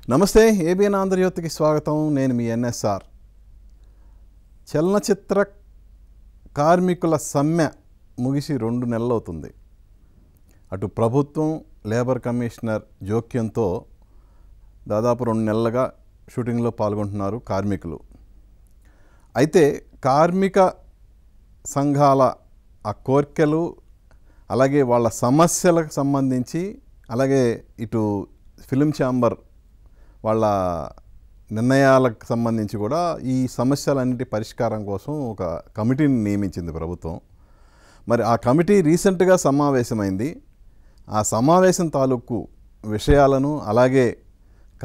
నమస్తే, ఏబిఎన్ ఆంధ్రజ్యోతికి స్వాగతం. నేను మీ ఎన్ఎస్ఆర్. చలనచిత్ర కార్మికుల సమ్మె ముగిసి 2 నెలలు అవుతుంది. అటు ప్రభుత్వం, లేబర్ కమిషనర్ జోక్యంతో దాదాపు 2 నెలలుగా షూటింగ్లో పాల్గొంటున్నారు కార్మికులు. అయితే కార్మిక సంఘాల ఆ కోర్కెలు, అలాగే వాళ్ళ సమస్యలకు సంబంధించి, అలాగే ఇటు ఫిలిం ఛాంబర్ వాళ్ళ నిర్ణయాలకు సంబంధించి కూడా ఈ సమస్యలన్నిటి పరిష్కారం కోసం ఒక కమిటీని నియమించింది ప్రభుత్వం. మరి ఆ కమిటీ రీసెంట్గా సమావేశమైంది. ఆ సమావేశం తాలూకు విషయాలను, అలాగే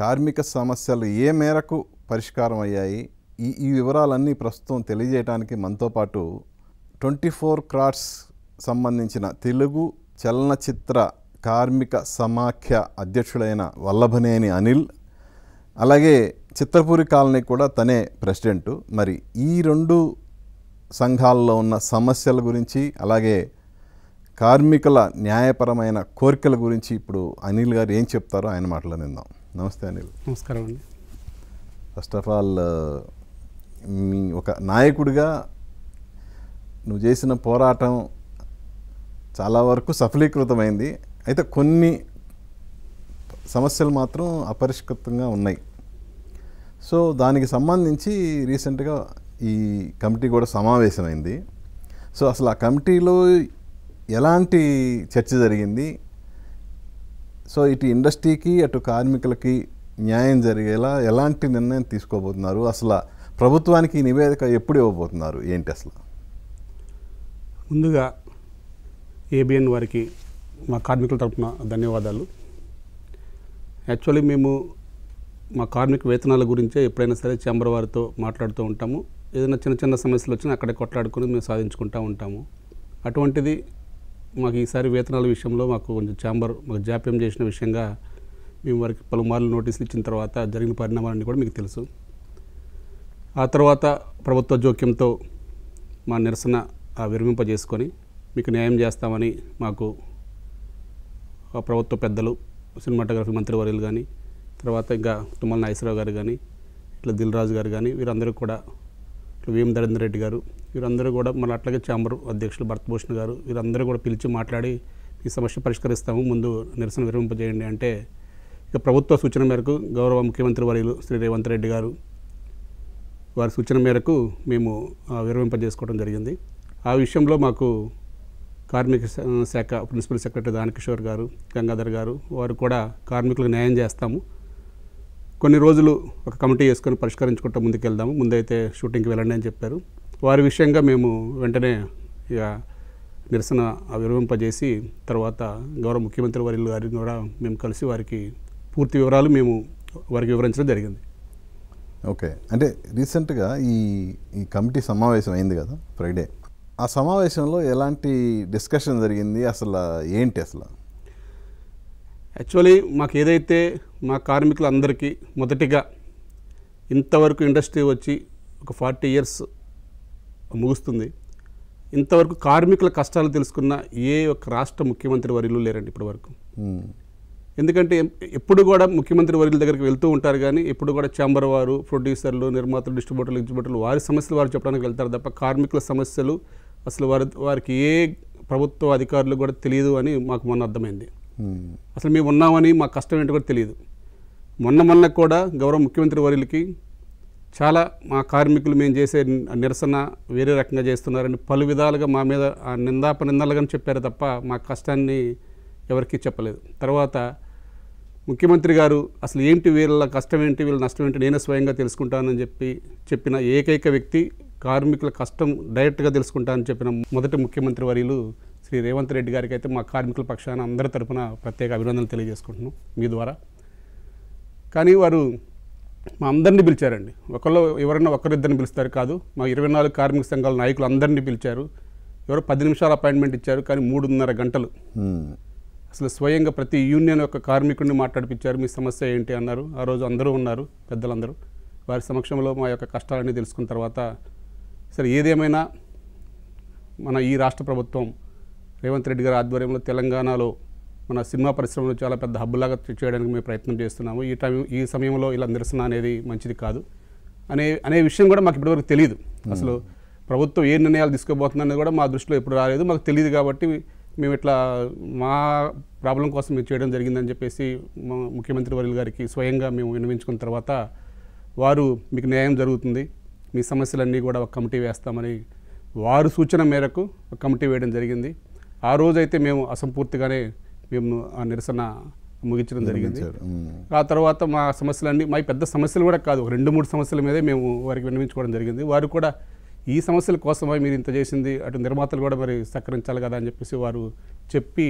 కార్మిక సమస్యలు ఏ మేరకు పరిష్కారం అయ్యాయి, ఈ వివరాలన్నీ ప్రస్తుతం తెలియజేయడానికి మనతో పాటు 24 క్రాట్స్ సంబంధించిన తెలుగు చలనచిత్ర కార్మిక సమాఖ్య అధ్యక్షుడైన వల్లభనేని అనిల్, అలాగే చిత్రపూరి కాలనీ కూడా తనే ప్రెసిడెంటు. మరి ఈ 2 సంఘాల్లో ఉన్న సమస్యల గురించి, అలాగే కార్మికుల న్యాయపరమైన కోరికల గురించి ఇప్పుడు అనిల్ గారు ఏం చెప్తారో ఆయన మాటలో విందాం. నమస్తే అనిల్. నమస్కారం అండి. ఫస్ట్ ఆఫ్ ఆల్, మీ ఒక నాయకుడిగా నువ్వు చేసిన పోరాటం చాలా వరకు సఫలీకృతమైంది. అయితే కొన్ని సమస్యలు మాత్రం అపరిష్కృతంగా ఉన్నాయి. సో దానికి సంబంధించి రీసెంట్గా ఈ కమిటీ కూడా సమావేశమైంది. సో అసలు ఆ కమిటీలో ఎలాంటి చర్చ జరిగింది? సో ఇటు ఇండస్ట్రీకి, అటు కార్మికులకి న్యాయం జరిగేలా ఎలాంటి నిర్ణయం తీసుకోబోతున్నారు? అసలు ప్రభుత్వానికి నివేదిక ఎప్పుడు ఇవ్వబోతున్నారు? ఏంటి అసలు? ముందుగా ఏబిఎన్ వారికి మా కార్మికుల తరపున ధన్యవాదాలు. యాక్చువల్లీ మేము మా కార్మిక వేతనాల గురించే ఎప్పుడైనా సరే ఛాంబర్ వారితో మాట్లాడుతూ ఉంటాము. ఏదైనా చిన్న చిన్న సమస్యలు వచ్చినా అక్కడే కొట్లాడుకొని మేము సాధించుకుంటూ ఉంటాము. అటువంటిది మాకు ఈసారి వేతనాల విషయంలో మాకు కొంచెం ఛాంబర్ మాకు జాప్యం చేసిన విషయంగా మేము వారికి పలుమార్లు నోటీసులు ఇచ్చిన తర్వాత జరిగిన పరిణామాలన్నీ కూడా మీకు తెలుసు. ఆ తర్వాత ప్రభుత్వ జోక్యంతో మా నిరసన విరమింపజేసుకొని మీకు న్యాయం చేస్తామని మాకు ప్రభుత్వ పెద్దలు, సినిమాటోగ్రఫీ మంత్రివర్యులు కానీ, తర్వాత ఇంకా తుమ్మల నాగేశ్వరరావు గారు కానీ, ఇట్లా దిల్ రాజు గారు కానీ, వీరందరూ కూడా, ఇట్లా వేం నరేందర్ రెడ్డి గారు, వీరందరూ కూడా, మన అట్లాగే ఛాంబర్ అధ్యక్షులు భరతభూషణ్ గారు, వీరందరూ కూడా పిలిచి మాట్లాడి ఈ సమస్య పరిష్కరిస్తాము, ముందు నిరసన విరమింపజేయండి అంటే, ఇక ప్రభుత్వ సూచన మేరకు గౌరవ ముఖ్యమంత్రి వర్యులు శ్రీ రేవంత్ రెడ్డి గారు వారి సూచన మేరకు మేము విరమింపజేసుకోవడం జరిగింది. ఆ విషయంలో మాకు కార్మిక శాఖ ప్రిన్సిపల్ సెక్రటరీ దానకిషోర్ గారు, గంగాధర్ గారు, వారు కూడా కార్మికులకు న్యాయం చేస్తాము, కొన్ని రోజులు ఒక కమిటీ వేసుకొని పరిష్కరించుకుంటూ ముందుకెళ్దాము, ముందైతే షూటింగ్కి వెళ్ళండి అని చెప్పారు. వారి విషయంగా మేము వెంటనే ఇక నిరసన విరమింపజేసి తర్వాత గౌరవ ముఖ్యమంత్రి వర్యులు గారిని కూడా మేము కలిసి వారికి పూర్తి వివరాలు మేము వారికి వివరించడం జరిగింది. ఓకే, అంటే రీసెంట్గా ఈ కమిటీ సమావేశం అయింది కదా ఫ్రైడే. ఆ సమావేశంలో ఎలాంటి డిస్కషన్ జరిగింది? అసలు ఏంటి అసలు? యాక్చువల్లీ మాకు ఏదైతే మా కార్మికులందరికీ మొదటిగా ఇంతవరకు ఇండస్ట్రీ వచ్చి ఒక 40 years ముగుస్తుంది, ఇంతవరకు కార్మికుల కష్టాలు తెలుసుకున్న ఏ ఒక్క రాష్ట్ర ముఖ్యమంత్రి వర్యులు లేరండి ఇప్పటి వరకు. ఎందుకంటే ఎప్పుడు కూడా ముఖ్యమంత్రి వర్యుల దగ్గరికి వెళ్తూ ఉంటారు, కానీ ఎప్పుడు కూడా ఛాంబర్ వారు, ప్రొడ్యూసర్లు, నిర్మాతలు, డిస్ట్రిబ్యూటర్లు, ఎగ్జిబ్యూటర్లు వారి సమస్యలు వారు చెప్పడానికి వెళ్తారు తప్ప కార్మికుల సమస్యలు అసలు వారికి ఏ ప్రభుత్వ అధికారులు కూడా తెలియదు అని మాకు మొన్న అర్థమైంది. అసలు మేము ఉన్నామని మా కష్టం ఏంటో కూడా తెలియదు. మొన్న కూడా గౌరవ ముఖ్యమంత్రి వర్యులకి చాలా మా కార్మికులు మేము చేసే నిరసన వేరే రకంగా చేస్తున్నారని పలు విధాలుగా మా మీద నిందాపనిందాలుగానే చెప్పారు తప్ప మా కష్టాన్ని ఎవరికీ చెప్పలేదు. తర్వాత ముఖ్యమంత్రి గారు అసలు ఏంటి, వీళ్ళ కష్టం ఏంటి, వీళ్ళ నష్టం ఏంటి నేనే స్వయంగా తెలుసుకుంటానని చెప్పిన ఏకైక వ్యక్తి, కార్మికుల కష్టం డైరెక్ట్గా తెలుసుకుంటానని చెప్పిన మొదటి ముఖ్యమంత్రి వర్యులు శ్రీ రేవంత్ రెడ్డి గారికి అయితే మా కార్మికుల పక్షాన అందరి తరఫున ప్రత్యేక అభినందనలు తెలియజేసుకుంటున్నాం మీ ద్వారా. కానీ వారు మా అందరినీ పిలిచారండి. ఎవరైనా ఒకరిద్దరిని పిలుస్తారు కాదు, మా 24 కార్మిక సంఘాల నాయకులు అందరినీ పిలిచారు. ఎవరో 10 నిమిషాల అపాయింట్మెంట్ ఇచ్చారు, కానీ 3.5 గంటలు అసలు స్వయంగా ప్రతి యూనియన్ యొక్క కార్మికుడిని మాట్లాడిపించారు. మీ సమస్య ఏంటి అన్నారు. ఆ రోజు అందరూ ఉన్నారు, పెద్దలందరూ. వారి సమక్షంలో మా యొక్క కష్టాలన్నీ తెలుసుకున్న తర్వాత సరే ఏదేమైనా మన ఈ రాష్ట్ర ప్రభుత్వం రేవంత్ రెడ్డి గారి ఆధ్వర్యంలో తెలంగాణలో మన సినిమా పరిశ్రమలో చాలా పెద్ద హబ్బులాగా చేయడానికి మేము ప్రయత్నం చేస్తున్నాము. ఈ సమయంలో ఇలా నిరసన అనేది మంచిది కాదు అనే విషయం కూడా మాకు ఇప్పటివరకు తెలియదు. అసలు ప్రభుత్వం ఏ నిర్ణయాలు తీసుకోబోతుందనేది కూడా మా దృష్టిలో ఎప్పుడు రాలేదు, మాకు తెలియదు. కాబట్టి మేము ఇట్లా మా ప్రాబ్లం కోసం మేము చేయడం జరిగిందని చెప్పేసి ముఖ్యమంత్రి వర్యుల గారికి స్వయంగా మేము విన్నవించుకున్న తర్వాత వారు మీకు న్యాయం జరుగుతుంది, మీ సమస్యలన్నీ కూడా ఒక కమిటీ వేస్తామని వారు సూచన మేరకు ఒక కమిటీ వేయడం జరిగింది. ఆ రోజైతే మేము అసంపూర్తిగానే మేము ఆ నిరసన ముగించడం జరిగింది. ఆ తర్వాత మా సమస్యలన్నీ మా పెద్ద సమస్యలు కూడా కాదు, 2-3 సమస్యల మీదే మేము వారికి విన్నవించుకోవడం జరిగింది. వారు కూడా ఈ సమస్యల కోసమే మీరు ఇంత చేసింది, అటు నిర్మాతలు కూడా మరి సహకరించాలి కదా అని చెప్పేసి వారు చెప్పి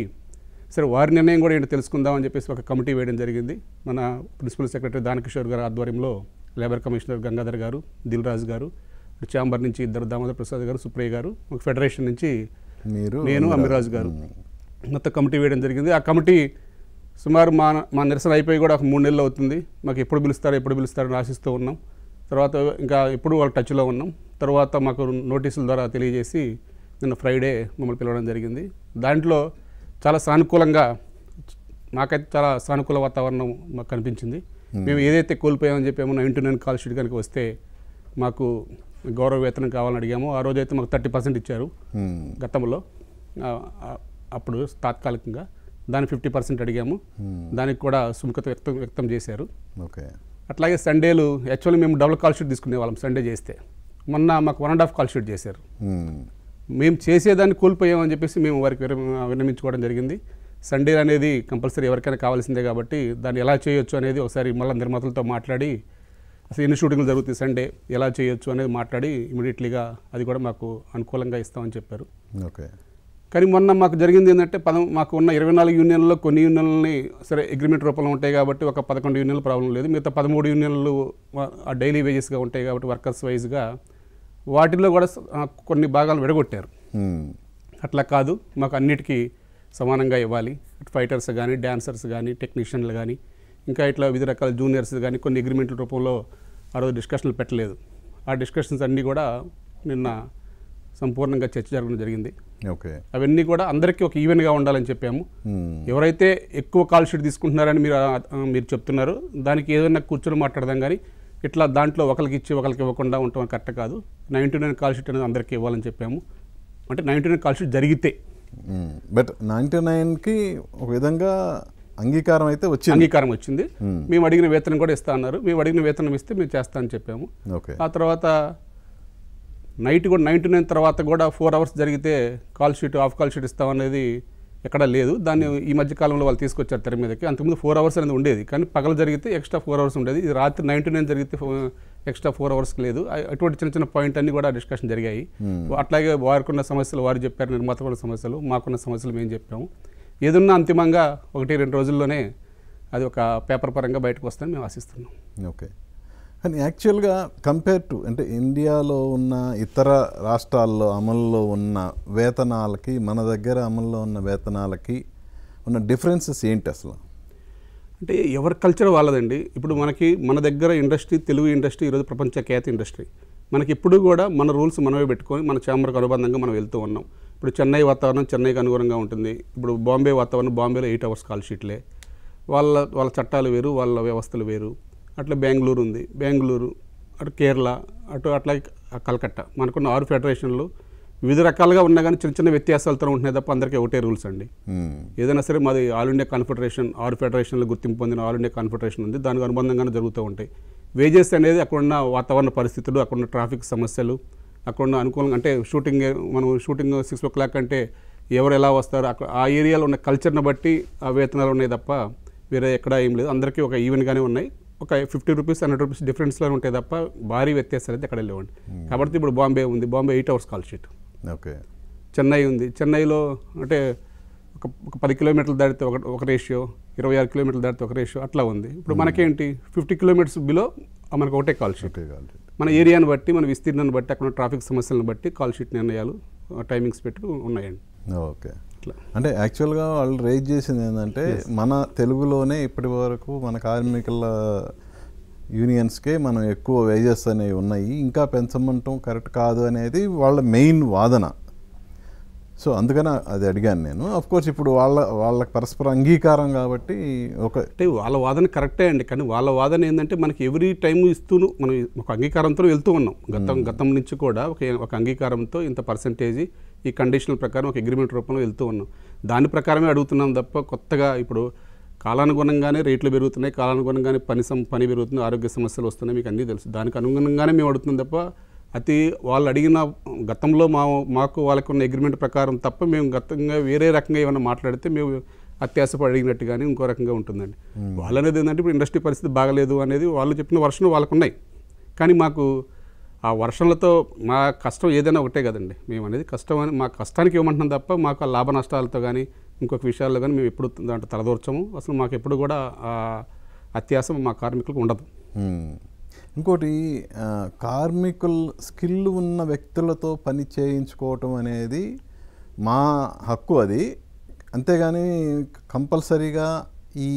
సరే వారి నిర్ణయం కూడా ఏంటో తెలుసుకుందామని చెప్పేసి ఒక కమిటీ వేయడం జరిగింది. మన ప్రిన్సిపల్ సెక్రటరీ దానకిషోర్ గారు ఆధ్వర్యంలో లేబర్ కమిషనర్ గంగాధర్ గారు, దిల్ రాజు గారు, ఛాంబర్ నుంచి ఇద్దరు దామోదర్ ప్రసాద్ గారు, సుప్రియ గారు, ఒక ఫెడరేషన్ నుంచి నేను అమిరాజు గారు మొత్తం కమిటీ వేయడం జరిగింది. ఆ కమిటీ సుమారు మా నిరసన అయిపోయి కూడా ఒక 3 నెలలు అవుతుంది. మాకు ఎప్పుడు పిలుస్తారని ఆశిస్తూ ఉన్నాం. తర్వాత ఇంకా ఎప్పుడు వాళ్ళ టచ్లో ఉన్నాం. తర్వాత మాకు నోటీసుల ద్వారా తెలియజేసి నిన్న ఫ్రైడే మమ్మల్ని పిలవడం జరిగింది. దాంట్లో చాలా సానుకూలంగా నాకైతే చాలా సానుకూల వాతావరణం మాకు కనిపించింది. మేము ఏదైతే కోల్పోయామని చెప్పామో 99 కాల్ షీట్ కనుక వస్తే మాకు గౌరవ వేతనం కావాలని అడిగాము. ఆ రోజైతే మాకు 30% ఇచ్చారు గతంలో, అప్పుడు తాత్కాలికంగా. దాన్ని 50% అడిగాము, దానికి కూడా సుముఖత వ్యక్తం చేశారు. ఓకే. అట్లాగే సండేలు యాక్చువల్లీ మేము డబుల్ కాల్ షీట్ తీసుకునే వాళ్ళం సండే చేస్తే. మొన్న మాకు 1.5 కాల్ షీట్ చేశారు. మేము చేసేదాన్ని కోల్పోయామని చెప్పేసి మేము వారికి విన్నవించుకోవడం జరిగింది. సండే అనేది కంపల్సరీ ఎవరికైనా కావాల్సిందే కాబట్టి దాన్ని ఎలా చేయొచ్చు అనేది ఒకసారి మళ్ళీ నిర్మాతలతో మాట్లాడి అసలు ఎన్ని షూటింగ్లు జరుగుతాయి సండే, ఎలా చేయొచ్చు అనేది మాట్లాడి ఇమీడియట్లీగా అది కూడా మాకు అనుకూలంగా ఇస్తామని చెప్పారు. ఓకే. కానీ మొన్న మాకు జరిగింది ఏంటంటే మాకు ఉన్న 24 యూనియన్లలో కొన్ని యూనియన్లని సరే అగ్రిమెంట్ రూపంలో ఉంటాయి కాబట్టి ఒక 11 యూనియన్లు ప్రాబ్లం లేదు. మిగతా 13 యూనియన్లు ఆ డైలీ వేజెస్గా ఉంటాయి కాబట్టి వర్కర్స్ వైజ్గా వాటిల్లో కూడా కొన్ని భాగాలు విడగొట్టారు. అట్లా కాదు, మాకు అన్నిటికీ సమానంగా ఇవ్వాలి. ఫైటర్స్ కానీ, డ్యాన్సర్స్ కానీ, టెక్నీషియన్లు కానీ, ఇంకా ఇట్లా వివిధ రకాల జూనియర్స్ కానీ కొన్ని అగ్రిమెంట్ల రూపంలో ఆ రోజు డిస్కషన్లు పెట్టలేదు. ఆ డిస్కషన్స్ అన్నీ కూడా నిన్న సంపూర్ణంగా చర్చ జరగడం జరిగింది. ఓకే. అవన్నీ కూడా అందరికీ ఒక ఈవెన్గా ఉండాలని చెప్పాము. ఎవరైతే ఎక్కువ కాల్ షీట్ తీసుకుంటున్నారని మీరు చెప్తున్నారు, దానికి ఏదైనా కూర్చొని మాట్లాడదాం. కానీ ఇట్లా దాంట్లో ఒకరికి ఇచ్చి ఒకరికి ఇవ్వకుండా ఉండటం కరెక్ట్ కాదు. 99 కాల్ షీట్ అనేది అందరికీ ఇవ్వాలని చెప్పాము. అంటే 99 కాల్ షీట్ జరిగితే, బట్ 99కి ఒక విధంగా అంగీకారం అయితే వచ్చింది. అంగీకారం వచ్చింది. మేము అడిగిన వేతనం కూడా ఇస్తా అన్నారు. మేము అడిగిన వేతనం ఇస్తే మేము చేస్తా అని చెప్పాము. ఆ తర్వాత నైట్ కూడా 99 తర్వాత కూడా 4 అవర్స్ జరిగితే call sheet, half call sheet ఇస్తామనేది ఎక్కడా లేదు. దాన్ని ఈ మధ్యకాలంలో వాళ్ళు తీసుకొచ్చారు తెర మీదకి. అంతకుముందు 4 అవర్స్ అనేది ఉండేది, కానీ పగలు జరిగితే ఎక్స్ట్రా 4 అవర్స్ ఉండేది. ఇది రాత్రి 99 జరిగితే ఎక్స్ట్రా 4 అవర్స్కి లేదు. అటువంటి చిన్న చిన్న పాయింట్ అన్నీ కూడా డిస్కషన్ జరిగాయి. అట్లాగే వారికున్న సమస్యలు వారు చెప్పారు, నిర్మాతకున్న సమస్యలు, మాకున్న సమస్యలు మేము చెప్పాము. ఏదన్నా అంతిమంగా 1-2 రోజుల్లోనే అది ఒక పేపర్ పరంగా బయటకు వస్తుందని మేము ఆశిస్తున్నాం. ఓకే. కానీ యాక్చువల్గా కంపేర్ టు అంటే ఇండియాలో ఉన్న ఇతర రాష్ట్రాల్లో అమల్లో ఉన్న వేతనాలకి మన దగ్గర అమల్లో ఉన్న వేతనాలకి ఉన్న డిఫరెన్సెస్ ఏంటి అసలు? అంటే ఎవరి కల్చర్ వాళ్ళదండి. ఇప్పుడు మన దగ్గర ఇండస్ట్రీ, తెలుగు ఇండస్ట్రీ ఈరోజు ప్రపంచ ఖ్యాతి ఇండస్ట్రీ. మనకి ఇప్పుడు కూడా మన రూల్స్ మనమే పెట్టుకొని మన ఛాంబర్కి అనుబంధంగా మనం వెళ్తూ ఉన్నాం. ఇప్పుడు చెన్నై వాతావరణం చెన్నైకి అనుగుణంగా ఉంటుంది. ఇప్పుడు బాంబే వాతావరణం బాంబేలో 8 అవర్స్ కాల్ షీట్లే. వాళ్ళ చట్టాలు వేరు, వాళ్ళ వ్యవస్థలు వేరు. అట్లా బెంగళూరు ఉంది, బెంగళూరు అటు కేరళ, అట్లాగే కలకత్తా. మనకున్న 6 ఫెడరేషన్లు వివిధ రకాలుగా ఉన్నా కానీ చిన్న చిన్న వ్యత్యాసాలతో ఉంటున్నాయి తప్ప అందరికీ ఒకటే రూల్స్ అండి. ఏదైనా సరే మాది ఆల్ ఇండియా కాన్ఫెడరేషన్, 6 ఫెడరేషన్లు గుర్తింపు పొందిన ఆల్ ఇండియా కాన్ఫెడరేషన్ ఉంది. దానికి అనుబంధంగానే జరుగుతూ ఉంటాయి. వేజెస్ అనేది అక్కడున్న వాతావరణ పరిస్థితులు, అక్కడున్న ట్రాఫిక్ సమస్యలు, అక్కడున్న అనుకూలంగా అంటే మనం షూటింగ్ 6 o'clock అంటే ఎవరు ఎలా వస్తారు, అక్కడ ఆ ఏరియాలో ఉన్న కల్చర్ని బట్టి ఆ వేతనాలు ఉన్నాయి తప్ప వేరే ఎక్కడా ఏం లేదు. అందరికీ ఒక ఈవెన్గానే ఉన్నాయి. ఒక 50 రూపీస్ 100 రూపీస్ డిఫరెన్స్లో ఉంటాయి తప్ప భారీ వ్యత్యాసాలు అయితే ఎక్కడ లేవండి. కాబట్టి ఇప్పుడు బాంబే ఉంది, Bombay 8 hours call sheet. Okay. Chennai ఉంది, చెన్నైలో అంటే ఒక 10 కిలోమీటర్లు దాటితే ఒక రేషియో, 26 కిలోమీటర్లు దాటితే ఒక రేషియో అట్లా ఉంది. ఇప్పుడు మనకేంటి 50 కిలోమీటర్స్ బిలో మనకు ఒకటే కాల్ షీట్. మన ఏరియాని బట్టి, మన విస్తీర్ణాన్ని బట్టి, అక్కడ ట్రాఫిక్ సమస్యలను బట్టి కాల్ షీట్ నిర్ణయాలు, టైమింగ్స్ పెట్టి ఉన్నాయండి. ఓకే. అంటే యాక్చువల్గా వాళ్ళు రేజ్ చేసింది ఏంటంటే మన తెలుగులోనే ఇప్పటి వరకు మన కార్మికుల యూనియన్స్కే మనం ఎక్కువ వేజెస్ అనేవి ఉన్నాయి, ఇంకా పెంచమంటాం కరెక్ట్ కాదు అనేది వాళ్ళ మెయిన్ వాదన. సో అందుకని అది అడిగాను నేను. ఆఫ్ కోర్స్ ఇప్పుడు వాళ్ళకి పరస్పర అంగీకారం కాబట్టి అంటే వాళ్ళ వాదన కరెక్టే అండి, కానీ వాళ్ళ వాదన ఏంటంటే మనకి ఎవ్రీ టైం ఇస్తూను మనం ఒక అంగీకారంతో వెళ్తూ ఉన్నాం. గతం నుంచి కూడా ఒక అంగీకారంతో ఇంత పర్సంటేజ్ ఈ కండిషనల్ ప్రకారం ఒక అగ్రిమెంట్ రూపంలో వెళ్తూ ఉన్నాం. దాని ప్రకారమే అడుగుతున్నాం తప్ప కొత్తగా ఇప్పుడు కాలానుగుణంగానే రేట్లు పెరుగుతున్నాయి, కాలానుగుణంగానే పని పెరుగుతుంది, ఆరోగ్య సమస్యలు వస్తున్నాయి, మీకు అన్నీ తెలుసు. దానికి అనుగుణంగానే మేము అడుగుతున్నాం తప్ప వాళ్ళు అడిగిన గతంలో మాకు వాళ్ళకు ఉన్న అగ్రిమెంట్ ప్రకారం తప్ప మేము గతంగా వేరే రకంగా ఏమైనా మాట్లాడితే మేము అత్యాశపడి అడిగినట్టు కానీ ఇంకో రకంగా ఉంటుందండి. వాళ్ళు అనేది ఏంటంటే ఇప్పుడు ఇండస్ట్రీ పరిస్థితి బాగలేదు అనేది వాళ్ళు చెప్పిన వర్షన్లు వాళ్ళకు ఉన్నాయి, కానీ మాకు ఆ వర్షన్లతో మా కష్టం ఏదైనా ఒకటే కదండి. మేము అనేది కష్టం అని మా కష్టానికి ఇవ్వమంటున్నాం తప్ప మాకు ఆ లాభ నష్టాలతో కానీ ఇంకొక విషయాల్లో కానీ మేము ఎప్పుడు దాంట్లో తలదూర్చము. అసలు మాకు ఎప్పుడు కూడా అత్యాశ మా కార్మికులకు ఉండదు. ఇంకోటి కార్మికులు స్కిల్ ఉన్న వ్యక్తులతో పని చేయించుకోవటం అనేది మా హక్కు అది, అంతేగాని కంపల్సరీగా ఈ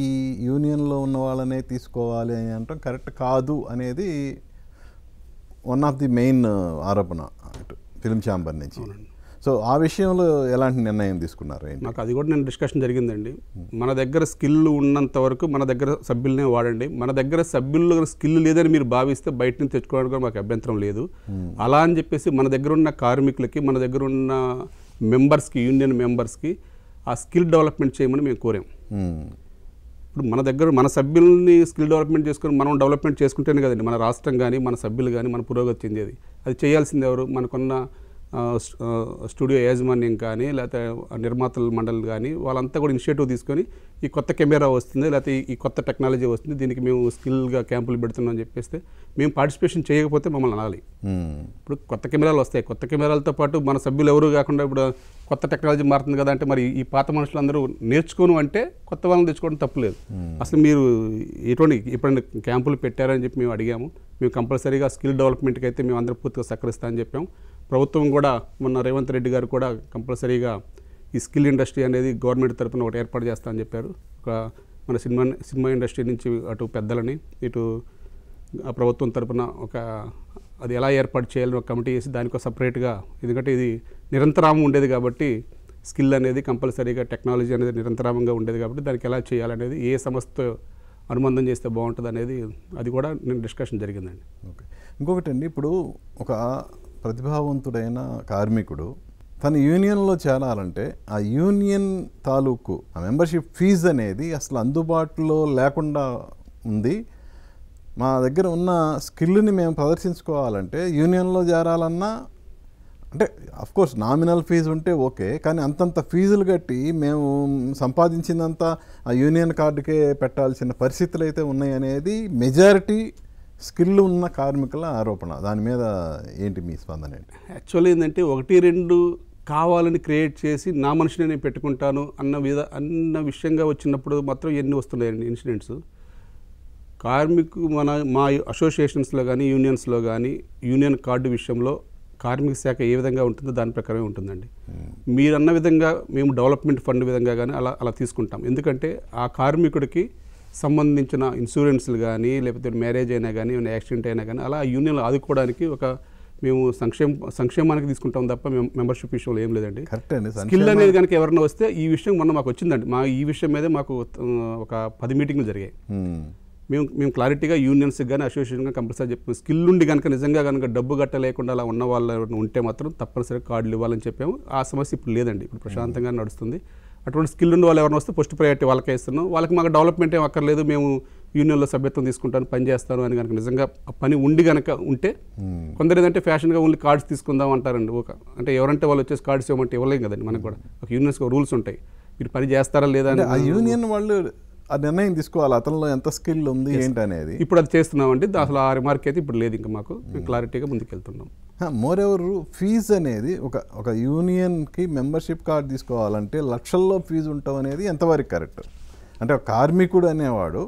యూనియన్లో ఉన్న వాళ్ళనే తీసుకోవాలి అని అనటం కరెక్ట్ కాదు అనేది వన్ ఆఫ్ ది మెయిన్ ఆరోపణ ఫిల్మ్ ఛాంబర్ నుంచి. సో ఆ విషయంలో ఎలాంటి నిర్ణయం తీసుకున్నారు? నాకు అది కూడా నేను డిస్కషన్ జరిగిందండి. మన దగ్గర స్కిల్ ఉన్నంత వరకు మన దగ్గర సభ్యులనే వాడండి. మన దగ్గర సభ్యుల్లో స్కిల్ లేదని మీరు భావిస్తే బయట నుంచి తెచ్చుకోవడానికి కూడా మాకు అభ్యంతరం లేదు. అలా అని చెప్పేసి మన దగ్గర ఉన్న కార్మికులకి, మన దగ్గర ఉన్న మెంబర్స్కి, యూనియన్ మెంబర్స్కి ఆ స్కిల్ డెవలప్మెంట్ చేయమని మేము కోరాం. ఇప్పుడు మన దగ్గర మన సభ్యుల్ని స్కిల్ డెవలప్మెంట్ చేసుకొని మనం డెవలప్మెంట్ చేసుకుంటేనే కదండి మన రాష్ట్రం కానీ మన సభ్యులు కానీ మన పురోగతి చెందేది. అది చేయాల్సింది ఎవరు? మనకున్న స్టూడియో యాజమాన్యం కానీ లేకపోతే నిర్మాతల మండలి కానీ వాళ్ళంతా కూడా ఇనిషియేటివ్ తీసుకొని ఈ కొత్త కెమెరా వస్తుంది, లేకపోతే ఈ కొత్త టెక్నాలజీ వస్తుంది, దీనికి మేము స్కిల్గా క్యాంపులు పెడుతున్నాం అని చెప్పేస్తే మేము పార్టిసిపేషన్ చేయకపోతే మమ్మల్ని అనాలి. ఇప్పుడు కొత్త కెమెరాలు వస్తాయి, కొత్త కెమెరాలతో పాటు మన సభ్యులు ఎవరు కాకుండా ఇప్పుడు కొత్త టెక్నాలజీ మారుతుంది కదా అంటే మరి ఈ పాత మనుషులందరూ నేర్చుకోను అంటే కొత్త వాళ్ళని తెచ్చుకోవడం తప్పులేదు. అసలు మీరు ఎప్పుడైనా క్యాంపులు పెట్టారని చెప్పి మేము అడిగాము. మేము కంపల్సరీగా స్కిల్ డెవలప్మెంట్కి అయితే మేము అందరూ పూర్తిగా సహకరిస్తామని చెప్పాము. ప్రభుత్వం కూడా మొన్న రేవంత్ రెడ్డి గారు కూడా కంపల్సరీగా ఈ స్కిల్ ఇండస్ట్రీ అనేది గవర్నమెంట్ తరఫున ఒకటి ఏర్పాటు చేస్తామని చెప్పారు. మన సినిమా ఇండస్ట్రీ నుంచి అటు పెద్దలని ఇటు ప్రభుత్వం తరఫున అది ఎలా ఏర్పాటు చేయాలని ఒక కమిటీ వేసి దానికి సపరేట్గా, ఎందుకంటే ఇది నిరంతరామం ఉండేది కాబట్టి స్కిల్ అనేది కంపల్సరీగా టెక్నాలజీ అనేది నిరంతరామంగా ఉండేది కాబట్టి దానికి ఎలా చేయాలనేది ఏ సంస్థతో అనుబంధం చేస్తే బాగుంటుంది అనేది అది కూడా నేను డిస్కషన్ జరిగిందండి. ఓకే. ఇంకొకటి అండి, ఇప్పుడు ఒక ప్రతిభావంతుడైన కార్మికుడు తన యూనియన్లో చేరాలంటే ఆ యూనియన్ తాలూకు ఆ మెంబర్షిప్ ఫీజు అనేది అసలు అందుబాటులో లేకుండా ఉంది. మా దగ్గర ఉన్న స్కిల్ని మేము ప్రదర్శించుకోవాలంటే యూనియన్లో చేరాలన్నా అంటే అఫ్కోర్స్ నామినల్ ఫీజు ఉంటే ఓకే, కానీ అంతంత ఫీజులు కట్టి మేము సంపాదించిందంతా ఆ యూనియన్ కార్డుకే పెట్టాల్సిన పరిస్థితులు అయితే ఉన్నాయి అనేది మెజారిటీ స్కిల్ ఉన్న కార్మికుల ఆరోపణ. దాని మీద ఏంటి మీ స్పందన ఏంటి? యాక్చువల్లీ ఏంటంటే 1-2 కావాలని క్రియేట్ చేసి నా మనిషిని నేను పెట్టుకుంటాను అన్న విషయంగా వచ్చినప్పుడు మాత్రం ఎన్ని వస్తున్నాయండి ఇన్సిడెంట్స్. మా అసోసియేషన్స్లో కానీ యూనియన్స్లో కానీ యూనియన్ కార్డు విషయంలో కార్మిక శాఖ ఏ విధంగా ఉంటుందో దాని ప్రకారమే ఉంటుందండి. మీరు అన్న విధంగా మేము డెవలప్మెంట్ ఫండ్ విధంగా కానీ అలా తీసుకుంటాం. ఎందుకంటే ఆ కార్మికుడికి సంబంధించిన ఇన్సూరెన్స్లు కానీ లేకపోతే మ్యారేజ్ అయినా కానీ ఏమైనా యాక్సిడెంట్ అయినా కానీ అలా యూనియన్లు ఆదుకోవడానికి మేము సంక్షేమానికి తీసుకుంటాం తప్ప మేము మెంబర్షిప్ విషయంలో ఏం లేదండి. స్కిల్ అనేది కనుక ఎవరైనా వస్తే ఈ విషయం మొన్న మాకు వచ్చిందండి. ఈ విషయం మీదే మాకు ఒక 10 మీటింగ్లు జరిగాయి. మేము క్లారిటీగా యూనియన్స్కి కానీ అసోసియేషన్ కానీ కంపల్సరీ చెప్పాము. స్కిల్ ఉండి కనుక నిజంగా కనుక డబ్బు గట్టలేకుండా అలా ఉన్న వాళ్ళు ఉంటే మాత్రం తప్పనిసరిగా కార్డులు ఇవ్వాలని చెప్పాము. ఆ సమస్య ఇప్పుడు లేదండి, ఇప్పుడు ప్రశాంతంగా నడుస్తుంది. అటువంటి స్కిల్ ఉండి వాళ్ళు ఎవరైనా వస్తే ఫస్ట్ ప్రయారిటీ వాళ్ళకే ఇస్తున్నాం. వాళ్ళకి మాకు డెవలప్మెంట్ ఏం అక్కర్లేదు, మేము యూనియన్లో సభ్యత్వం తీసుకుంటాను, పని చేస్తాను అని కనుక నిజంగా పని ఉండి కనుక ఉంటే కొందరు ఏదంటే ఫ్యాషన్గా ఓన్లీ కార్డ్స్ తీసుకుందాం అంటారండి. అంటే ఎవరంటే వాళ్ళు వచ్చేసి కార్డ్స్ ఇవ్వమంటే ఇవ్వలేం కదండి. మనకు కూడా ఒక యూనియన్స్కి రూల్స్ ఉంటాయి, మీరు పని చేస్తారా లేదా అని. ఆ యూనియన్ వాళ్ళు ఆ నిర్ణయం తీసుకోవాలి అతనిలో ఎంత స్కిల్ ఉంది ఏంటి అనేది. ఇప్పుడు అది చేస్తున్నామండి. అసలు ఆ రిమార్క్ అయితే ఇప్పుడు లేదు, ఇంకా మాకు క్లారిటీగా ముందుకెళ్తున్నాం. మోర్ ఎవర్ ఫీజు అనేది ఒక యూనియన్కి మెంబర్షిప్ కార్డు తీసుకోవాలంటే లక్షల్లో ఫీజు ఉండటం అనేది ఎంతవరకు కరెక్ట్? అంటే ఒక కార్మికుడు అనేవాడు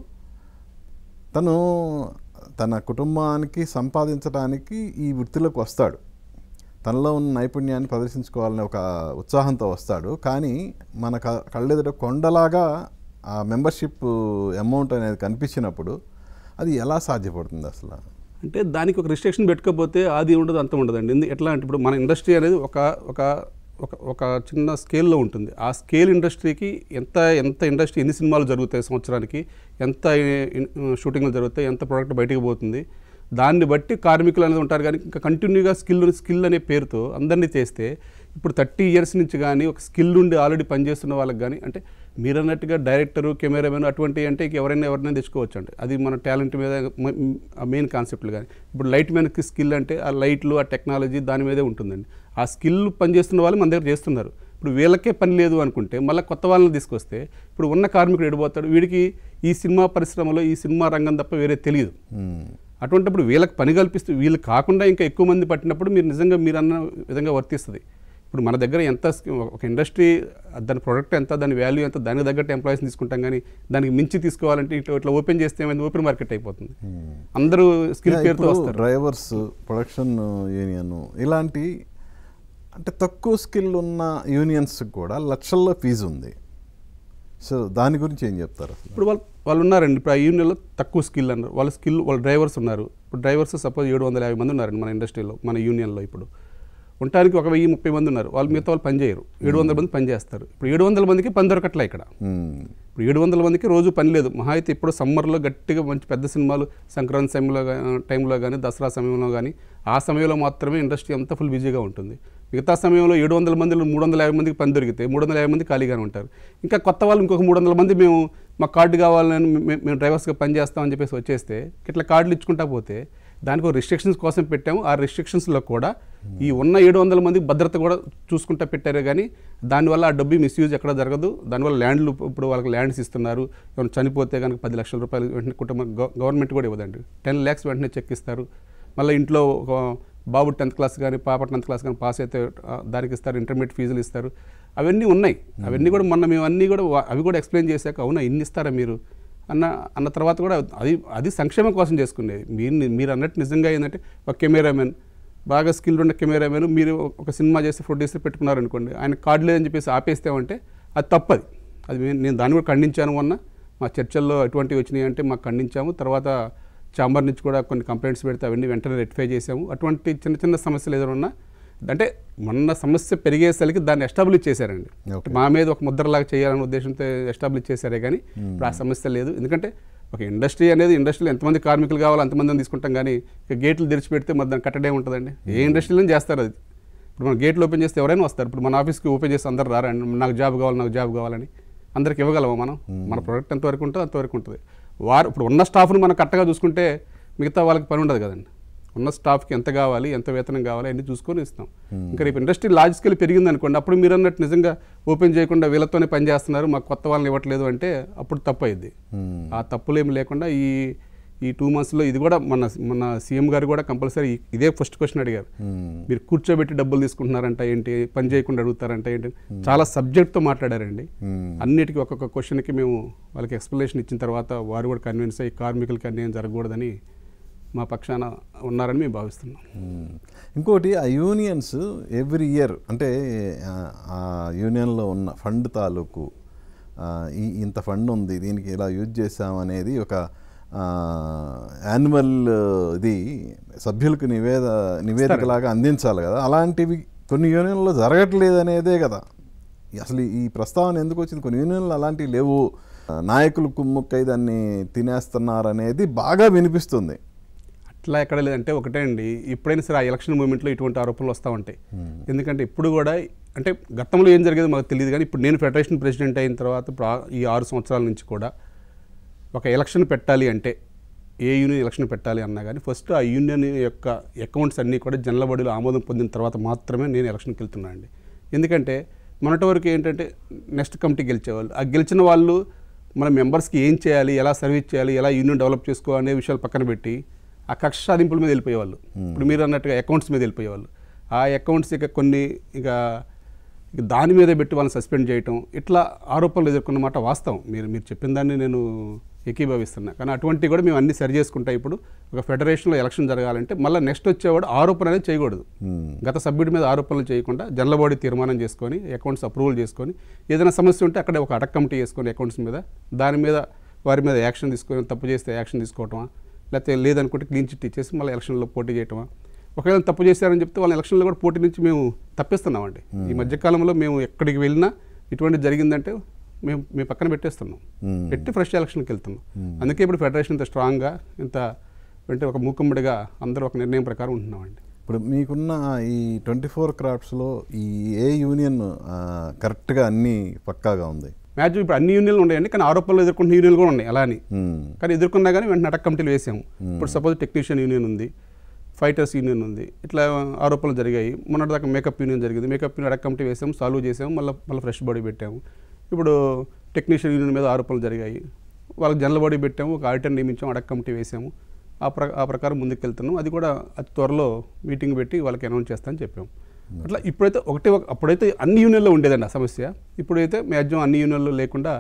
తన కుటుంబానికి సంపాదించడానికి ఈ వృత్తిలోకి వస్తాడు, తనలో ఉన్న నైపుణ్యాన్ని ప్రదర్శించుకోవాలనే ఒక ఉత్సాహంతో వస్తాడు. కానీ మన కళ్ళెదుట కొండలాగా ఆ మెంబర్షిప్ అమౌంట్ అనేది కనిపించినప్పుడు అది ఎలా సాధ్యపడుతుంది అసలు? అంటే దానికి ఒక రిస్ట్రిక్షన్ పెట్టుకోకపోతే అది ఉండదు, అంత ఉండదండి. ఎట్లా అంటే ఇప్పుడు మన ఇండస్ట్రీ అనేది ఒక ఒక చిన్న స్కేల్లో ఉంటుంది. ఆ స్కేల్ ఇండస్ట్రీకి ఎంత ఇండస్ట్రీ ఎన్ని సినిమాలు జరుగుతాయి సంవత్సరానికి, ఎంత షూటింగ్లు జరుగుతాయి, ఎంత ప్రోడక్ట్ బయటికి పోతుంది, దాన్ని బట్టి కార్మికులు అనేది ఉంటారు. కానీ ఇంకా కంటిన్యూగా స్కిల్ అనే పేరుతో అందరినీ చేస్తే ఇప్పుడు 30 years నుంచి కానీ ఒక స్కిల్ ఉండి ఆల్రెడీ పనిచేస్తున్న వాళ్ళకి కానీ, అంటే మీరు అన్నట్టుగా డైరెక్టరు, కెమెరామెన్ అటువంటి అంటే ఎవరైనా తెచ్చుకోవచ్చు అంటే అది మన టాలెంట్ మీద మెయిన్ కాన్సెప్ట్లు. కానీ ఇప్పుడు లైట్ మ్యాన్కి స్కిల్ అంటే ఆ లైట్లు, ఆ టెక్నాలజీ దాని మీదే ఉంటుందండి. ఆ స్కిల్ పనిచేస్తున్న వాళ్ళు మన దగ్గర చేస్తున్నారు. ఇప్పుడు వీళ్ళకే పని లేదు అనుకుంటే మళ్ళీ కొత్త వాళ్ళని తీసుకొస్తే ఇప్పుడు ఉన్న కార్మికుడు ఎడిపోతాడు, వీడికి ఈ సినిమా పరిశ్రమలో ఈ సినిమా రంగం తప్ప వేరే తెలియదు. అటువంటిప్పుడు వీళ్ళకి పని కల్పిస్తూ వీళ్ళు కాకుండా ఇంకా ఎక్కువ మంది పట్టినప్పుడు మీరు నిజంగా మీరు అన్న విధంగా వర్తిస్తుంది. ఇప్పుడు మన దగ్గర ఎంత ఒక ఇండస్ట్రీ దాని ప్రొడక్ట్ ఎంత, దాని వాల్యూ ఎంత, దానికి తగ్గట్టు ఎంప్లాయీస్ని తీసుకుంటాం. కానీ దానికి మించి తీసుకోవాలంటే ఇట్లా ఓపెన్ చేస్తే ఏమైంది, ఓపెన్ మార్కెట్ అయిపోతుంది. అందరూ స్కిల్ పేరుతో వస్తారు. డ్రైవర్స్, ప్రొడక్షన్ యూనియన్ ఇలాంటి అంటే తక్కువ స్కిల్ ఉన్న యూనియన్స్ కూడా లక్షల్లో ఫీజు ఉంది. సో దాని గురించి ఏం చెప్తారు? ఇప్పుడు వాళ్ళు ఉన్నారండి. ఇప్పుడు ఆ యూనియన్లో తక్కువ స్కిల్ అన్నారు. వాళ్ళ డ్రైవర్స్ ఉన్నారు. ఇప్పుడు డ్రైవర్స్ సపోజ్ 750 మంది ఉన్నారండి మన ఇండస్ట్రీలో, మన యూనియన్లో. ఇప్పుడు ఉండటానికి 1030 మంది ఉన్నారు. వాళ్ళు మిగతా వాళ్ళు పని చేయరు. 700 మంది పని చేస్తారు. ఇప్పుడు 700 మందికి పని దొరకట్లే ఇక్కడ. ఇప్పుడు 700 మందికి రోజు పని లేదు. మహా అయితే ఇప్పుడు సమ్మర్లో గట్టిగా మంచి పెద్ద సినిమాలు సంక్రాంతి టైంలో కానీ, దసరా సమయంలో కానీ, ఆ సమయంలో మాత్రమే ఇండస్ట్రీ అంతా ఫుల్ బిజీగా ఉంటుంది. మిగతా సమయంలో 700 మందిలో 350 మందికి పని దొరికితే 350 మంది ఖాళీగానే ఉంటారు. ఇంకా కొత్త వాళ్ళు ఇంకొక 300 మంది మేము మాకు కార్డు కావాలని మేము డ్రైవర్స్గా పని చేస్తామని చెప్పేసి వచ్చేస్తే ఇట్లా కార్డులు ఇచ్చుకుంటా పోతే దానికి ఒక రిస్ట్రిక్షన్స్ కోసం పెట్టాము. ఆ రిస్ట్రిక్షన్స్లో కూడా ఈ ఉన్న 700 మంది భద్రత కూడా చూసుకుంటా పెట్టారే. కానీ దానివల్ల ఆ డబ్బు మిస్యూజ్ ఎక్కడ జరగదు. దానివల్ల ల్యాండ్లు ఇప్పుడు వాళ్ళకి ల్యాండ్స్ ఇస్తున్నారు. ఏమైనా చనిపోతే కనుక 10 లక్షల రూపాయలు వెంటనే కుటుంబం గవర్నమెంట్ కూడా ఇవ్వదండి. 10 lakhs వెంటనే చెక్ ఇస్తారు. మళ్ళీ ఇంట్లో ఒక బాబు 10th class కానీ, పాప 10th class కానీ పాస్ అయితే దానికి ఇస్తారు. ఇంటర్మీడియట్ ఫీజులు ఇస్తారు. అవన్నీ ఉన్నాయి. అవన్నీ కూడా మొన్న మేము అన్నీ కూడా అవి కూడా ఎక్స్ప్లెయిన్ చేశాక అవునా ఇన్ని ఇస్తారా మీరు అన్న తర్వాత కూడా అది సంక్షేమం కోసం చేసుకునేది. మీరు అన్నట్టు నిజంగా ఏంటంటే ఒక కెమెరామెన్, బాగా స్కిల్ ఉన్న కెమెరామెన్, మీరు ఒక సినిమా చేసి ప్రొడ్యూసర్ పెట్టుకున్నారనుకోండి, ఆయన కార్డు లేదని చెప్పేసి ఆపేస్తామంటే అది తప్పది. అది నేను దాన్ని కూడా ఖండించాను. మొన్న మా చర్చల్లో ఎటువంటివి వచ్చినాయి అంటే మాకు ఖండించాము. తర్వాత ఛాంబర్ నుంచి కూడా కొన్ని కంప్లైంట్స్ పెడితే అవన్నీ వెంటనే రెక్టిఫై చేసాము. అటువంటి చిన్న చిన్న సమస్యలు ఏదైనా ఉన్నా అంటే మొన్న సమస్య పెరిగేసరికి దాన్ని ఎస్టాబ్లిష్ చేశారండి. మా మీద ఒక ముద్రలాగా చేయాలనే ఉద్దేశంతో ఎస్టాబ్లిష్ చేశారే. కానీ ఇప్పుడు ఆ సమస్య లేదు. ఎందుకంటే ఒక ఇండస్ట్రీ అనేది ఇండస్ట్రీలో ఎంతమంది కార్మికులు కావాలో అంతమందిని తీసుకుంటాం. కానీ ఇక గేట్లు తెరిచిపెడితే మరి దాన్ని కట్టడే ఉంటుందండి. ఏ ఇండస్ట్రీలో చేస్తారు అది. ఇప్పుడు మన గేట్లు ఓపెన్ చేస్తే ఎవరైనా వస్తారు. ఇప్పుడు మన ఆఫీస్కి ఓపెన్ చేస్తే అందరు రారండి, నాకు జాబ్ కావాలని అందరికి ఇవ్వగలమా మనం? మన ప్రోడక్ట్ ఎంతవరకు ఉంటుందో అంతవరకు ఉంటుంది. ఇప్పుడు ఉన్న స్టాఫ్ను మనం కరెక్ట్గా చూసుకుంటే మిగతా వాళ్ళకి పని ఉండదు కదండి. ఉన్న స్టాఫ్కి ఎంత కావాలి, ఎంత వేతనం కావాలి అన్నీ చూసుకొని ఇస్తాం. ఇంకా రేపు ఇండస్ట్రీ లార్జ్ స్కేల్ పెరిగింది అనుకోండి, అప్పుడు మీరు అన్నట్టు నిజంగా ఓపెన్ చేయకుండా వీళ్ళతోనే పని చేస్తున్నారు, మాకు కొత్త వాళ్ళని ఇవ్వట్లేదు అంటే అప్పుడు తప్పు అయింది. ఆ తప్పులు ఏమి లేకుండా ఈ 2 monthsలో ఇది కూడా మన సీఎం గారు కూడా కంపల్సరీ ఇదే ఫస్ట్ క్వశ్చన్ అడిగారు. మీరు కూర్చోబెట్టి డబ్బులు తీసుకుంటున్నారంట ఏంటి, పని చేయకుండా అడుగుతారంట ఏంటి, చాలా సబ్జెక్ట్తో మాట్లాడారండి. అన్నిటికీ ఒక్కొక్క క్వశ్చన్కి మేము వాళ్ళకి ఎక్స్ప్లెనేషన్ ఇచ్చిన తర్వాత వారు కూడా కన్విన్స్ అయ్యి కార్మికులకి అన్యాయం జరగకూడదని మా పక్షాన ఉన్నారని మేము భావిస్తున్నాం. ఇంకోటి ఆ యూనియన్స్ ఎవ్రీ ఇయర్ అంటే ఆ యూనియన్లో ఉన్న ఫండ్ తాలూకు ఇంత ఫండ్ ఉంది దీనికి ఇలా యూజ్ చేసామనేది ఒక యాన్యువల్ ఇది సభ్యులకు నివేదికలాగా అందించాలి కదా. అలాంటివి కొన్ని యూనియన్లో జరగట్లేదు అనేదే కదా అసలు ఈ ప్రస్తావన ఎందుకు వచ్చింది. కొన్ని యూనియన్లు అలాంటివి లేవు, నాయకులు కుమ్ముక్కై దాన్ని తినేస్తున్నారనేది బాగా వినిపిస్తుంది. అట్లా ఎక్కడ లేదంటే ఒకటే అండి, ఎప్పుడైనా సరే ఆ ఎలక్షన్ మూమెంట్లో ఇటువంటి ఆరోపణలు వస్తూ ఉంటాయి. ఎందుకంటే ఇప్పుడు కూడా అంటే గతంలో ఏం జరిగేదో మాకు తెలియదు. కానీ ఇప్పుడు నేను ఫెడరేషన్ ప్రెసిడెంట్ అయిన తర్వాత ఈ 6 సంవత్సరాల నుంచి కూడా ఒక ఎలక్షన్ పెట్టాలి అంటే ఏ యూనియన్ ఎలక్షన్ పెట్టాలి అన్నా కానీ ఫస్ట్ ఆ యూనియన్ యొక్క అకౌంట్స్ అన్నీ కూడా జనరల్ బాడీలో ఆమోదం పొందిన తర్వాత మాత్రమే నేను ఎలక్షన్కి వెళ్తున్నాను అండి. ఎందుకంటే మొన్నటి వరకు ఏంటంటే నెక్స్ట్ కమిటీ గెలిచేవాళ్ళు, ఆ గెలిచిన వాళ్ళు మన మెంబర్స్కి ఏం చేయాలి, ఎలా సర్వీస్ చేయాలి, ఎలా యూనియన్ డెవలప్ చేసుకోవాలనే విషయాలు పక్కన పెట్టి ఆ కక్ష సాధింపుల మీద వెళ్ళిపోయేవాళ్ళు. ఇప్పుడు మీరు అన్నట్టుగా అకౌంట్స్ మీద వెళ్ళిపోయేవాళ్ళు. ఆ అకౌంట్స్ ఇక దాని మీద పెట్టి వాళ్ళని సస్పెండ్ చేయటం, ఇట్లా ఆరోపణలు ఎదుర్కొన్నమాట వాస్తవం. మీరు చెప్పిన దాన్ని నేను ఏకీభవిస్తున్నా. కానీ అటువంటివి కూడా మేము అన్ని సరి చేసుకుంటా. ఇప్పుడు ఒక ఫెడరేషన్లో ఎలక్షన్ జరగాలంటే మళ్ళీ నెక్స్ట్ వచ్చేవాడు ఆరోపణ అనేది చేయకూడదు. గత సభ్యుడి మీద ఆరోపణలు చేయకుండా జనరల్ బాడీ తీర్మానం చేసుకొని అకౌంట్స్ అప్రూవల్ చేసుకొని ఏదైనా సమస్య ఉంటే అక్కడే ఒక అటక్ కమిటీ చేసుకొని అకౌంట్స్ మీద దాని మీద వారి మీద యాక్షన్ తీసుకొని, తప్పు చేస్తే యాక్షన్ తీసుకోవటమా, లేకపోతే లేదనుకుంటే క్లీన్ చిట్ ఇచ్చేసి మళ్ళీ ఎలక్షన్లో పోటీ చేయటమా, ఒకవేళ తప్పు చేశారని చెప్తే వాళ్ళ ఎలక్షన్లో కూడా పోటీ నుంచి మేము తప్పిస్తున్నామండి. ఈ మధ్యకాలంలో మేము ఎక్కడికి వెళ్ళినా ఇటువంటి జరిగిందంటే మేము పక్కన పెట్టేస్తున్నాం, పెట్టి ఫ్రెష్ ఎలక్షన్కి వెళ్తున్నాం. అందుకే ఇప్పుడు ఫెడరేషన్ ఇంత స్ట్రాంగ్గా ఇంత అంటే ఒక మూకుమ్మడిగా అందరూ ఒక నిర్ణయం ప్రకారం ఉంటున్నామండి. ఇప్పుడు మీకున్న ఈ 24 క్రాఫ్ట్స్లో ఈ ఏ యూనియన్ కరెక్ట్గా అన్నీ పక్కాగా ఉంది? మ్యాక్సిమం ఇప్పుడు అన్ని యూనియన్లు ఉన్నాయండి, కానీ ఆరోపణలు ఎదుర్కొంటున్న యూనియన్లు కూడా ఉన్నాయి అలా అని. కానీ ఎదుర్కొన్నా కానీ వెంటనే అటక్ కమిటీలు వేసాము. ఇప్పుడు సపోజ్ టెక్నీషియన్ యూనియన్ ఉంది, ఫైటర్స్ యూనియన్ ఉంది, ఇట్లా ఆరోపణలు జరిగాయి. మొన్నటిదాకా మేకప్ యూనియన్ జరిగింది, మేకప్ యూనియన్ అటక్ కమిటీ వేసాము, సాల్వ్ చేసాము, మళ్ళీ ఫ్రెష్ బాడీ పెట్టాము. ఇప్పుడు టెక్నీషియన్ యూనియన్ మీద ఆరోపణలు జరిగాయి, వాళ్ళకి జనరల్ బాడీ పెట్టాము, ఒక ఆడిటర్ నియమించాము, అటక్ కమిటీ వేసాము. ఆ ప్రకారం ముందుకు వెళ్తున్నాం. అది కూడా అతి త్వరలో మీటింగ్ పెట్టి వాళ్ళకి అనౌన్స్ చేస్తామని చెప్పాము. అట్లా ఇప్పుడైతే అప్పుడైతే అన్ని యూనియన్లో ఉండేదండి ఆ సమస్య. ఇప్పుడైతే మ్యాక్సిమం అన్ని యూనియన్లో లేకుండా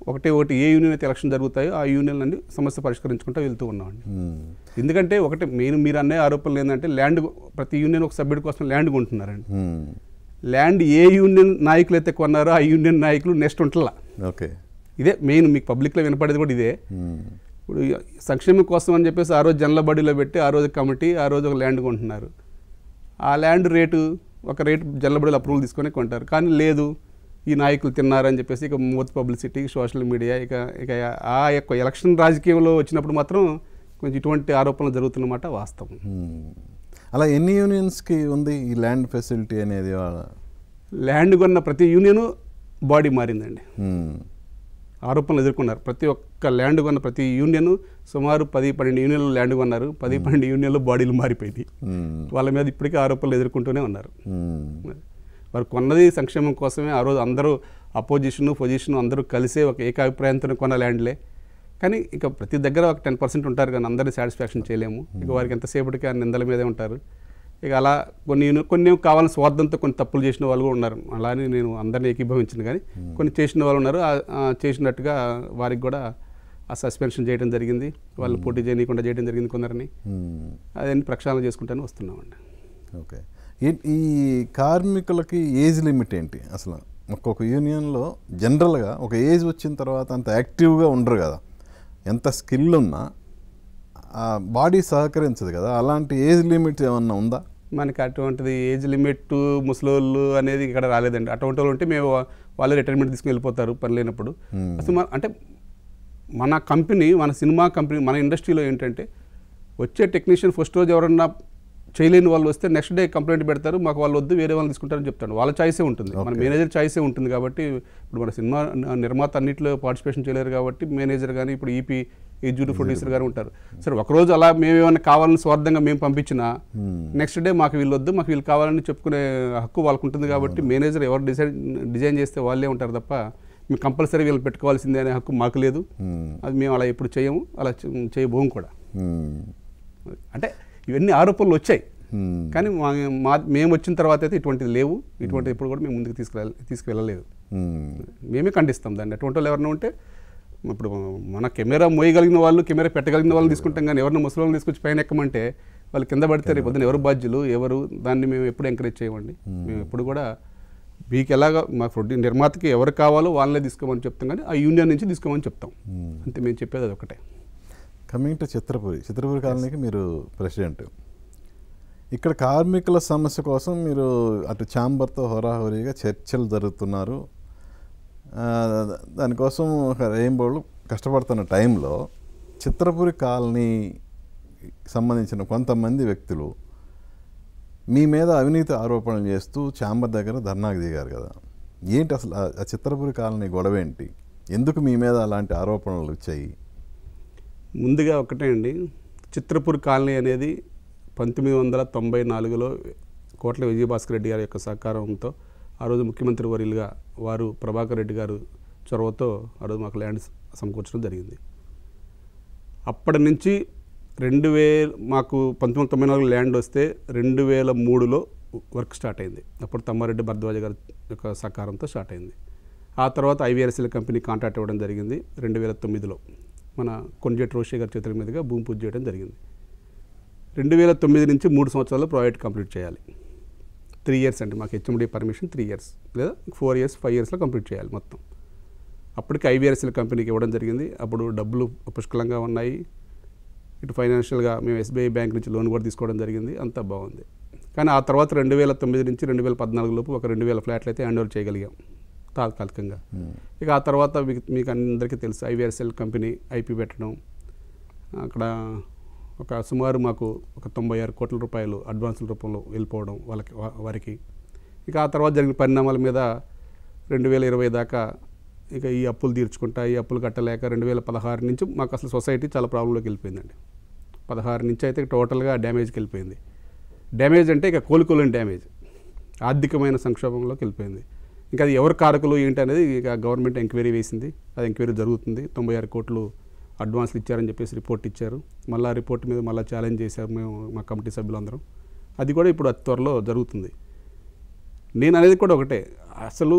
ఒకటి ఏ యూనియన్ అయితే ఎలక్షన్ జరుగుతాయో ఆ యూనియన్ అన్ని సమస్య పరిష్కరించుకుంటూ వెళ్తూ ఉన్నామండి. ఎందుకంటే ఒకటి మీరు అనే ఆరోపణలు ఏంటంటే ల్యాండ్, ప్రతి యూనియన్ ఒక సభ్యుడి కోసం ల్యాండ్ కొంటున్నారండి. ల్యాండ్ ఏ యూనియన్ నాయకులు అయితే కొన్నారో ఆ యూనియన్ నాయకులు నెక్స్ట్ ఉంటలా. ఓకే, ఇదే మెయిన్ మీకు పబ్లిక్లో వినపడేది కూడా ఇదే. ఇప్పుడు సంక్షేమం కోసం అని చెప్పేసి ఆ రోజు జనరల్ బాడీలో పెట్టి ఆ రోజు కమిటీ ఆ రోజు ఒక ల్యాండ్ కొంటున్నారు. ఆ ల్యాండ్ రేటు ఒక రేటు జనరల్ బాడీలో అప్రూవల్ తీసుకొని కొంటారు. కానీ లేదు, ఈ నాయకులు తిన్నారని చెప్పేసి ఇక మోత్ పబ్లిసిటీ, సోషల్ మీడియా, ఇక ఆ యొక్క ఎలక్షన్ రాజకీయంలో వచ్చినప్పుడు మాత్రం కొంచెం ఇటువంటి ఆరోపణలు జరుగుతున్నమాట వాస్తవం. అలా ఎన్ని యూనియన్స్కి ఉంది ఈ ల్యాండ్ ఫెసిలిటీ అనేది? ల్యాండ్ కొన్న ప్రతి యూనియన్ బాడీ మారిందండి. ఆరోపణలు ఎదుర్కొన్నారు. ప్రతి ఒక్క ల్యాండ్ కొన్న ప్రతి యూనియన్ సుమారు 10-12 యూనియన్లు ల్యాండ్ కొన్నారు. 10-12 యూనియన్లు బాడీలు మారిపోయింది. వాళ్ళ మీద ఇప్పటికీ ఆరోపణలు ఎదుర్కొంటూనే ఉన్నారు. వారు కొన్నది సంక్షేమం కోసమే. ఆ రోజు అందరూ పొజిషన్ అందరూ కలిసే ఒక ఏకాభిప్రాయంతో కొన్న ల్యాండ్లే. కానీ ఇక ప్రతి దగ్గర ఒక 10% ఉంటారు, కానీ అందరినీ సాటిస్ఫాక్షన్ చేయలేము. ఇక వారికి ఎంతసేపటికి ఆ నిందల మీదే ఉంటారు. ఇక అలా కొన్ని కావాలని స్వార్థంతో కొన్ని తప్పులు చేసిన వాళ్ళు కూడా ఉన్నారు. అలానే నేను అందరినీ ఏకీభవించిన, కానీ కొన్ని చేసిన వాళ్ళు ఉన్నారు. చేసినట్టుగా వారికి కూడా ఆ సస్పెన్షన్ చేయడం జరిగింది, వాళ్ళు పోటీ చేయకుండా చేయడం జరిగింది కొందరిని. అదన్నీ ప్రక్షాళన చేసుకుంటానే వస్తున్నామండి. ఓకే, ఈ కార్మికులకి ఏజ్ లిమిట్ ఏంటి అసలు? ఒక్కొక్క యూనియన్లో జనరల్గా ఒక ఏజ్ వచ్చిన తర్వాత అంత యాక్టివ్గా ఉండరు కదా, ఎంత స్కిల్ ఉన్నా బాడీ సహకరించదు కదా. అలాంటి ఏజ్ లిమిట్ ఏమన్నా ఉందా? మనకి అటువంటిది ఏజ్ లిమిట్ ముసలోళ్ళు అనేది ఇక్కడ రాలేదండి. అటువంటి వాళ్ళు ఉంటే మేము వాళ్ళు రిటైర్మెంట్ తీసుకుని వెళ్ళిపోతారు పని లేనప్పుడు. అసలు అంటే మన కంపెనీ, మన సినిమా కంపెనీ, మన ఇండస్ట్రీలో ఏంటంటే వచ్చే టెక్నీషియన్ ఫస్ట్ రోజు ఎవరన్నా చేయలేని వాళ్ళు వస్తే నెక్స్ట్ డే కంప్లైంట్ పెడతారు, మాకు వాళ్ళు వద్దు వేరే వాళ్ళని తీసుకుంటారని చెప్తాను. వాళ్ళ చాయిసే ఉంటుంది, మన మేనేజర్ చాయిసే ఉంటుంది. కాబట్టి ఇప్పుడు మన సినిమా నిర్మాత అన్నింటిలో పార్టిసిపేషన్ చేయలేరు కాబట్టి మేనేజర్ కానీ ఇప్పుడు ఈపీ ఎగ్జిక్యూటివ్ ప్రొడ్యూసర్ గారు ఉంటారు. సరే ఒకరోజు అలా మేము ఏమైనా కావాలని స్వార్థంగా మేము పంపించినా నెక్స్ట్ డే మాకు వీళ్ళు వద్దు, మాకు వీళ్ళు కావాలని చెప్పుకునే హక్కు వాళ్ళకు ఉంటుంది. కాబట్టి మేనేజర్ ఎవరు డిజైన్ చేస్తే వాళ్ళే ఉంటారు తప్ప మేము కంపల్సరీ వీళ్ళు పెట్టుకోవాల్సిందే అనే హక్కు మాకు లేదు. అది మేము అలా ఎప్పుడు చేయము, అలా చేయబోము కూడా. అంటే ఇవన్నీ ఆరోపణలు వచ్చాయి, కానీ మేము వచ్చిన తర్వాత అయితే ఇటువంటిది లేవు. ఇటువంటిది ఇప్పుడు కూడా మేము ముందుకు తీసుకువెళ్ళలేదు. మేమే ఖండిస్తాం దాన్ని. అటువంటి వాళ్ళు ఎవరైనా ఉంటే, ఇప్పుడు మన కెమెరా మోయగలిగిన వాళ్ళు, కెమెరా పెట్టగలిగిన వాళ్ళని తీసుకుంటాం, కానీ ఎవరిని ముసలి తీసుకొచ్చి పైన ఎక్కమంటే వాళ్ళు కింద పడితే రేపు పొద్దున ఎవరు బాధ్యులు, ఎవరు దాన్ని మేము ఎప్పుడు ఎంకరేజ్ చేయమండి. మేము ఎప్పుడు కూడా మీకు ఎలాగా మా నిర్మాతకి ఎవరు కావాలో వాళ్ళనే తీసుకోమని చెప్తాం, కానీ ఆ యూనియన్ నుంచి తీసుకోమని చెప్తాం. అంతే మేము చెప్పేది అది ఒకటే. కమింగ్ టు చిత్రపురి కాలనీకి మీరు ప్రెసిడెంట్. ఇక్కడ కార్మికుల సమస్య కోసం మీరు అటు ఛాంబర్తో హోరాహోరీగా చర్చలు జరుగుతున్నారు. దానికోసం రెయిన్బోలు కష్టపడుతున్న టైంలో చిత్రపురి కాలనీ సంబంధించిన కొంతమంది వ్యక్తులు మీ మీద అవినీతి ఆరోపణలు చేస్తూ ఛాంబర్ దగ్గర ధర్నాకు దిగారు కదా. ఏంటి అసలు ఆ చిత్రపురి కాలనీ గొడవ ఏంటి? ఎందుకు మీ మీద అలాంటి ఆరోపణలు వచ్చాయి? ముందుగా ఒకటే అండి, చిత్రపురి కాలనీ అనేది 1994లో కోట్ల విజయభాస్కర్ రెడ్డి గారి యొక్క సహకారంతో ఆ రోజు ముఖ్యమంత్రి వర్యులుగా వారు ప్రభాకర్ రెడ్డి గారు చొరవతో ఆ రోజు మాకు ల్యాండ్ సమకూర్చడం జరిగింది. అప్పటి నుంచి మాకు 1994 ల్యాండ్ వస్తే 2003లో వర్క్ స్టార్ట్ అయింది. అప్పుడు తమ్మారెడ్డి భరద్వాజ గారి యొక్క సహకారంతో స్టార్ట్ అయింది. ఆ తర్వాత ఐవీఆర్ఎస్ఎల్ కంపెనీ కాంట్రాక్ట్ ఇవ్వడం జరిగింది. 2009లో మన కొంజేటి రోషే గారి చేతుల మీదుగా భూమి పూజ చేయడం జరిగింది. 2009 నుంచి 3 సంవత్సరాల్లో ప్రాజెక్ట్ కంప్లీట్ చేయాలి. 3 ఇయర్స్ అండి మాకు హెచ్ఎండి పర్మిషన్, 3 ఇయర్స్ లేదా 4 ఇయర్స్ 5 ఇయర్స్లో కంప్లీట్ చేయాలి మొత్తం. అప్పటికి ఐవీఆర్ఎస్ఎల్ కంపెనీకి ఇవ్వడం జరిగింది. అప్పుడు డబ్బులు పుష్కలంగా ఉన్నాయి. ఇటు ఫైనాన్షియల్గా మేము ఎస్బీఐ బ్యాంక్ నుంచి లోన్ కూడా తీసుకోవడం జరిగింది, అంతా బాగుంది. కానీ ఆ తర్వాత 2009 నుంచి 2014 లోపు ఒక 2000 ఫ్లాట్లు అయితే హ్యాండ్ ఓవర్ చేయగలిగాం తాత్కాలికంగా. ఇక ఆ తర్వాత మీకు అందరికీ తెలుసు ఐవీఆర్సెల్ కంపెనీ ఐపీ పెట్టడం, అక్కడ ఒక సుమారు మాకు ఒక 96 కోట్ల రూపాయలు అడ్వాన్సుల రూపంలో వెళ్ళిపోవడం వారికి. ఇక ఆ తర్వాత జరిగిన పరిణామాల మీద 2020 దాకా ఇక ఈ అప్పులు తీర్చుకుంటా, ఈ అప్పులు కట్టలేక 2016 నుంచి మాకు అసలు సొసైటీ చాలా ప్రాబ్లంలోకి వెళ్ళిపోయిందండి. 16 నుంచి అయితే టోటల్గా డ్యామేజ్కి వెళ్ళిపోయింది. డ్యామేజ్ అంటే ఇక కోలుకోలేని డ్యామేజ్, ఆర్థికమైన సంక్షోభంలోకి వెళ్ళిపోయింది. ఇంకా అది ఎవరు కారకులు ఏంటి అనేది ఇక గవర్నమెంట్ ఎంక్వైరీ వేసింది, అది ఎంక్వైరీ జరుగుతుంది. 96 కోట్లు అడ్వాన్స్లు ఇచ్చారని చెప్పేసి రిపోర్ట్ ఇచ్చారు. మళ్ళీ ఆ రిపోర్ట్ మీద మళ్ళీ ఛాలెంజ్ చేశారు మేము, మా కమిటీ సభ్యులందరం. అది కూడా ఇప్పుడు అతి త్వరలో జరుగుతుంది. నేను అనేది కూడా ఒకటే, అసలు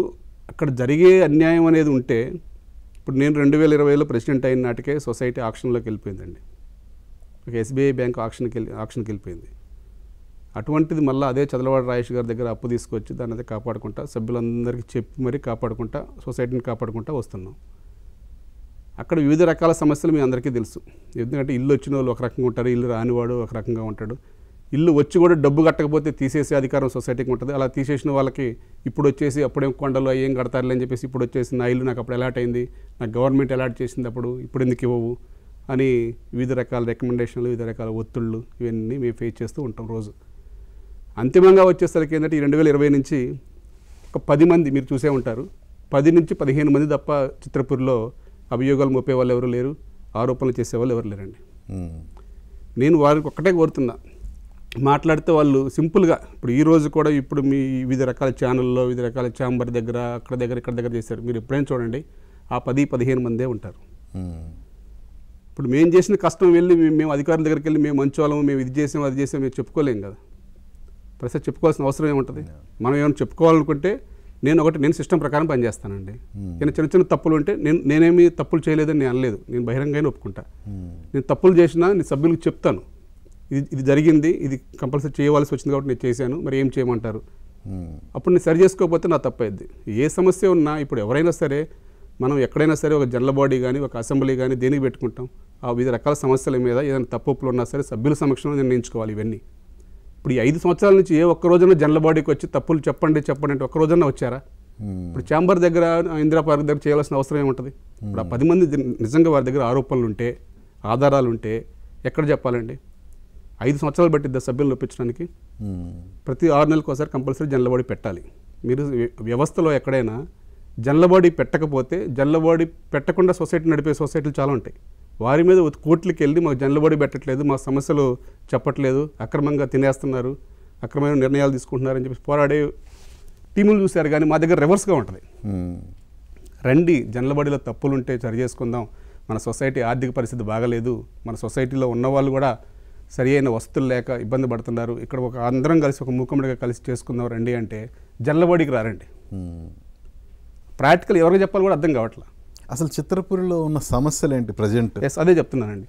అక్కడ జరిగే అన్యాయం అనేది ఉంటే, ఇప్పుడు నేను 2020లో ప్రెసిడెంట్ అయిన నాటికే సొసైటీ ఆక్షన్లోకి వెళ్ళిపోయిందండి. ఒక ఎస్బీఐ బ్యాంక్ ఆక్షన్కి వెళ్ళిపోయింది. అటువంటిది మళ్ళీ అదే చదలవాడ రాజేష్ గారి దగ్గర అప్పు తీసుకొచ్చి దాన్ని అదే కాపాడుకుంటా, సభ్యులందరికీ చెప్పి మరీ కాపాడుకుంటా, సొసైటీని కాపాడుకుంటా వస్తున్నాం. అక్కడ వివిధ రకాల సమస్యలు మీ అందరికీ తెలుసు. ఎందుకంటే ఇల్లు వచ్చిన వాళ్ళు ఒక రకంగా ఉంటారు, ఇల్లు రానివాడు ఒక రకంగా ఉంటాడు. ఇల్లు వచ్చి కూడా డబ్బు కట్టకపోతే తీసేసే అధికారం సొసైటీకి ఉంటుంది. అలా తీసేసిన వాళ్ళకి ఇప్పుడు వచ్చేసి అప్పుడేం కొండలు ఏం కడతారులే అని చెప్పేసి ఇప్పుడు వచ్చేసి నా ఇల్లు నాకు అప్పుడు అలాట్ అయింది, నాకు గవర్నమెంట్ అలాట్ చేసింది, ఇప్పుడు ఎందుకు ఇవ్వవు అని వివిధ రకాల రికమెండేషన్లు, వివిధ రకాల ఒత్తిళ్ళు ఇవన్నీ మేము ఫేస్ చేస్తూ ఉంటాం రోజు. అంతిమంగా వచ్చేసరికి ఏంటంటే ఈ 2020 నుంచి ఒక 10 మంది మీరు చూసే ఉంటారు, 10 నుంచి 15 మంది తప్ప చిత్రపూర్లో అభియోగాలు మోపే వాళ్ళు ఎవరు లేరు, ఆరోపణలు చేసేవాళ్ళు ఎవరు లేరండి. నేను వారికి ఒక్కటే కోరుతున్నా, మాట్లాడితే వాళ్ళు సింపుల్గా ఇప్పుడు ఈ రోజు కూడా ఇప్పుడు మీ వివిధ రకాల ఛానల్లో వివిధ రకాల ఛాంబర్ దగ్గర ఇక్కడ దగ్గర చేశారు. మీరు ఎప్పుడైనా చూడండి ఆ 10-15 మందే ఉంటారు. ఇప్పుడు మేము చేసిన కష్టం వెళ్ళి మేము అధికారుల దగ్గరికి వెళ్ళి మేము మంచి వాళ్ళము, మేము ఇది చేసాము అది చేసాము మేము చెప్పుకోలేం కదా. ప్రస్తుతం చెప్పుకోవాల్సిన అవసరం ఏముంటుంది? మనం ఏమైనా చెప్పుకోవాలనుకుంటే నేను సిస్టమ్ ప్రకారం పనిచేస్తానండి. నేను చిన్న తప్పులు ఉంటే నేనేమి తప్పులు చేయలేదని నేను అనలేదు, నేను బహిరంగంగానే ఒప్పుకుంటా. నేను తప్పులు చేసినా నేను సభ్యులకు చెప్తాను, ఇది జరిగింది, ఇది కంపల్సరీ చేయవలసి వచ్చింది కాబట్టి నేను చేశాను, మరి ఏం చేయమంటారు. అప్పుడు నేను సరి చేసుకోకపోతే నా తప్పైద్ది. ఏ సమస్య ఉన్నా ఇప్పుడు ఎవరైనా సరే మనం ఎక్కడైనా సరే ఒక జనరల్ బాడీ కానీ ఒక అసెంబ్లీ కానీ దేనికి పెట్టుకుంటాం, ఆ వివిధ రకాల సమస్యల మీద ఏదైనా తప్పులు ఉన్నా సరే సభ్యుల సమక్షంలో నిర్ణయించుకోవాలి ఇవన్నీ. ఇప్పుడు ఈ 5 సంవత్సరాల నుంచి ఏ ఒక్క రోజున జనరల్ బాడీకి వచ్చి తప్పులు చెప్పండి అంటే ఒక్క రోజున వచ్చారా? ఇప్పుడు ఛాంబర్ దగ్గర ఇందిరా పార్క్ దగ్గర చేయాల్సిన అవసరం ఏముంటుంది? ఇప్పుడు ఆ 10 మంది నిజంగా వారి దగ్గర ఆరోపణలు ఉంటే, ఆధారాలు ఉంటే ఎక్కడ చెప్పాలండి? 5 సంవత్సరాలు పట్టిద్దా సభ్యులను ఒప్పించడానికి? ప్రతి 6 నెలలకు ఒకసారి కంపల్సరీ జనరల్ బాడీ పెట్టాలి. మీరు వ్యవస్థలో ఎక్కడైనా జనరల్ బాడీ పెట్టకపోతే, జనరల్ బాడీ పెట్టకుండా సొసైటీ నడిపే సొసైటీలు చాలా ఉంటాయి. వారి మీద కోర్టులకు వెళ్ళి మాకు జనరల్ బాడీ పెట్టట్లేదు, మా సమస్యలు చెప్పట్లేదు, అక్రమంగా తినేస్తున్నారు, అక్రమమైన నిర్ణయాలు తీసుకుంటున్నారని చెప్పి పోరాడే టీములు చూశారు. కానీ మా దగ్గర రివర్స్గా ఉంటుంది. రండి, జనరల్ బాడీలో తప్పులు ఉంటే సరి చేసుకుందాం, మన సొసైటీ ఆర్థిక పరిస్థితి బాగలేదు, మన సొసైటీలో ఉన్నవాళ్ళు కూడా సరి అయిన వస్తువులు లేక ఇబ్బంది పడుతున్నారు, ఇక్కడ ఒక అందరం కలిసి ఒక మూకమ్మడిగా కలిసి చేసుకుందాం రండి అంటే జనరల్ బాడీకి రారండి. ప్రాక్టికల్ ఎవరికి చెప్పాలి కూడా అర్థం కావట్లా. అసలు చిత్రపూర్లో ఉన్న సమస్యలు ఏంటి ప్రజెంట్? అదే చెప్తున్నానండి.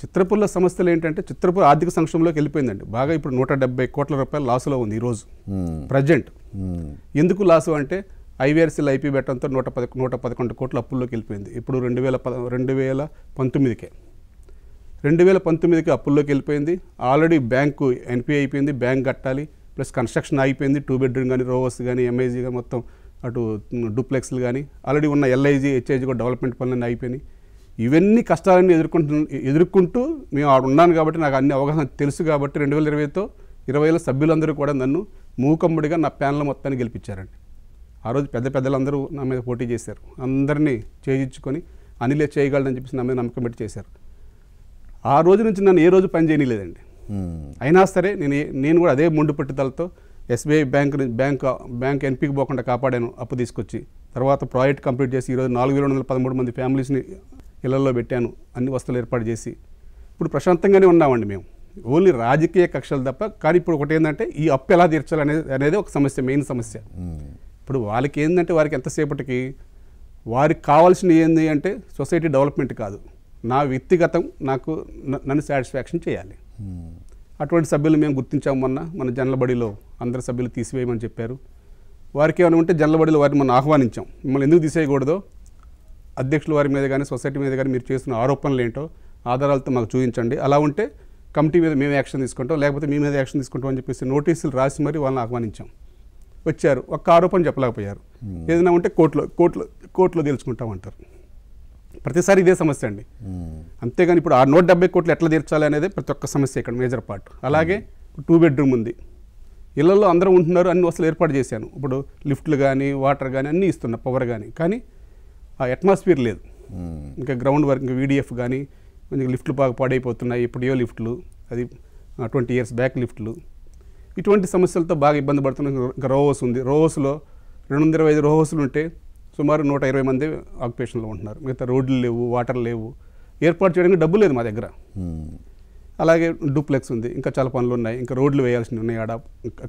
చిత్రపూర్లో సమస్యలు ఏంటంటే చిత్రపూర్ ఆర్థిక సంక్షోభంలోకి వెళ్ళిపోయిందండి. బాగా ఇప్పుడు 170 కోట్ల రూపాయలు లాసులో ఉంది ఈరోజు ప్రజెంట్. ఎందుకు లాసు అంటే ఐవీఆర్సీఎల్ ఐపీ పెట్టడంతో 111 కోట్ల అప్పుల్లోకి వెళ్ళిపోయింది. ఇప్పుడు 2019కి అప్పుల్లోకి వెళ్ళిపోయింది. ఆల్రెడీ బ్యాంకు ఎన్పిఐ అయిపోయింది, బ్యాంక్ కట్టాలి, ప్లస్ కన్స్ట్రక్షన్ అయిపోయింది, 2 బెడ్రూమ్ కానీ రోవర్స్ కానీ ఎంఐజీ కానీ మొత్తం అటు డూప్లెక్స్లు కానీ ఆల్రెడీ ఉన్న ఎల్ఐజీ హెచ్ఐజీ కూడా డెవలప్మెంట్ పనులన్నీ అయిపోయినాయి. ఇవన్నీ కష్టాలన్నీ ఎదుర్కొంటూ మేము ఆడ ఉన్నాను కాబట్టి నాకు అన్ని అవగాహన తెలుసు కాబట్టి 2020లో సభ్యులందరూ కూడా నన్ను మూకమ్ముడిగా నా ప్యానల్ మొత్తాన్ని గెలిపించారండి. ఆ రోజు పెద్దలందరూ నా మీద పోటీ చేశారు, అందరినీ చేయించుకొని అనిలే చేయగలడని చెప్పేసి నా మీద నమ్మకం పెట్టి చేశారు. ఆ రోజు నుంచి నన్ను ఏ రోజు పని చేయలేదండి. అయినా సరే నేను కూడా అదే మొండి పట్టుదలతో ఎస్బీఐ బ్యాంక్ ఎన్పీకి పోకుండా కాపాడాను అప్పు తీసుకొచ్చి. తర్వాత ప్రాజెక్ట్ కంప్లీట్ చేసి ఈరోజు 4213 మంది ఫ్యామిలీస్ని ఇళ్లలో పెట్టాను, అన్ని వస్తువులు ఏర్పాటు చేసి ఇప్పుడు ప్రశాంతంగానే ఉన్నామండి మేము. ఓన్లీ రాజకీయ కక్షలు తప్ప. కానీ ఇప్పుడు ఒకటి ఏంటంటే ఈ అప్పు ఎలా తీర్చాలనేది ఒక సమస్య, మెయిన్ సమస్య. ఇప్పుడు వాళ్ళకి ఏంటంటే వారికి ఎంతసేపటికి వారికి కావాల్సింది ఏంది అంటే సొసైటీ డెవలప్మెంట్ కాదు, నా వ్యక్తిగతం నన్ను సాటిస్ఫాక్షన్ చేయాలి. అటువంటి సభ్యులు మేము గుర్తించాము. మన జనరల్ బడిలో అందరి సభ్యులు తీసివేయమని చెప్పారు. వారికి ఏమైనా ఉంటే జనరల్ బడిలో వారిని మనం ఆహ్వానించాం. మిమ్మల్ని ఎందుకు తీసేయకూడదో, అధ్యక్షుల వారి మీద కానీ సొసైటీ మీద కానీ మీరు చేస్తున్న ఆరోపణలు ఏంటో ఆధారాలతో మాకు చూపించండి, అలా ఉంటే కమిటీ మీద మేము యాక్షన్ తీసుకుంటాం, లేకపోతే మీ మీద యాక్షన్ తీసుకుంటాం అని చెప్పేసి నోటీసులు రాసి మరి వాళ్ళని ఆహ్వానించాం. వచ్చారు, ఒక్క ఆరోపణ చెప్పలేకపోయారు. ఏదైనా ఉంటే కోర్టులో తేల్చుకుంటామంటారు. ప్రతిసారి ఇదే సమస్య అండి. అంతేగాని ఇప్పుడు 170 కోట్లు ఎట్లా తీర్చాలి అనేది ప్రతి ఒక్క సమస్య ఇక్కడ మేజర్ పార్ట్. అలాగే 2 బెడ్రూమ్ ఉంది, ఇళ్లలో అందరూ ఉంటున్నారు, అన్ని వసతులు ఏర్పాటు చేశాను. ఇప్పుడు లిఫ్ట్లు కానీ వాటర్ కానీ అన్నీ ఇస్తున్నా, పవర్ కానీ ఆ అట్మాస్ఫియర్ లేదు. ఇంకా గ్రౌండ్ వర్క్, ఇంకా వీడిఎఫ్ కానీ కొంచెం లిఫ్ట్లు బాగా పాడైపోతున్నాయి. ఇప్పుడో లిఫ్ట్లు, అది 20 years బ్యాక్ లిఫ్ట్లు. ఇటువంటి సమస్యలతో బాగా ఇబ్బంది పడుతున్నాం. ఇంకా రో హౌస్ ఉంది, రో హౌస్లో 225 రో హౌస్లు ఉంటే సుమారు 120 మంది ఆక్యుపేషన్లో ఉంటున్నారు. మిగతా రోడ్లు లేవు, వాటర్ లేవు, ఏర్పాటు చేయడానికి డబ్బు లేదు మా దగ్గర. అలాగే డూప్లెక్స్ ఉంది, ఇంకా చాలా పనులు ఉన్నాయి, ఇంకా రోడ్లు వేయాల్సినవి ఉన్నాయి, ఆడ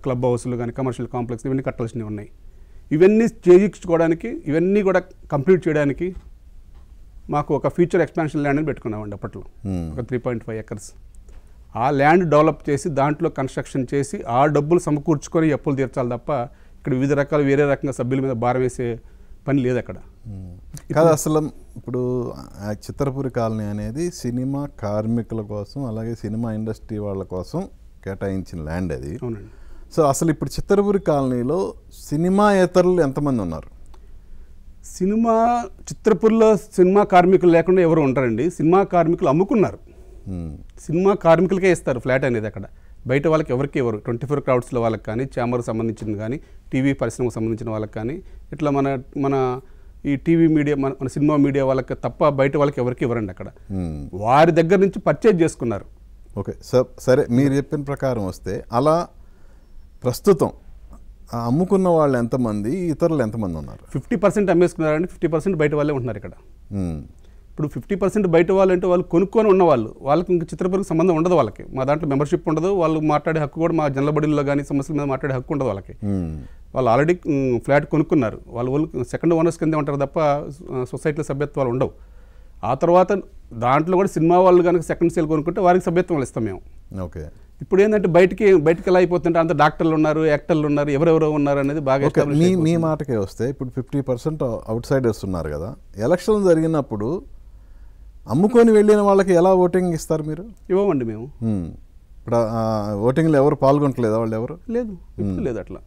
క్లబ్ హౌస్లు కానీ కమర్షియల్ కాంప్లెక్స్ ఇవన్నీ కట్టాల్సినవి ఉన్నాయి. ఇవన్నీ చేయించుకోవడానికి, ఇవన్నీ కూడా కంప్లీట్ చేయడానికి మాకు ఒక ఫ్యూచర్ ఎక్స్పాన్షన్ ల్యాండ్ అని పెట్టుకున్నామండి అప్పట్లో, ఒక 3.5 acres. ఆ ల్యాండ్ డెవలప్ చేసి దాంట్లో కన్స్ట్రక్షన్ చేసి ఆ డబ్బులు సమకూర్చుకొని అప్పులు తీర్చాలి తప్ప ఇక్కడ వివిధ రకాలు వేరే రకంగా సభ్యుల మీద భారం వేసే పని లేదు అక్కడ. కాదు, అసలు ఇప్పుడు చిత్రపురి కాలనీ అనేది సినిమా కార్మికుల కోసం, అలాగే సినిమా ఇండస్ట్రీ వాళ్ళ కోసం కేటాయించిన ల్యాండ్ అది. అవునండి. సో అసలు ఇప్పుడు చిత్రపురి కాలనీలో సినిమాయేతరులు ఎంతమంది ఉన్నారు? చిత్రపురిలో సినిమా కార్మికులు లేకుండా ఎవరు ఉంటారండి? సినిమా కార్మికులు అమ్ముకున్నారు, సినిమా కార్మికులకే ఇస్తారు ఫ్లాట్ అనేది. అక్కడ బయట వాళ్ళకి ఎవరికి ఎవరు 24 crowdsలో వాళ్ళకి కానీ, ఛాంబర్కి సంబంధించిన కానీ, టీవీ పరిశ్రమకు సంబంధించిన వాళ్ళకి కానీ, ఇట్లా మన ఈ టీవీ మీడియా, మన సినిమా మీడియా వాళ్ళకి తప్ప బయట వాళ్ళకి ఎవరికి ఇవ్వరండి. అక్కడ వారి దగ్గర నుంచి పర్చేజ్ చేసుకున్నారు. ఓకే, సరే, మీరు చెప్పిన ప్రకారం వస్తే అలా ప్రస్తుతం అమ్ముకున్న వాళ్ళు ఎంతమంది, ఇతరులు ఎంతమంది ఉన్నారు? 50% అమ్మేసుకున్నారండి, 50% బయట వాళ్ళే ఉంటున్నారు ఇక్కడ. ఇప్పుడు 50% బయట వాళ్ళు అంటే వాళ్ళు కొనుక్కొని ఉన్నవాళ్ళు, వాళ్ళకి ఇంకా చిత్రపురికి సంబంధం ఉండదు. వాళ్ళకి మా దాంట్లో మెంబర్షిప్ ఉండదు, వాళ్ళు మాట్లాడే హక్కు కూడా మా జనరల్ బడిలో కానీ సమస్యల మీద మాట్లాడే హక్కు ఉండదు వాళ్ళకి. వాళ్ళు ఆల్రెడీ ఫ్లాట్ కొనుక్కున్నారు, వాళ్ళు సెకండ్ ఓనర్స్ కింద ఉంటారు తప్ప సొసైటీలో సభ్యత్వాలు ఉండవు. ఆ తర్వాత దాంట్లో కూడా సినిమా వాళ్ళు కనుక సెకండ్ సేల్ కొనుక్కుంటే వారికి సభ్యత్వాలు ఇస్తాం మేము. ఓకే, ఇప్పుడు ఏంటంటే బయటికి ఎలా అయిపోతుంటే అంత డాక్టర్లు ఉన్నారు, యాక్టర్లు ఉన్నారు, ఎవరెవరో ఉన్నారు అనేది బాగా. మీ మాటకే వస్తే ఇప్పుడు 50% అవుట్ సైడర్స్ ఉన్నారు కదా, ఎలక్షన్ జరిగినప్పుడు అమ్ముకొని వెళ్ళిన వాళ్ళకి ఎలా ఓటింగ్ ఇస్తారు మీరు? ఇవ్వమండి మేము. ఇప్పుడు ఓటింగ్లో ఎవరు పాల్గొనట్లేదా? వాళ్ళు ఎవరు లేదు అట్లా.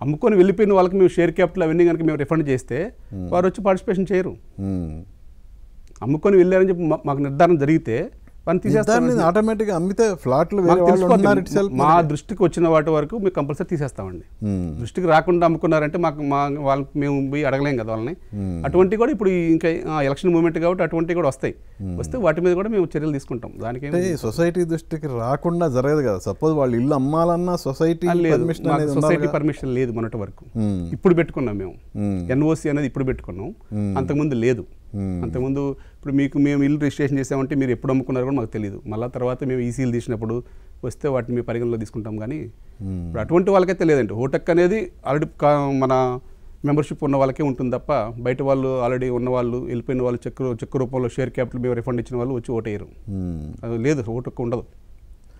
అమ్ముకొని వెళ్ళిపోయిన వాళ్ళకి మేము షేర్ క్యాపిటల్ అవన్నీ కనుక మేము రిఫండ్ చేస్తే వారు వచ్చి పార్టిసిపేషన్ చేయరు. అమ్ముకొని వెళ్ళారని చెప్పి మాకు నిర్ధారణ జరిగితే ఆటోమేటిక్గా అమ్మితే ఫ్లాట్లు మా దృష్టికి వచ్చిన వాటి వరకు మేము కంపల్సరీ తీసేస్తామండి. దృష్టికి రాకుండా అమ్ముకున్నారంటే వాళ్ళకి మేము పోయి అడగలేం కదా వాళ్ళని. అటువంటి కూడా ఇప్పుడు ఇంకా ఎలక్షన్ మూమెంట్ కాబట్టి అటువంటి కూడా వస్తే వాటి మీద కూడా మేము చర్యలు తీసుకుంటాం. దానికి సొసైటీ దృష్టికి రాకుండా జరగదు కదా. సపోజ్ వాళ్ళు ఇల్లు అమ్మాలన్నా సొసైటీ పర్మిషన్ లేదు మొన్నటి వరకు. ఇప్పుడు పెట్టుకున్నాం మేము, ఎన్ఓసి అనేది ఇప్పుడు పెట్టుకున్నాం, అంతకుముందు లేదు. అంతకుముందు ఇప్పుడు మేము ఇల్లు రిజిస్ట్రేషన్ చేసామంటే మీరు ఎప్పుడు అమ్ముకున్నారో కూడా మాకు తెలియదు. మళ్ళీ తర్వాత మేము ఈసీలు తీసినప్పుడు వస్తే వాటిని మేము పరిగణలో తీసుకుంటాం. కానీ ఇప్పుడు అటువంటి వాళ్ళకైతే లేదండి. హోటక్ అనేది ఆల్రెడీ మన మెంబర్షిప్ ఉన్న వాళ్ళకే ఉంటుంది తప్ప బయట వాళ్ళు ఆల్రెడీ ఉన్న వాళ్ళు, వెళ్ళిపోయిన వాళ్ళు చెక్ రూపంలో షేర్ క్యాపిటల్ మేము రిఫండ్ ఇచ్చిన వాళ్ళు వచ్చి ఓటేయరు. అది లేదు, హోటక్ ఉండదు,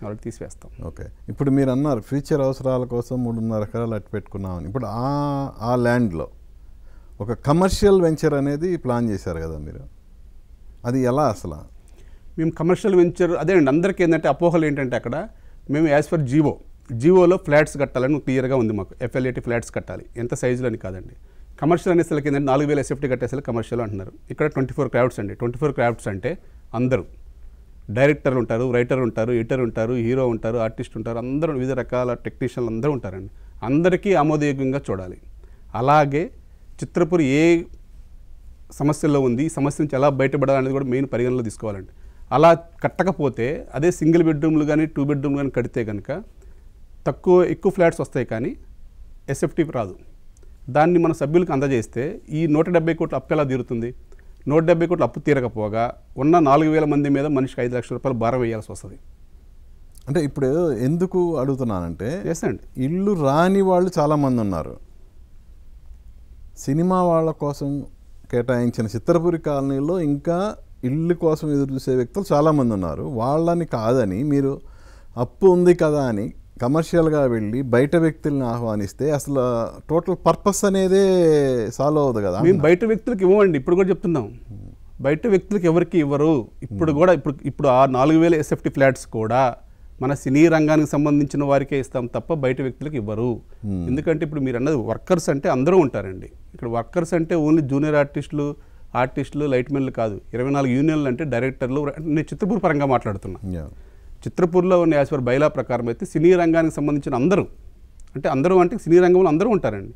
ఆల్రెడీ తీసివేస్తాం. ఓకే, ఇప్పుడు మీరు అన్నారు ఫ్యూచర్ అవసరాల కోసం 3.5 ఎకరాలు అట్టు పెట్టుకున్నామని. ఇప్పుడు ఆ ల్యాండ్లో ఒక కమర్షియల్ వెంచర్ అనేది ప్లాన్ చేశారు కదా మీరు, అది ఎలా అసలు? మేము కమర్షియల్ వెంచర్ అదే అండి. అందరికీ ఏంటంటే అపోహలు ఏంటంటే అక్కడ మేము యాజ్ పర్ జీవోలో ఫ్లాట్స్ కట్టాలని క్లియర్గా ఉంది మాకు. FLAT ఫ్లాట్స్ కట్టాలి, ఎంత సైజులో అని కాదండి. కమర్షియల్ అనేసరికి ఏంటంటే 4,000 SFT కట్టేసరికి కమర్షియల్ అంటున్నారు. ఇక్కడ 24 crafts అండి. 24 crafts అంటే అందరూ డైరెక్టర్లు ఉంటారు, రైటర్ ఉంటారు, ఎడిటర్ ఉంటారు, హీరో ఉంటారు, ఆర్టిస్ట్ ఉంటారు, అందరూ వివిధ రకాల టెక్నీషియన్లు అందరూ ఉంటారండి. అందరికీ ఆమోదయోగ్యంగా చూడాలి. అలాగే చిత్రపురి ఏ సమస్యల్లో ఉంది, ఈ సమస్య నుంచి ఎలా బయటపడాలనేది కూడా మెయిన్ పరిగణలో తీసుకోవాలండి. అలా కట్టకపోతే అదే సింగిల్ బెడ్రూమ్లు కానీ 2 bedroom కానీ కడితే కనుక ఎక్కువ ఫ్లాట్స్ వస్తాయి కానీ SFT రాదు. దాన్ని మన సభ్యులకు అందజేస్తే ఈ 170 కోట్ల అప్పు ఎలా తీరుతుంది? 170 కోట్ల అప్పు తీరకపోగా ఉన్న 4,000 మంది మీద మనిషికి 5 లక్షల రూపాయలు భారం వేయాల్సి వస్తుంది. అంటే ఇప్పుడు ఎందుకు అడుగుతున్నానంటే, ఇల్లు రాని వాళ్ళు చాలామంది ఉన్నారు. సినిమా వాళ్ళ కోసం కేటాయించిన చిత్రపురి కాలనీలో ఇంకా ఇల్లు కోసం ఎదురు చూసే వ్యక్తులు చాలామంది ఉన్నారు. వాళ్ళని కాదని మీరు అప్పు ఉంది కదా అని కమర్షియల్గా వెళ్ళి బయట వ్యక్తుల్ని ఆహ్వానిస్తే అసలు టోటల్ పర్పస్ అనేదే సాల్వ్ అవ్వదు కదా. మేము బయట వ్యక్తులకు ఇవ్వండి, ఇప్పుడు కూడా చెప్తున్నాం. బయట వ్యక్తులకు ఎవరికి ఇవ్వరు. ఇప్పుడు కూడా ఇప్పుడు ఆ 4000 ఎస్ఎఫ్టీ ఫ్లాట్స్ కూడా మన సినీ రంగానికి సంబంధించిన వారికే ఇస్తాం తప్ప బయట వ్యక్తులకు ఇవ్వరు. ఎందుకంటే ఇప్పుడు మీరు అన్నది వర్కర్స్ అంటే అందరూ ఉంటారండి. ఇక్కడ వర్కర్స్ అంటే ఓన్లీ జూనియర్ ఆర్టిస్టులు లైట్మెన్లు కాదు. 24 యూనియన్లు అంటే డైరెక్టర్లు. నేను చిత్రపూర్ పరంగా మాట్లాడుతున్నా. చిత్రపూర్లో ఉన్న యాజ్ పర్ బైలా ప్రకారం అయితే సినీ రంగానికి సంబంధించిన అందరూ అంటే సినీ రంగంలో అందరూ ఉంటారండి.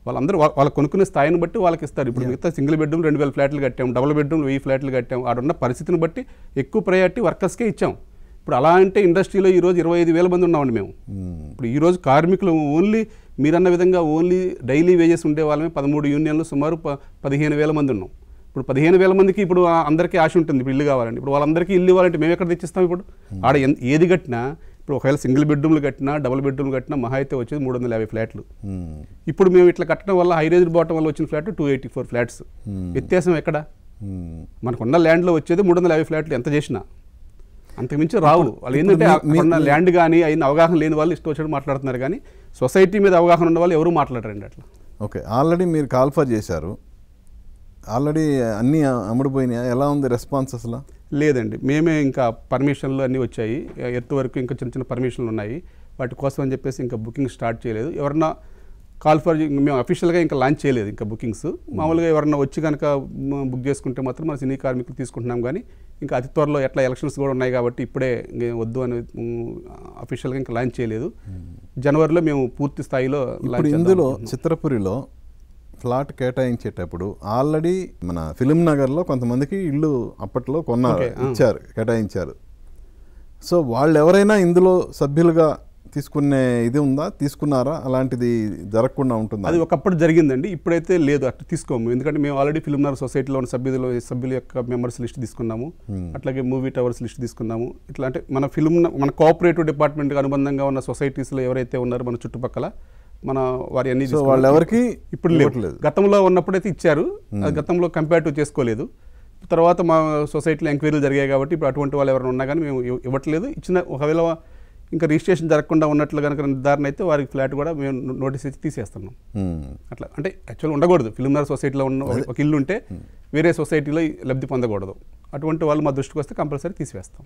వాళ్ళందరూ వాళ్ళు కొనుక్కునే స్థాయిని బట్టి వాళ్ళకి ఇస్తారు. ఇప్పుడు మిగతా సింగిల్ బెడ్రూమ్ 2000 ఫ్లాట్లు కట్టాం, డబుల్ బెడ్రూమ్ 1000 ఫ్లాట్లు కట్టాం. ఆడున్న పరిస్థితిని బట్టి ఎక్కువ ప్రయారిటీ వర్కర్స్కే ఇచ్చాం. ఇప్పుడు అలా అంటే ఇండస్ట్రీలో ఈరోజు 25,000 మంది ఉన్నామండి మేము. ఇప్పుడు ఈరోజు కార్మికులు ఓన్లీ మీరన్న విధంగా ఓన్లీ డైలీ వేజెస్ ఉండే వాళ్ళమే 13 యూనియన్లు సుమారు 15,000 మంది ఉన్నాం. ఇప్పుడు 15,000 మందికి ఇప్పుడు అందరికీ ఆశ ఉంటుంది ఇప్పుడు ఇల్లు కావాలండి. ఇప్పుడు వాళ్ళందరికీ ఇల్లు ఇవ్వాలంటే మేము ఎక్కడ తెచ్చిస్తాం? ఇప్పుడు ఆడ ఏది కట్టినా ఇప్పుడు ఒకవేళ సింగిల్ బెడ్రూమ్లు కట్టినా డబుల్ బెడ్రూమ్లు కట్టినా మహా అయితే వచ్చేది 350 ఫ్లాట్లు. ఇప్పుడు మేము ఇట్లా కట్టడం వల్ల హై రేంజ్ బాటం వల్ల వచ్చిన ఫ్లాట్ 284 ఫ్లాట్స్. వ్యత్యాసం ఎక్కడ? మనకున్న ల్యాండ్లో వచ్చేది 350 ఫ్లాట్లు ఎంత చేసినా అంతకుమించి రావు. వాళ్ళు ఏంటంటే అక్కడ ల్యాండ్ కానీ అయిన అవగాహన లేని వాళ్ళు ఇష్టం వచ్చినట్టు మాట్లాడుతున్నారు, కానీ సొసైటీ మీద అవగాహన ఉన్న వాళ్ళు ఎవరు మాట్లాడరండి అట్లా. ఓకే, ఆల్రెడీ మీరు కాల్ఫర్ చేశారు, ఆల్రెడీ అన్నీ అమ్ముడుపోయినాయా? ఎలా ఉంది రెస్పాన్స్ అసలు? లేదండి, మేమే ఇంకా పర్మిషన్లు అన్నీ వచ్చాయి. ఎర్త్ వరకు ఇంకా చిన్న పర్మిషన్లు ఉన్నాయి. వాటి కోసం అని చెప్పేసి ఇంకా బుకింగ్ స్టార్ట్ చేయలేదు. ఎవరన్నా కాల్ ఫర్ మేము అఫీషియల్గా ఇంకా లాంచ్ చేయలేదు ఇంకా బుకింగ్స్. మామూలుగా ఎవరన్నా వచ్చి కనుక బుక్ చేసుకుంటే మాత్రం మన సినీ కార్మికులు తీసుకుంటున్నాం. కానీ ఇంకా అతి త్వరలో ఎట్లా ఎలక్షన్స్ కూడా ఉన్నాయి కాబట్టి ఇప్పుడే వద్దు అని అఫీషియల్గా ఇంకా లాంచ్ చేయలేదు. జనవరిలో మేము పూర్తి స్థాయిలో ఇప్పుడు ఇందులో చిత్రపురిలో ఫ్లాట్ కేటాయించేటప్పుడు ఆల్రెడీ మన ఫిలిం నగర్లో కొంతమందికి ఇల్లు అప్పట్లో ఇచ్చారు, కేటాయించారు. సో వాళ్ళు ఎవరైనా ఇందులో సభ్యులుగా తీసుకునే ఇది ఉందా? తీసుకున్నారా? అలాంటిది జరగకుండా ఉంటుందా? అది ఒకప్పుడు జరిగిందండి, ఇప్పుడైతే లేదు, అట్లా తీసుకోము. ఎందుకంటే మేము ఆల్రెడీ ఫిలిం నగర్ సొసైటీలో ఉన్న సభ్యుల యొక్క మెంబర్స్ లిస్ట్ తీసుకున్నాము. అట్లాగే మూవీ టవర్స్ లిస్ట్ తీసుకున్నాము. ఇట్లా అంటే మన కోఆపరేటివ్ డిపార్ట్మెంట్కి అనుబంధంగా ఉన్న సొసైటీస్లో ఎవరైతే ఉన్నారో మన చుట్టుపక్కల మన వారి అన్ని వాళ్ళు ఎవరికి ఇప్పుడు లేదు. గతంలో ఉన్నప్పుడైతే ఇచ్చారు, అది గతంలో కంపేరిటివ్ చేసుకోలేదు. తర్వాత మా సొసైటీలో ఎంక్వైరీలు జరిగాయి కాబట్టి ఇప్పుడు అటువంటి వాళ్ళు ఎవరైనా ఉన్నా కానీ మేము ఇవ్వట్లేదు. ఇచ్చిన ఒకవేళ ఇంకా రిజిస్ట్రేషన్ జరగకుండా ఉన్నట్లు కనుక నిర్ధారణ అయితే వారికి ఫ్లాట్ కూడా మేము నోటీస్ ఇచ్చి తీసేస్తున్నాం. అట్లా అంటే యాక్చువల్ ఉండకూడదు. ఫిలిం నగర్ సొసైటీలో ఉన్న ఒక ఇల్లు ఉంటే వేరే సొసైటీలో లబ్ధి పొందకూడదు. అటువంటి వాళ్ళు మా దృష్టికి వస్తే కంపల్సరీ తీసివేస్తాం.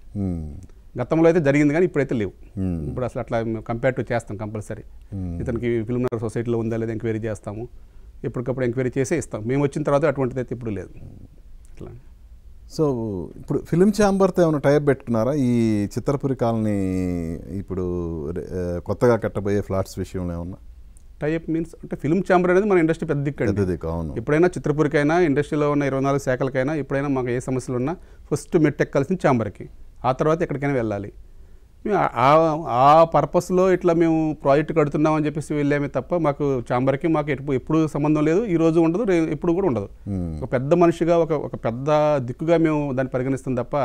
గతంలో అయితే జరిగింది కానీ ఇప్పుడైతే లేవు. ఇప్పుడు అసలు అట్లా కంపేరిటివ్ చేస్తాం కంపల్సరీ. ఇతనికి ఫిలిం నగర్ సొసైటీలో ఉందా లేదా ఎంక్వైరీ చేస్తాము. ఎప్పటికప్పుడు ఎంక్వైరీ చేసే ఇస్తాం. మేము వచ్చిన తర్వాత అటువంటిది అయితే ఇప్పుడు లేదు. అట్లా. సో ఇప్పుడు ఫిలిం ఛాంబర్తో ఏమైనా టైప్ పెట్టుకున్నారా ఈ చిత్రపురి కాలనీ ఇప్పుడు కొత్తగా కట్టబోయే ఫ్లాట్స్ విషయంలో ఏమన్నా? టైప్ మీన్స్ అంటే ఫిలిం ఛాంబర్ అనేది మన ఇండస్ట్రీ పెద్ద దిక్కు. ఎప్పుడైనా చిత్రపురికైనా ఇండస్ట్రీలో ఉన్న 24 శాఖలకైనా ఎప్పుడైనా మాకు ఏ సమస్యలు ఉన్నా ఫస్ట్ మెట్టెక్కాల్సిన ఛాంబర్కి, ఆ తర్వాత ఎక్కడికైనా వెళ్ళాలి. మేము ఆ పర్పస్లో ఇట్లా మేము ప్రాజెక్ట్ కడుతున్నామని చెప్పేసి వెళ్ళామే తప్ప మాకు ఛాంబర్కి మాకు ఎప్పుడు సంబంధం లేదు. ఈ రోజు ఉండదు, ఎప్పుడు కూడా ఉండదు. ఒక పెద్ద మనిషిగా ఒక పెద్ద దిక్కుగా మేము దాన్ని పరిగణిస్తాం తప్ప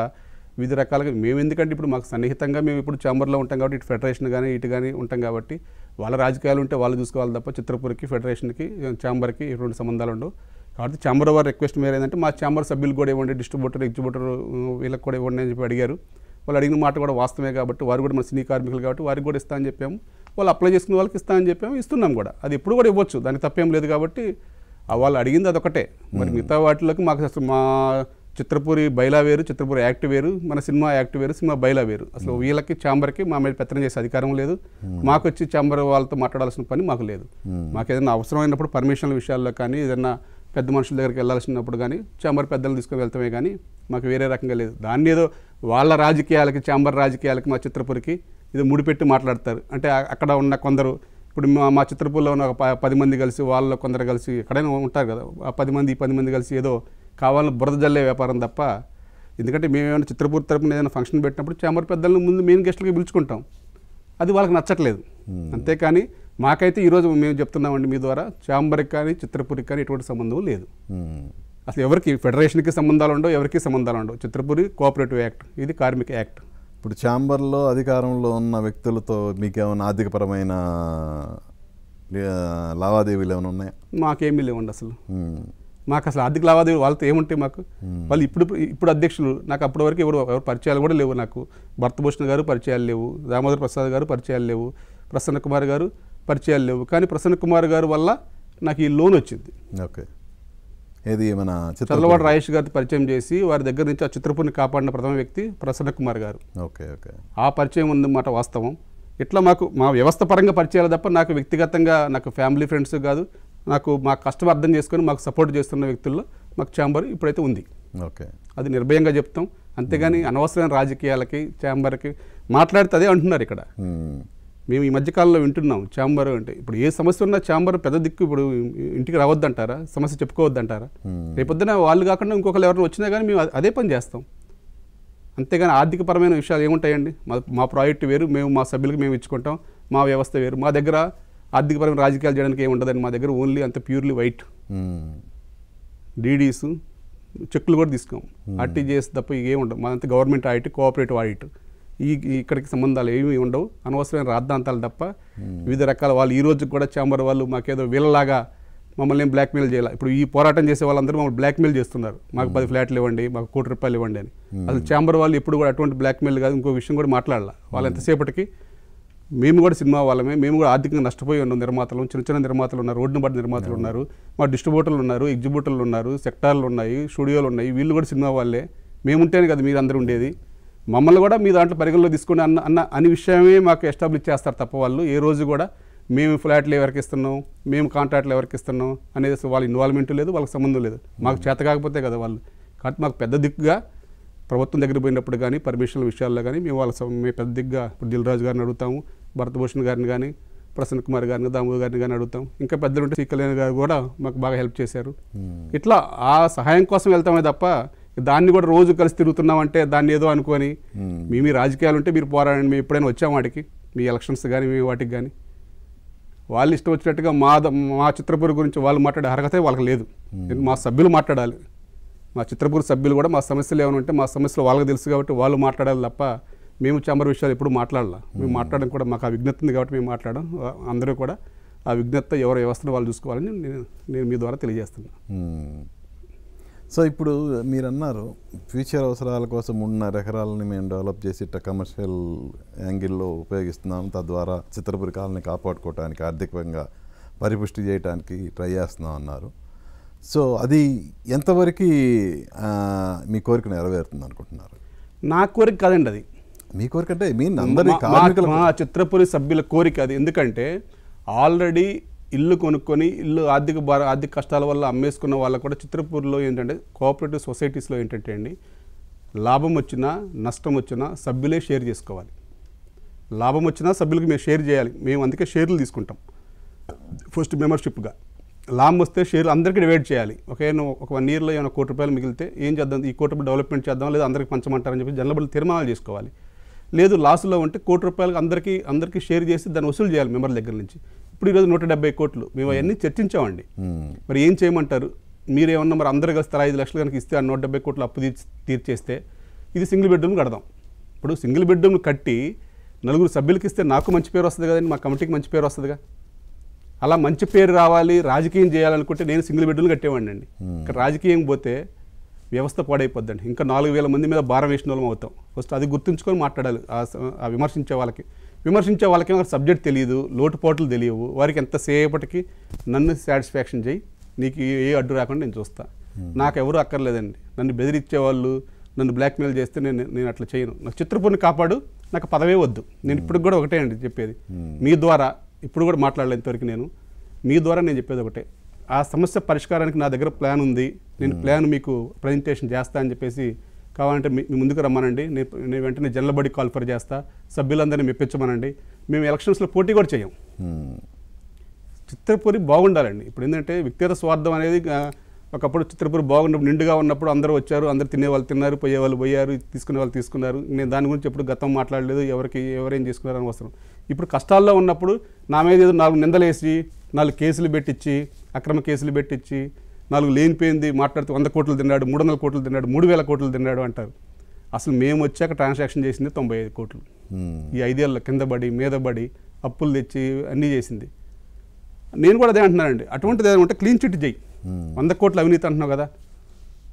వివిధ రకాలుగా మేము ఎందుకంటే ఇప్పుడు మాకు సన్నిహితంగా మేము ఇప్పుడు ఛాంబర్లో ఉంటాం కాబట్టి ఇటు ఫెడరేషన్ కానీ ఇటు కానీ ఉంటాం కాబట్టి వాళ్ళ రాజకీయాలు ఉంటే వాళ్ళు చూసుకోవాలి తప్ప చిత్రపురికి ఫెడరేషన్కి ఛాంబర్కి ఎటువంటి సంబంధాలు ఉండవు. కాబట్టి ఛాంబర్ వారి రిక్వెస్ట్ మేర ఏంటంటే మా ఛాంబర్ సభ్యులు కూడా ఇవ్వండి, డిస్ట్రిబ్యూటర్ ఎగ్జిబ్యూటర్ వీళ్ళకి కూడా ఇవ్వండి అని చెప్పి అడిగారు. వాళ్ళు అడిగిన మాట కూడా వాస్తవమే కాబట్టి వారు కూడా మన సినీ కార్మికులు కాబట్టి వారికి కూడా ఇస్తా అని చెప్పాము. వాళ్ళు అప్లై చేసుకున్న వాళ్ళకి ఇస్తా అని చెప్పాము, ఇస్తున్నాం కూడా. అది ఎప్పుడు కూడా ఇవ్వచ్చు, దానికి తప్పేం లేదు. కాబట్టి వాళ్ళు అడిగింది అదొకటే. మరి మిగతా వాటిలోకి మాకు అసలు మా చిత్రపూరి బైలా వేరు, చిత్రపూరి యాక్ట్ వేరు, మన సినిమా యాక్ట్ వేరు, సినిమా బైలా వేరు. అసలు వీళ్ళకి ఛాంబర్కి మా మీద పెత్తనం చేసే అధికారం లేదు. మాకు వచ్చి ఛాంబర్ వాళ్ళతో మాట్లాడాల్సిన పని మాకు లేదు. మాకు ఏదైనా అవసరమైనప్పుడు పర్మిషన్ల విషయాల్లో కానీ ఏదైనా పెద్ద మనుషుల దగ్గరికి వెళ్ళాల్సినప్పుడు కానీ ఛాంబర్ పెద్దలను తీసుకొని వెళ్తామే కానీ మాకు వేరే రకంగా లేదు. దాన్ని ఏదో వాళ్ళ రాజకీయాలకి ఛాంబర్ రాజకీయాలకి మా చిత్రపూరికి ఇది ముడిపెట్టి మాట్లాడతారు. అంటే అక్కడ ఉన్న కొందరు ఇప్పుడు మా చిత్రపూర్లో ఉన్న 10 మంది కలిసి వాళ్ళలో కొందరు కలిసి ఎక్కడైనా ఉంటారు కదా, ఆ 10 మంది కలిసి ఏదో కావాలని బురద జల్లే వ్యాపారం తప్ప. ఎందుకంటే మేమేమైనా చిత్రపూర్ తరపున ఏదైనా ఫంక్షన్ పెట్టినప్పుడు ఛాంబర్ పెద్దలను ముందు మెయిన్ గెస్ట్లకి పిలుచుకుంటాం. అది వాళ్ళకి నచ్చట్లేదు. అంతేకాని మాకైతే ఈరోజు మేము చెప్తున్నామండి మీ ద్వారా ఛాంబర్కి కానీ చిత్రపూరికి కానీ ఎటువంటి సంబంధం లేదు. అసలు ఎవరికి ఫెడరేషన్కి సంబంధాలు ఉండవు, ఎవరికి సంబంధాలు ఉండవు. చిత్రపూరి కోఆపరేటివ్ యాక్ట్, ఇది కార్మిక యాక్ట్. ఇప్పుడు ఛాంబర్లో అధికారంలో ఉన్న వ్యక్తులతో మీకేమైనా ఆర్థికపరమైన లావాదేవీలు ఏమైనా ఉన్నాయా? మాకేమీ లేవండి అసలు. మాకు అసలు ఆర్థిక లావాదేవీలు వాళ్ళతో ఏముంటాయి మాకు? వాళ్ళు ఇప్పుడు అధ్యక్షులు, నాకు అప్పటి వరకు ఎవరు పరిచయాలు కూడా లేవు. నాకు భరతభూషణ్ గారు పరిచయాలు లేవు, దామోదర్ ప్రసాద్ గారు పరిచయాలు లేవు, ప్రసన్న కుమార్ గారు పరిచయాలు లేవు. కానీ ప్రసన్న కుమార్ గారు వల్ల నాకు ఈ లోన్ వచ్చింది. ఓకే, ఏది మన చదలవాడ రాజేష్ గారితో పరిచయం చేసి వారి దగ్గర నుంచి ఆ చిత్రపురిని కాపాడిన ప్రథమ వ్యక్తి ప్రసన్న కుమార్ గారు. Okay okay. ఆ పరిచయం ఉందన్నమాట వాస్తవం. ఇట్లా మాకు మా వ్యవస్థ పరంగా పరిచయాలు తప్ప నాకు వ్యక్తిగతంగా నాకు ఫ్యామిలీ ఫ్రెండ్స్ కాదు, నాకు మా కష్టం అర్థం చేసుకొని మాకు సపోర్ట్ చేస్తున్న వ్యక్తుల్లో మాకు ఛాంబర్ ఇప్పుడైతే ఉంది. ఓకే, అది నిర్భయంగా చెప్తాం. అంతేగాని అనవసరమైన రాజకీయాలకి ఛాంబర్కి మాట్లాడితే అదే అంటున్నారు ఇక్కడ. మేము ఈ మధ్యకాలంలో వింటున్నాం ఛాంబర్ అంటే ఇప్పుడు ఏ సమస్య ఉన్నా ఛాంబర్ పెద్ద దిక్కు. ఇప్పుడు ఇంటికి రావద్దంటారా, సమస్య చెప్పుకోవద్దంటారా? రేపొద్దున వాళ్ళు కాకుండా ఇంకొకరు ఎవరైనా వచ్చినా కానీ మేము అదే పని చేస్తాం. అంతేగాని ఆర్థికపరమైన విషయాలు ఏముంటాయండి? మా ప్రాజెక్ట్ వేరు, మేము మా సభ్యులకు మేము ఇచ్చుకుంటాం, మా వ్యవస్థ వేరు. మా దగ్గర ఆర్థికపరమైన రాజకీయాలు చేయడానికి ఏముండదండి. మా దగ్గర ఓన్లీ అంత ప్యూర్లీ వైట్ డీడీస్, చెక్కులు కూడా తీసుకోం, ఆర్టీజీఎస్ తప్ప ఏముండవు. మాదంతా గవర్నమెంట్ ఆడిట్, కోఆపరేటివ్ ఆడిట్. ఇక్కడికి సంబంధాలు ఏమీ ఉండవు, అనవసరమైన రాద్ధాంతాలు తప్ప. వివిధ రకాల వాళ్ళు ఈ రోజు కూడా ఛాంబర్ వాళ్ళు మాకేదో వీళ్ళలాగా మమ్మల్ని ఏం బ్లాక్మెయిల్ చేయాలి. ఇప్పుడు ఈ పోరాటం చేసే వాళ్ళందరూ మమ్మల్ని బ్లాక్మెయిల్ చేస్తున్నారు, మాకు 10 ఫ్లాట్లు ఇవ్వండి, మాకు ₹1 కోటి ఇవ్వండి అని. అసలు ఛాంబర్ వాళ్ళు ఎప్పుడు కూడా అటువంటి బ్లాక్మెయిల్ కాదు. ఇంకో విషయం కూడా మాట్లాడాలి. వాళ్ళు ఎంతసేపటికి మేము కూడా సినిమా వాళ్ళమే, మేము కూడా ఆర్థికంగా నష్టపోయి ఉన్నాం. నిర్మాతలు, చిన్న చిన్న నిర్మాతలు ఉన్నారు, రోడ్డును పడిన నిర్మాతలు ఉన్నారు, మా డిస్ట్రిబ్యూటర్లు ఉన్నారు, ఎగ్జిబ్యూటర్లు ఉన్నారు, సెక్టార్లు ఉన్నాయి, స్టూడియోలు ఉన్నాయి. వీళ్ళు కూడా సినిమా వాళ్ళే. మేముంటేనే కదా మీరు అందరూ ఉండేది. మమ్మల్ని కూడా మీ దాంట్లో పరిగణలో తీసుకుని అనే విషయమే మాకు ఎస్టాబ్లిష్ చేస్తారు తప్ప వాళ్ళు ఏ రోజు కూడా మేము ఫ్లాట్లు ఎవరికి ఇస్తున్నాం, మేము కాంట్రాక్ట్లు ఎవరికి ఇస్తున్నాం అనేది వాళ్ళ ఇన్వాల్వ్మెంట్ లేదు, వాళ్ళకి సంబంధం లేదు. మాకు చేత కాకపోతే కదా వాళ్ళు. కాబట్టి మాకు పెద్ద దిక్కుగా ప్రభుత్వం దగ్గర పోయినప్పుడు కానీ పర్మిషన్ల విషయాల్లో కానీ మేము మేము పెద్ద దిగ్గా ఇప్పుడు దిల్ రాజు గారిని అడుగుతాము, భరతభూషణ్ గారిని కానీ, ప్రసన్న కుమార్ గారిని, దామోదర్ గారిని కానీ అడుగుతాం. ఇంకా పెద్దలు ఉంటే శ్రీ కళ్యాణ్ గారు కూడా మాకు బాగా హెల్ప్ చేశారు. ఇట్లా ఆ సహాయం కోసం వెళ్తామే తప్ప దాన్ని కూడా రోజు కలిసి తిరుగుతున్నామంటే దాన్ని ఏదో అనుకొని మీ రాజకీయాలు ఉంటే మీరు పోరాడండి, మేము ఎప్పుడైనా వచ్చాం వాటికి, మీ ఎలక్షన్స్ కానీ మీ వాటికి కానీ. వాళ్ళు ఇష్టం వచ్చినట్టుగా మా చిత్రపూర్ గురించి వాళ్ళు మాట్లాడే అర్హతే వాళ్ళకి లేదు. మా సభ్యులు మాట్లాడాలి. మా చిత్రపూర్ సభ్యులు కూడా మా సమస్యలు ఏమైనా ఉంటే మా సమస్యలు వాళ్ళకి తెలుసు కాబట్టి వాళ్ళు మాట్లాడాలి తప్ప మేము ఛాంబర్ విషయాలు ఎప్పుడు మాట్లాడాలి. మేము మాట్లాడడం కూడా మాకు ఆ విజ్ఞత ఉంది కాబట్టి మేము మాట్లాడడం. అందరూ కూడా ఆ విజ్ఞత ఎవరి వ్యవస్థను వాళ్ళు చూసుకోవాలని నేను మీ ద్వారా తెలియజేస్తున్నాను. సో ఇప్పుడు మీరు అన్నారు ఫ్యూచర్ అవసరాల కోసం 3.5 ఎకరాలని మేము డెవలప్ చేసి ఇట్లా కమర్షియల్ యాంగిల్లో ఉపయోగిస్తున్నాం, తద్వారా చిత్రపురి కాలనీ కాపాడుకోవడానికి, ఆర్థికంగా పరిపుష్టి చేయడానికి ట్రై చేస్తున్నాం అన్నారు. సో అది ఎంతవరకు మీ కోరిక నెరవేరుతుంది అనుకుంటున్నారు? నా కోరిక కాదండి అది. మీ కోరిక అంటే అందరి మా చిత్రపురి సభ్యుల కోరిక అది. ఎందుకంటే ఆల్రెడీ ఇల్లు కొనుక్కొని ఆర్థిక కష్టాల వల్ల అమ్మేసుకున్న వాళ్ళకు కూడా చిత్రపూర్లో ఏంటంటే కోఆపరేటివ్ సొసైటీస్లో ఏంటంటే అండి లాభం వచ్చినా నష్టం వచ్చినా సభ్యులే షేర్ చేసుకోవాలి. లాభం వచ్చినా సభ్యులకి మేము షేర్ చేయాలి. మేము అందుకే షేర్లు తీసుకుంటాం ఫస్ట్ మెంబర్షిప్గా. లాభం వస్తే షేర్లు అందరికీ డివైడ్ చేయాలి. ఒక 1 ఇయర్లో ఏమైనా ₹1 కోటి మిగిలితే ఏం చేద్దాం, ఈ ₹1 కోటి డెవలప్మెంట్ చేద్దాం, లేదా అందరికీ పంచమంటారని చెప్పి జనరల్ తీర్మానాలు చేసుకోవాలి. లేదు లాస్లో ఉంటే ₹1 కోటి అందరికీ షేర్ చేసి దాన్ని వసూలు చేయాలి మెంబర్ల దగ్గర నుంచి. ఇప్పుడు ఈరోజు 170 కోట్లు మేము అవన్నీ చర్చించామండి. మరి ఏం చేయమంటారు? మీరేమన్నా మరి అందరూ కలిసి 5 లక్షలు కనుక ఇస్తే ఆ 170 కోట్లు అప్పు తీర్చేస్తే ఇది సింగిల్ బెడ్రూమ్ కడదాం. ఇప్పుడు సింగిల్ బెడ్రూమ్ కట్టి 4 సభ్యులకి ఇస్తే నాకు మంచి పేరు వస్తుంది కదండి, మా కమిటీకి మంచి పేరు వస్తుందిగా. అలా మంచి పేరు రావాలి, రాజకీయం చేయాలనుకుంటే నేను సింగిల్ బెడ్రూమ్ కట్టేవాడిని అండి. ఇక్కడ రాజకీయం పోతే వ్యవస్థ పాడైపోద్దండి. ఇంకా 4000 మంది మీద భారం వేసిన వాళ్ళం అవుతాం. ఫస్ట్ అది గుర్తుంచుకొని మాట్లాడాలి. ఆ విమర్శించే వాళ్ళకి సబ్జెక్ట్ తెలియదు, లోటుపాట్లు తెలియవు. వారికి ఎంతసేపటికి నన్ను సాటిస్ఫాక్షన్ చేయి, నీకు ఏ అడ్డు రాకుండా నేను చూస్తా, నాకు ఎవరు అక్కర్లేదండి. నన్ను బెదిరించే వాళ్ళు, నన్ను బ్లాక్మెయిల్ చేస్తే నేను అట్లా చేయను. నాకు చిత్రపూర్ని కాపాడు, నాకు పదవే వద్దు. నేను ఇప్పుడు కూడా ఒకటే అండి చెప్పేది, మీ ద్వారా ఇప్పుడు కూడా మాట్లాడలేదు ఇంతవరకు. మీ ద్వారా నేను చెప్పేది ఒకటే, ఆ సమస్య పరిష్కారానికి నా దగ్గర ప్లాన్ ఉంది, నేను ప్లాన్ మీకు ప్రజెంటేషన్ చేస్తా అని చెప్పేసి కావాలంటే మీ ముందుకు రమ్మనండి. నేను వెంటనే జనరల్ బాడీ కాల్ఫర్ చేస్తా, సభ్యులందరినీ మెప్పించమనండి. మేము ఎలక్షన్స్లో పోటీ కూడా చేయం. చిత్రపూరి బాగుండాలండి. ఇప్పుడు ఏంటంటే వ్యక్తిగత స్వార్థం అనేది ఒకప్పుడు చిత్రపూరి బాగున్నప్పుడు నిండుగా ఉన్నప్పుడు అందరూ వచ్చారు, అందరూ తినేవాళ్ళు తిన్నారు, పోయేవాళ్ళు పోయారు, తీసుకునే వాళ్ళు తీసుకున్నారు. నేను దాని గురించి ఎప్పుడు గతం మాట్లాడలేదు, ఎవరేం చేసుకున్నారు అని అవసరం. ఇప్పుడు కష్టాల్లో ఉన్నప్పుడు నా మీద ఏదో 4 నిందలేసి 4 కేసులు పెట్టించి, అక్రమ కేసులు పెట్టించి, 4 లేనిపోయింది మాట్లాడుతూ 100 కోట్లు తిన్నాడు, 300 కోట్లు తిన్నాడు, 3000 కోట్లు తిన్నాడు అంటారు. అసలు మేము వచ్చాక ట్రాన్సాక్షన్ చేసింది 95 కోట్లు. ఈ 5 ఏళ్ళ కింద పడి మీద పడి అప్పులు తెచ్చి అన్నీ చేసింది. నేను కూడా అదే అంటున్నానండి, అటువంటిది ఏదంటే క్లీన్ చిట్ చేయి. 100 కోట్ల అవినీతి అంటున్నావు కదా,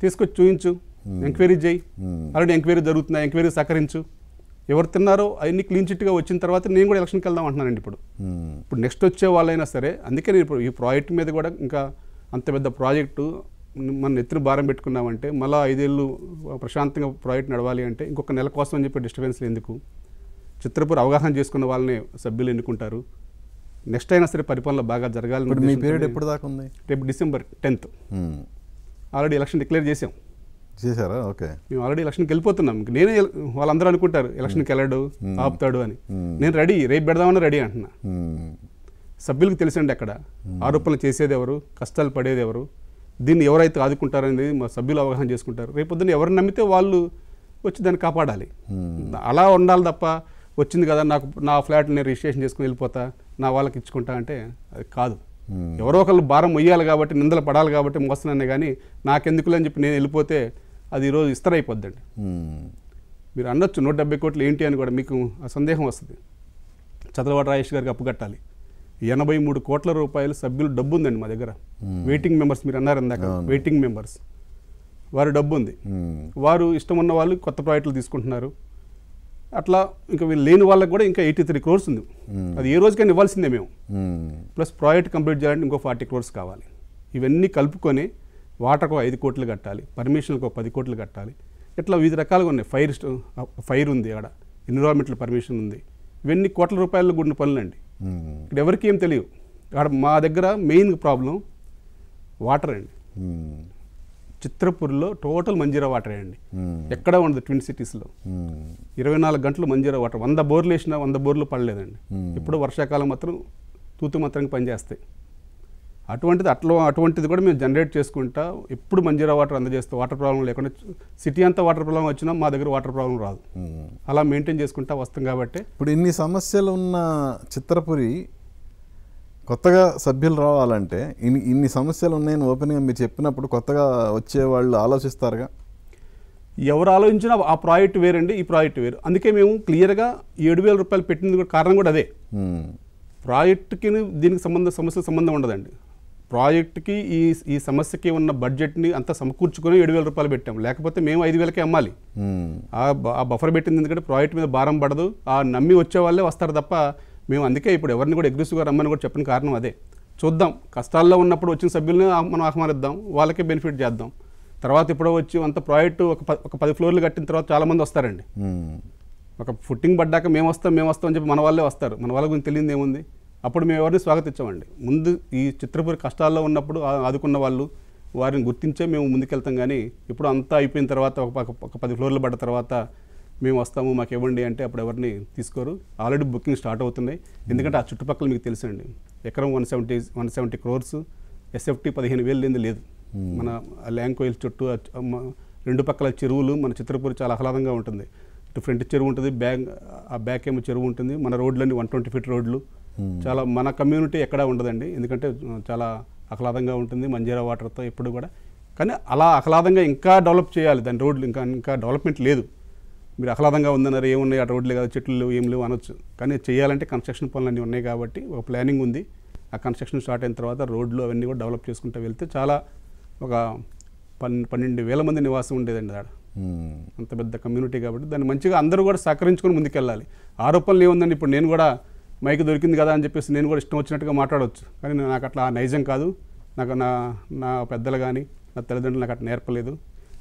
తీసుకొచ్చి చూయించు, ఎంక్వైరీ చేయి. ఆల్రెడీ ఎంక్వైరీ జరుగుతున్నాయి, ఎంక్వైరీ సహకరించు. ఎవరు తిన్నారో అవన్నీ క్లీన్ చిట్గా వచ్చిన తర్వాత నేను కూడా ఎలక్షన్కి వెళ్దాం అంటున్నానండి. ఇప్పుడు నెక్స్ట్ వచ్చే వాళ్ళైనా సరే, అందుకే నేను ఇప్పుడు ఈ ప్రాజెక్ట్ మీద కూడా ఇంకా అంత పెద్ద ప్రాజెక్టు మన నెత్తిన భారం పెట్టుకున్నామంటే మళ్ళీ 5 ఏళ్ళు ప్రశాంతంగా ప్రాజెక్ట్ నడవాలి అంటే ఇంకొక నెల కోసం అని చెప్పి డిస్టర్బెన్స్లు ఎందుకు? చిత్రపూర్ అవగాహన చేసుకున్న వాళ్ళని సభ్యులు ఎన్నుకుంటారు. నెక్స్ట్ అయినా సరే పరిపాలన బాగా జరగాలని. మీ పీరియడ్ ఎప్పుడు దాకా ఉంది? రేపు December 10th. Already election declare చేశారా? ఓకే. మేము ఆల్రెడీ ఎలక్షన్కి వెళ్ళిపోతున్నాం. నేనే వాళ్ళందరూ అనుకుంటారు ఎలక్షన్కి వెళ్ళాడు ఆపుతాడు అని. నేను రెడీ, రేపు పెడదామని రెడీ అంటున్నా. సభ్యులకు తెలిసండి అక్కడ ఆరోపణలు చేసేది ఎవరు, కష్టాలు పడేది ఎవరు, దీన్ని ఎవరైతే ఆదుకుంటారనేది మా సభ్యులు అవగాహన చేసుకుంటారు. రేపొద్దున ఎవరిని నమ్మితే వాళ్ళు వచ్చి దాన్ని కాపాడాలి. అలా ఉండాలి తప్ప వచ్చింది కదా నాకు నా ఫ్లాట్ నేను రిజిస్ట్రేషన్ చేసుకుని వెళ్ళిపోతా, నా వాళ్ళకి ఇచ్చుకుంటా అంటే అది కాదు. ఎవరో ఒకళ్ళు భారం మొయ్యాలి కాబట్టి, నిందలు పడాలి కాబట్టి మోస్తున్నానే కానీ నాకెందుకులే అని చెప్పి నేను వెళ్ళిపోతే అది ఈరోజు ఇస్తరైపోద్దండి. మీరు అనొచ్చు 170 కోట్లు ఏంటి అని కూడా మీకు ఆ సందేహం వస్తుంది. చదలవాడ రాజేష్ గారికి అప్పు కట్టాలి. 83 కోట్ల రూపాయలు సభ్యులు డబ్బు ఉందండి మా దగ్గర. వెయిటింగ్ మెంబర్స్ మీరు అన్నారు ఇందాక, వెయిటింగ్ మెంబర్స్ వారు డబ్బు ఉంది. వారు ఇష్టం ఉన్న వాళ్ళు కొత్త ప్రాజెక్టులు తీసుకుంటున్నారు. అట్లా ఇంకా వీళ్ళు లేని వాళ్ళకి కూడా ఇంకా 83 crores ఉంది. అది ఏ రోజుకైనా ఇవ్వాల్సిందే మేము. ప్లస్ ప్రాజెక్ట్ కంప్లీట్ చేయాలంటే ఇంకో 40 crores కావాలి. ఇవన్నీ కలుపుకొని వాటర్కు 5 కోట్లు కట్టాలి, పర్మిషన్కి 10 కోట్లు కట్టాలి. ఇట్లా వివిధ రకాలుగా ఉన్నాయి. ఫైర్ ఉంది, అక్కడ ఎన్విరాన్మెంటల్ పర్మిషన్ ఉంది. ఇవన్నీ కోట్ల రూపాయలు కూడిన పనులండి. ఇక్కడ ఎవరికి ఏం తెలియదు. అక్కడ మా దగ్గర మెయిన్ ప్రాబ్లం వాటర్ అండి. చిత్రపూర్లో టోటల్ మంజీరా వాటరే అండి. ఎక్కడా ఉండదు ట్విన్ సిటీస్లో. 24 గంటలు మంజీరా వాటర్. 100 బోర్లు వేసినా 100 బోర్లు పడలేదండి. ఇప్పుడు వర్షాకాలం మాత్రం తూతు మాత్రం పనిచేస్తాయి. అటువంటిది కూడా మేము జనరేట్ చేసుకుంటా ఎప్పుడు మంజీరా వాటర్ అందజేస్తాం. వాటర్ ప్రాబ్లం లేకుండా సిటీ అంతా వాటర్ ప్రాబ్లం వచ్చినా మా దగ్గర వాటర్ ప్రాబ్లం రాదు. అలా మెయింటైన్ చేసుకుంటా వస్తాం. కాబట్టి ఇప్పుడు ఇన్ని సమస్యలు ఉన్న చిత్రపురి కొత్తగా సభ్యులు రావాలంటే ఇన్ని సమస్యలు ఉన్నాయని ఓపెన్గా మీరు చెప్పినప్పుడు కొత్తగా వచ్చేవాళ్ళు ఆలోచిస్తారుగా. ఎవరు ఆలోచించినా ఆ ప్రాజెక్ట్ వేరండి, ఈ ప్రాజెక్ట్ వేరు. అందుకే మేము క్లియర్గా 7,000 రూపాయలు పెట్టింది కారణం కూడా అదే. ప్రాజెక్టుకి దీనికి సమస్య సంబంధం ఉండదండి. ప్రాజెక్టుకి ఈ సమస్యకి ఉన్న బడ్జెట్ని అంతా సమకూర్చుకొని 7,000 రూపాయలు పెట్టాం. లేకపోతే మేము 5,000కే అమ్మాలి. ఆ బఫర్ పెట్టింది ఎందుకంటే ప్రాజెక్ట్ మీద భారం పడదు. ఆ నమ్మి వచ్చే వాళ్ళే వస్తారు తప్ప మేము అందుకే ఇప్పుడు ఎవరిని కూడా అగ్రెసివ్గా రమ్మని కూడా చెప్పిన కారణం అదే. చూద్దాం, కష్టాల్లో ఉన్నప్పుడు వచ్చిన సభ్యుల్ని మనం ఆహ్వానిద్దాం, వాళ్ళకే బెనిఫిట్ చేద్దాం. తర్వాత ఇప్పుడు వచ్చి అంత ప్రాజెక్టు ఒక 10 ఫ్లోర్లు కట్టిన తర్వాత చాలామంది వస్తారండి. ఒక ఫుట్టింగ్ పడ్డాక మేము వస్తాం అని చెప్పి మన వాళ్ళే వస్తారు. మన వాళ్ళ గురించి తెలియదు ఏముంది. అప్పుడు మేము ఎవరిని స్వాగతించామండి. ముందు ఈ చిత్రపూరి కష్టాల్లో ఉన్నప్పుడు ఆదుకున్న వాళ్ళు వారిని గుర్తించే మేము ముందుకెళ్తాం. కానీ ఇప్పుడు అంతా అయిపోయిన తర్వాత ఒక 10 ఫ్లోర్లు పడ్డ తర్వాత మేము వస్తాము మాకు ఇవ్వండి అంటే అప్పుడు ఎవరిని తీసుకోరు. ఆల్రెడీ బుకింగ్ స్టార్ట్ అవుతున్నాయి. ఎందుకంటే ఆ చుట్టుపక్కల మీకు తెలుసండి, ఎకరం 170 crores, SFT 15,000 లేని లేదు. మన ల్యాంకోయిల్ చుట్టూ 2 పక్కల చెరువులు. మన చిత్రపూరి చాలా ఆహ్లాదంగా ఉంటుంది. ఇటు ఫ్రంట్ చెరువు ఉంటుంది, ఆ బ్యాక్ ఏమో చెరువు ఉంటుంది. మన రోడ్లన్నీ 120 feet రోడ్లు. చాలా మన కమ్యూనిటీ ఎక్కడా ఉండదండి. ఎందుకంటే చాలా ఆహ్లాదంగా ఉంటుంది మంజీరా వాటర్తో ఎప్పుడు కూడా. కానీ అలా ఆహ్లాదంగా ఇంకా డెవలప్ చేయాలి. దాని రోడ్లు ఇంకా డెవలప్మెంట్ లేదు. మీరు ఆహ్లాదంగా ఉందన్నారు, ఏమున్నాయి ఆ రోడ్లే కదా, చెట్లు లేవు, ఏం లేవు అనొచ్చు. కానీ చేయాలంటే కన్స్ట్రక్షన్ పనులు అన్నీ ఉన్నాయి కాబట్టి ఒక ప్లానింగ్ ఉంది. ఆ కన్స్ట్రక్షన్ స్టార్ట్ అయిన తర్వాత రోడ్లు అవన్నీ కూడా డెవలప్ చేసుకుంటూ వెళ్తే చాలా ఒక 12,000 మంది నివాసం ఉండేదండి ఆడ. అంత పెద్ద కమ్యూనిటీ కాబట్టి దాన్ని మంచిగా అందరూ కూడా సహకరించుకొని ముందుకెళ్ళాలి. ఆరోపణలు ఏముందండి, ఇప్పుడు నేను కూడా మైక్ దొరికింది కదా అని చెప్పేసి నేను కూడా ఇష్టం వచ్చినట్టుగా మాట్లాడవచ్చు. కానీ నాకు అట్లా నైజం కాదు. నాకు నా పెద్దలు కానీ నా తల్లిదండ్రులు నాకు అట్లా నేర్పలేదు.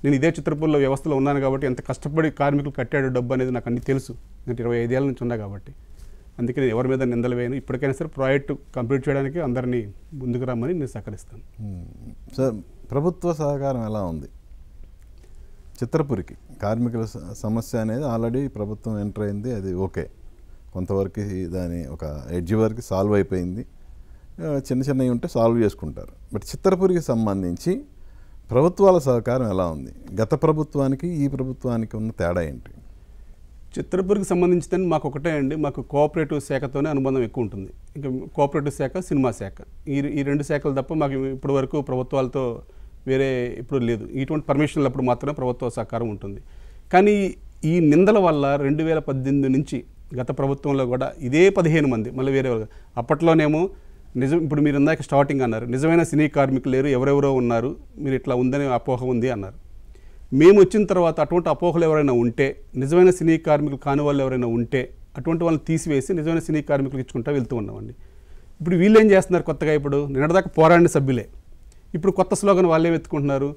నేను ఇదే చిత్రపూర్లో వ్యవస్థలో ఉన్నాను కాబట్టి ఎంత కష్టపడి కార్మికులు కట్టాడు డబ్బు అనేది నాకు అన్ని తెలుసు. నేను 25 ఏళ్ళ నుంచి ఉన్నా కాబట్టి అందుకే నేను ఎవరి మీద నిందలు వేయను. ఇప్పటికైనా సరే ప్రాజెక్టు కంప్లీట్ చేయడానికి అందరినీ ముందుకు రమ్మని నేను సహకరిస్తాను. సార్, ప్రభుత్వ సహకారం ఎలా ఉంది చిత్రపురికి? కార్మికుల సమస్య అనేది ఆల్రెడీ ప్రభుత్వం ఎంటర్ అయింది, అది ఓకే, కొంతవరకు దాని ఒక ఎడ్జ్ వరకు సాల్వ్ అయిపోయింది. చిన్నవి ఉంటే సాల్వ్ చేసుకుంటారు. బట్ చిత్రపురికి సంబంధించి ప్రభుత్వాల సహకారం ఎలా ఉంది? గత ప్రభుత్వానికి ఈ ప్రభుత్వానికి ఉన్న తేడా ఏంటి? చిత్రపూర్కి సంబంధించి మాకు ఒకటే అండి, మాకు కోఆపరేటివ్ శాఖతోనే అనుబంధం ఎక్కువ ఉంటుంది. ఇంకా కోఆపరేటివ్ శాఖ, సినిమా శాఖ, ఈ 2 శాఖలు తప్ప మాకు ఇప్పటి వరకు ప్రభుత్వాలతో వేరే ఇప్పుడు లేదు. ఇటువంటి పర్మిషన్లు అప్పుడు మాత్రమే ప్రభుత్వ సహకారం ఉంటుంది. కానీ ఈ నిందల వల్ల 2018 నుంచి గత ప్రభుత్వంలో కూడా ఇదే 15 మంది మళ్ళీ వేరే అప్పట్లోనేమో ఇప్పుడు మీరు ఇందాక స్టార్టింగ్ అన్నారు, నిజమైన సినీ కార్మికులు లేరు, ఎవరెవరో ఉన్నారు, మీరు ఇట్లా ఉందని అపోహ ఉంది అన్నారు. మేము వచ్చిన తర్వాత అటువంటి అపోహలు ఎవరైనా ఉంటే, నిజమైన సినీ కార్మికులు కాని వాళ్ళు ఎవరైనా ఉంటే అటువంటి వాళ్ళని తీసివేసి నిజమైన సినీ కార్మికులకు ఇచ్చుకుంటూ వెళ్తూ ఉన్నామండి. ఇప్పుడు వీళ్ళు ఏం చేస్తున్నారు కొత్తగా? ఇప్పుడు నిన్నటిదాకా పోరాడిన సభ్యులే ఇప్పుడు కొత్త స్లోగన్ వాళ్ళే వెతుకుంటున్నారు.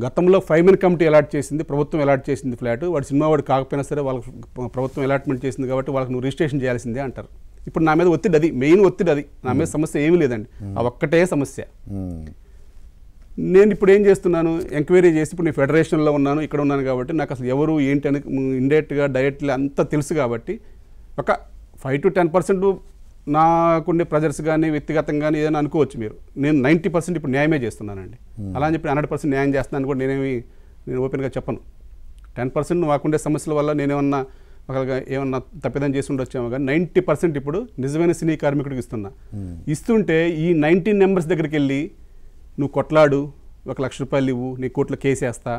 గతంలో 5 మెన్ కమిటీ అలాట్ చేసింది, ప్రభుత్వం అలాట్ చేసింది ఫ్లాట్, వాడు సినిమా వాడు కాకపోయినా సరే వాళ్ళకి ప్రభుత్వం అలాట్మెంట్ చేసింది కాబట్టి వాళ్ళకి నువ్వు రిజిస్ట్రేషన్ చేయాల్సిందే అంటారు. ఇప్పుడు నా మీద ఒత్తిడి అది, మెయిన్ ఒత్తిడి అది. నా మీద సమస్య ఏమీ లేదండి, ఆ ఒక్కటే సమస్య. నేను ఇప్పుడు ఏం చేస్తున్నాను, ఎంక్వైరీ చేసి ఇప్పుడు నేను ఫెడరేషన్లో ఉన్నాను, ఇక్కడ ఉన్నాను కాబట్టి నాకు అసలు ఎవరు ఏంటి అని ఇండైరెక్ట్గా డైరెక్ట్గా అంతా తెలుసు కాబట్టి ఒక 5 to 10% నాకుండే ప్రెజర్స్ కానీ వ్యక్తిగతంగా కానీ ఏదైనా అనుకోవచ్చు మీరు. నేను 90% ఇప్పుడు న్యాయమే చేస్తున్నానండి. అలా అని చెప్పి 100% న్యాయం చేస్తున్నాను కూడా నేను ఓపెన్గా చెప్పను. 10% మాకుండే సమస్యల వల్ల నేనేమన్నా ఏమన్నా తప్పిదం చేసి ఉండొచ్చామో కానీ 90% ఇప్పుడు నిజమైన సినీ కార్మికుడికి ఇస్తుంటే ఈ 19 నెంబర్స్ దగ్గరికి వెళ్ళి నువ్వు కొట్లాడు, 1 లక్ష రూపాయలు ఇవ్వు, నీ కోర్టులో కేసు వేస్తా,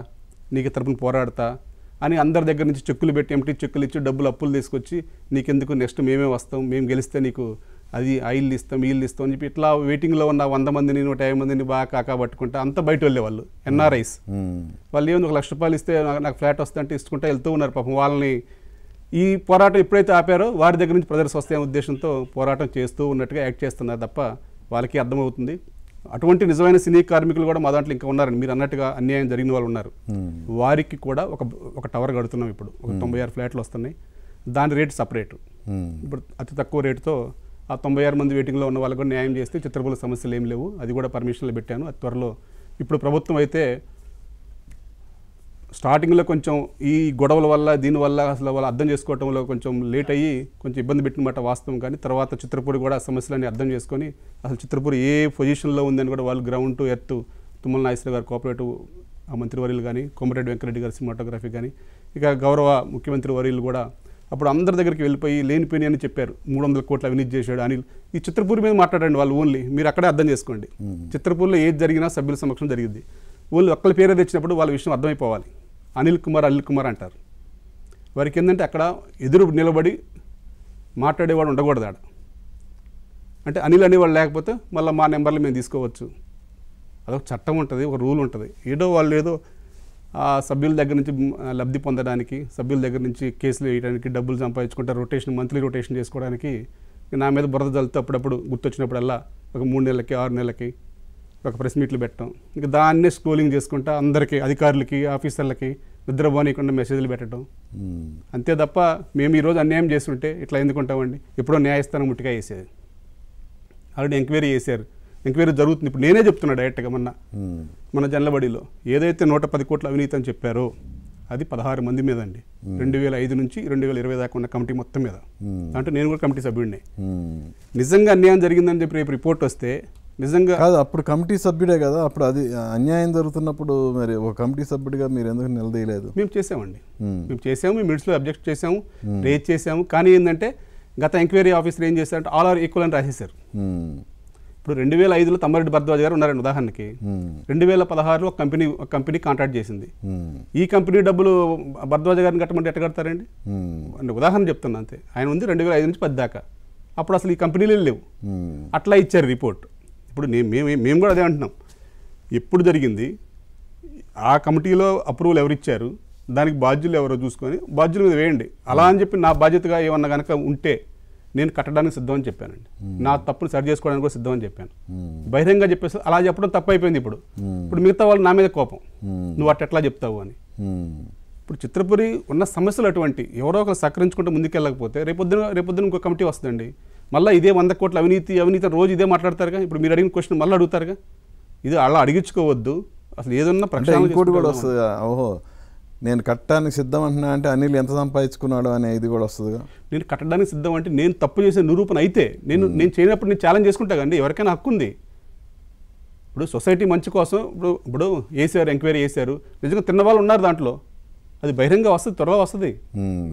నీకు తరపున పోరాడతా అని అందరి దగ్గర నుంచి చెక్కులు పెట్టి ఎంటీ చెక్కులు ఇచ్చి డబ్బులు అప్పులు తీసుకొచ్చి నీకెందుకు నెక్స్ట్ మేమే వస్తాం, మేము గెలిస్తే నీకు అది ఆయిల్ ఇస్తాం వీళ్ళు ఇస్తాం అని చెప్పి ఇట్లా వెయిటింగ్లో ఉన్న 100 మందిని 150 మందిని బాగా కాకా పట్టుకుంటా అంతా బయట వెళ్ళేవాళ్ళు ఎన్ఆర్ఐస్. వాళ్ళు ఏమో 1 లక్ష రూపాయలు ఇస్తే నాకు ఫ్లాట్ వస్తే అంటే ఇసుకుంటా వెళ్తూ ఉన్నారు పాపం. వాళ్ళని ఈ పోరాటం ఎప్పుడైతే ఆపారో వారి దగ్గర నుంచి ప్రజలు వస్తాయనే ఉద్దేశంతో పోరాటం చేస్తూ ఉన్నట్టుగా యాక్ట్ చేస్తున్నారు తప్ప వాళ్ళకి అర్థమవుతుంది. అటువంటి నిజమైన సినీ కార్మికులు కూడా మా దాంట్లో ఇంకా ఉన్నారండి. మీరు అన్నట్టుగా అన్యాయం జరిగిన వాళ్ళు ఉన్నారు. వారికి కూడా ఒక టవర్ కడుతున్నాం. ఇప్పుడు ఒక 96 ఫ్లాట్లు వస్తున్నాయి. దాని రేటు సపరేటు. ఇప్పుడు అతి తక్కువ రేటుతో ఆ 96 మంది వెయిటింగ్లో ఉన్న వాళ్ళకు కూడా న్యాయం చేస్తే చిత్రపూల సమస్యలు ఏం లేవు. అది కూడా పర్మిషన్లో పెట్టాను. అది త్వరలో ఇప్పుడు ప్రభుత్వం అయితే స్టార్టింగ్లో కొంచెం ఈ గొడవల వల్ల దీనివల్ల అసలు వాళ్ళు అర్థం చేసుకోవడంలో కొంచెం లేట్ అయ్యి కొంచెం ఇబ్బంది పెట్టినమాట వాస్తవం. కానీ తర్వాత చిత్రపూరి కూడా సమస్యలన్నీ అర్థం చేసుకొని అసలు చిత్రపూరి ఏ పొజిషన్లో ఉందని కూడా వాళ్ళు ground to earth Tummala Nageswara గారు కోఆపరేటివ్ మంత్రివర్యులు కానీ, కోమటిరెడ్డి వెంకరెడ్డి గారు సినిమాటోగ్రఫీ కానీ, ఇక గౌరవ ముఖ్యమంత్రి వర్యులు కూడా అప్పుడు అందరి దగ్గరికి వెళ్ళిపోయి లేనిపోయి అని చెప్పారు. 300 కోట్ల అవినీతి చేశాడు అనిల్. ఈ చిత్రపూరి మీద మాట్లాడండి వాళ్ళు ఓన్లీ. మీరు అక్కడే అర్థం చేసుకోండి. చిత్రపూరిలో ఏది జరిగినా సభ్యుల సమక్షం జరిగింది. వాళ్ళు ఒక్కరి పేరు తెచ్చినప్పుడు వాళ్ళ విషయం అర్థమైపోవాలి. అనిల్ కుమార్ అంటారు. వారికి ఏంటంటే అక్కడ ఎదురు నిలబడి మాట్లాడేవాడు ఉండకూడదు ఆడ. అంటే అనిల్ అనేవాళ్ళు లేకపోతే మళ్ళీ మా నెంబర్లు మేము తీసుకోవచ్చు. అదొక చట్టం ఉంటుంది, ఒక రూల్ ఉంటుంది. వాళ్ళు ఏదో ఆ సభ్యుల దగ్గర నుంచి లబ్ధి పొందడానికి, సభ్యుల దగ్గర నుంచి కేసులు వేయడానికి, డబ్బులు సంపాదించుకుంటారు, మంత్లీ రొటేషన్ చేసుకోవడానికి నా మీద బురద జల్లుతూ అప్పుడప్పుడు గుర్తొచ్చినప్పుడల్లా ఒక 3 నెలలకి 6 నెలలకి ఒక ప్రెస్ మీట్లు పెట్టడం, ఇంకా దాన్నే స్క్రోలింగ్ చేసుకుంటా అందరికీ అధికారులకి ఆఫీసర్లకి నిద్రపోనీయకుండా మెసేజ్లు పెట్టడం. అంతే తప్ప మేము ఈరోజు అన్యాయం చేస్తుంటే ఇట్లా ఎందుకుంటామండి. ఎప్పుడో న్యాయస్థానం ముట్టిగా వేసేది. ఆల్రెడీ ఎంక్వైరీ చేశారు, ఎంక్వైరీ జరుగుతుంది. ఇప్పుడు నేనే చెప్తున్నా డైరెక్ట్గా మన జనలబడిలో ఏదైతే 110 కోట్ల అవినీతి అని చెప్పారో అది 16 మంది మీద అండి. 2005 నుంచి 2020 దాకా ఉన్న కమిటీ మొత్తం మీద. అంటే నేను కూడా కమిటీ సభ్యుడినే. నిజంగా అన్యాయం జరిగిందని చెప్పి రేపు రిపోర్ట్ వస్తే నిజంగా కాదు, అప్పుడు కమిటీ సభ్యుడే కదా. అప్పుడు అది అన్యాయం జరుగుతున్నప్పుడు మరి ఒక కమిటీ సభ్యుడిగా మీరు ఎందుకు నిలదీయలేదు? మేము చేసామండి, మేము చేసాము, మేము మినిట్స్లో అబ్జెక్ట్ చేసాము, రేజ్ చేసాము. కానీ ఏంటంటే గత ఎంక్వైరీ ఆఫీసర్ ఏం చేశారంటే ఆల్ ఆర్ ఈక్వల్ అని రాసేశారు. ఇప్పుడు 2005లో తమ్మారెడ్డి భరద్వాజ్ గారు ఉన్నారండి ఉదాహరణకి. 2016లో ఒక కంపెనీ కాంట్రాక్ట్ చేసింది. ఈ కంపెనీ డబ్బులు భరద్వాజ్ గారిని కట్టమంటే ఎట్ట కడతారండి? ఉదాహరణ చెప్తున్నా అంతే. ఆయన ఉంది 2005 నుంచి 10 దాకా. అప్పుడు అసలు ఈ కంపెనీలు లేవు. అట్లా ఇచ్చారు రిపోర్ట్. ఇప్పుడు మేము కూడా అదే అంటున్నాం. ఎప్పుడు జరిగింది, ఆ కమిటీలో అప్రూవల్ ఎవరు ఇచ్చారు, దానికి బాధ్యులు ఎవరో చూసుకొని బాధ్యుల మీద వేయండి. అలా అని చెప్పి నా బాధ్యతగా ఏమన్నా కనుక ఉంటే నేను కట్టడానికి సిద్ధం అని చెప్పానండి. నా తప్పును సరి చేసుకోవడానికి కూడా సిద్ధం అని చెప్పాను. బహిరంగంగా చెప్పేసి అలా చెప్పడం తప్పు అయిపోయింది. ఇప్పుడు మిగతా వాళ్ళు నా మీద కోపం, నువ్వు అట్లా చెప్తావు అని. ఇప్పుడు చిత్రపురి ఉన్న సమస్యలు అటువంటి ఎవరో ఒకరు సహకరించుకుంటూ ముందుకెళ్ళకపోతే రేపొద్దున ఇంకో కమిటీ వస్తుందండి. మళ్ళీ ఇదే 100 కోట్ల అవినీతి రోజు ఇదే మాట్లాడతారుగా. ఇప్పుడు మీరు అడిగిన క్వశ్చన్ మళ్ళీ అడుగుతారుగా. ఇది అలా అడిగించుకోవద్దు. అసలు ఏదన్నా ప్రక్షాళన కూడా వస్తుంది. ఓహో, నేను కట్టడానికి సిద్ధం అంటున్నా అంటే అనిల్ ఎంత సంపాదించుకున్నాడు అనే ఇది కూడా వస్తుందిగా. నేను కట్టడానికి సిద్ధం అంటే నేను తప్పు చేసే నిరూపణ అయితే నేను చేయనప్పుడు నేను ఛాలెంజ్ చేసుకుంటా కండి. ఎవరికైనా హక్కు ఉంది. ఇప్పుడు సొసైటీ మంచి కోసం ఇప్పుడు వేసారు, ఎంక్వైరీ చేశారు, నిజంగా తిన్నవాళ్ళు ఉన్నారు దాంట్లో. అది బహిరంగ వస్తుంది, త్వరలో వస్తుంది.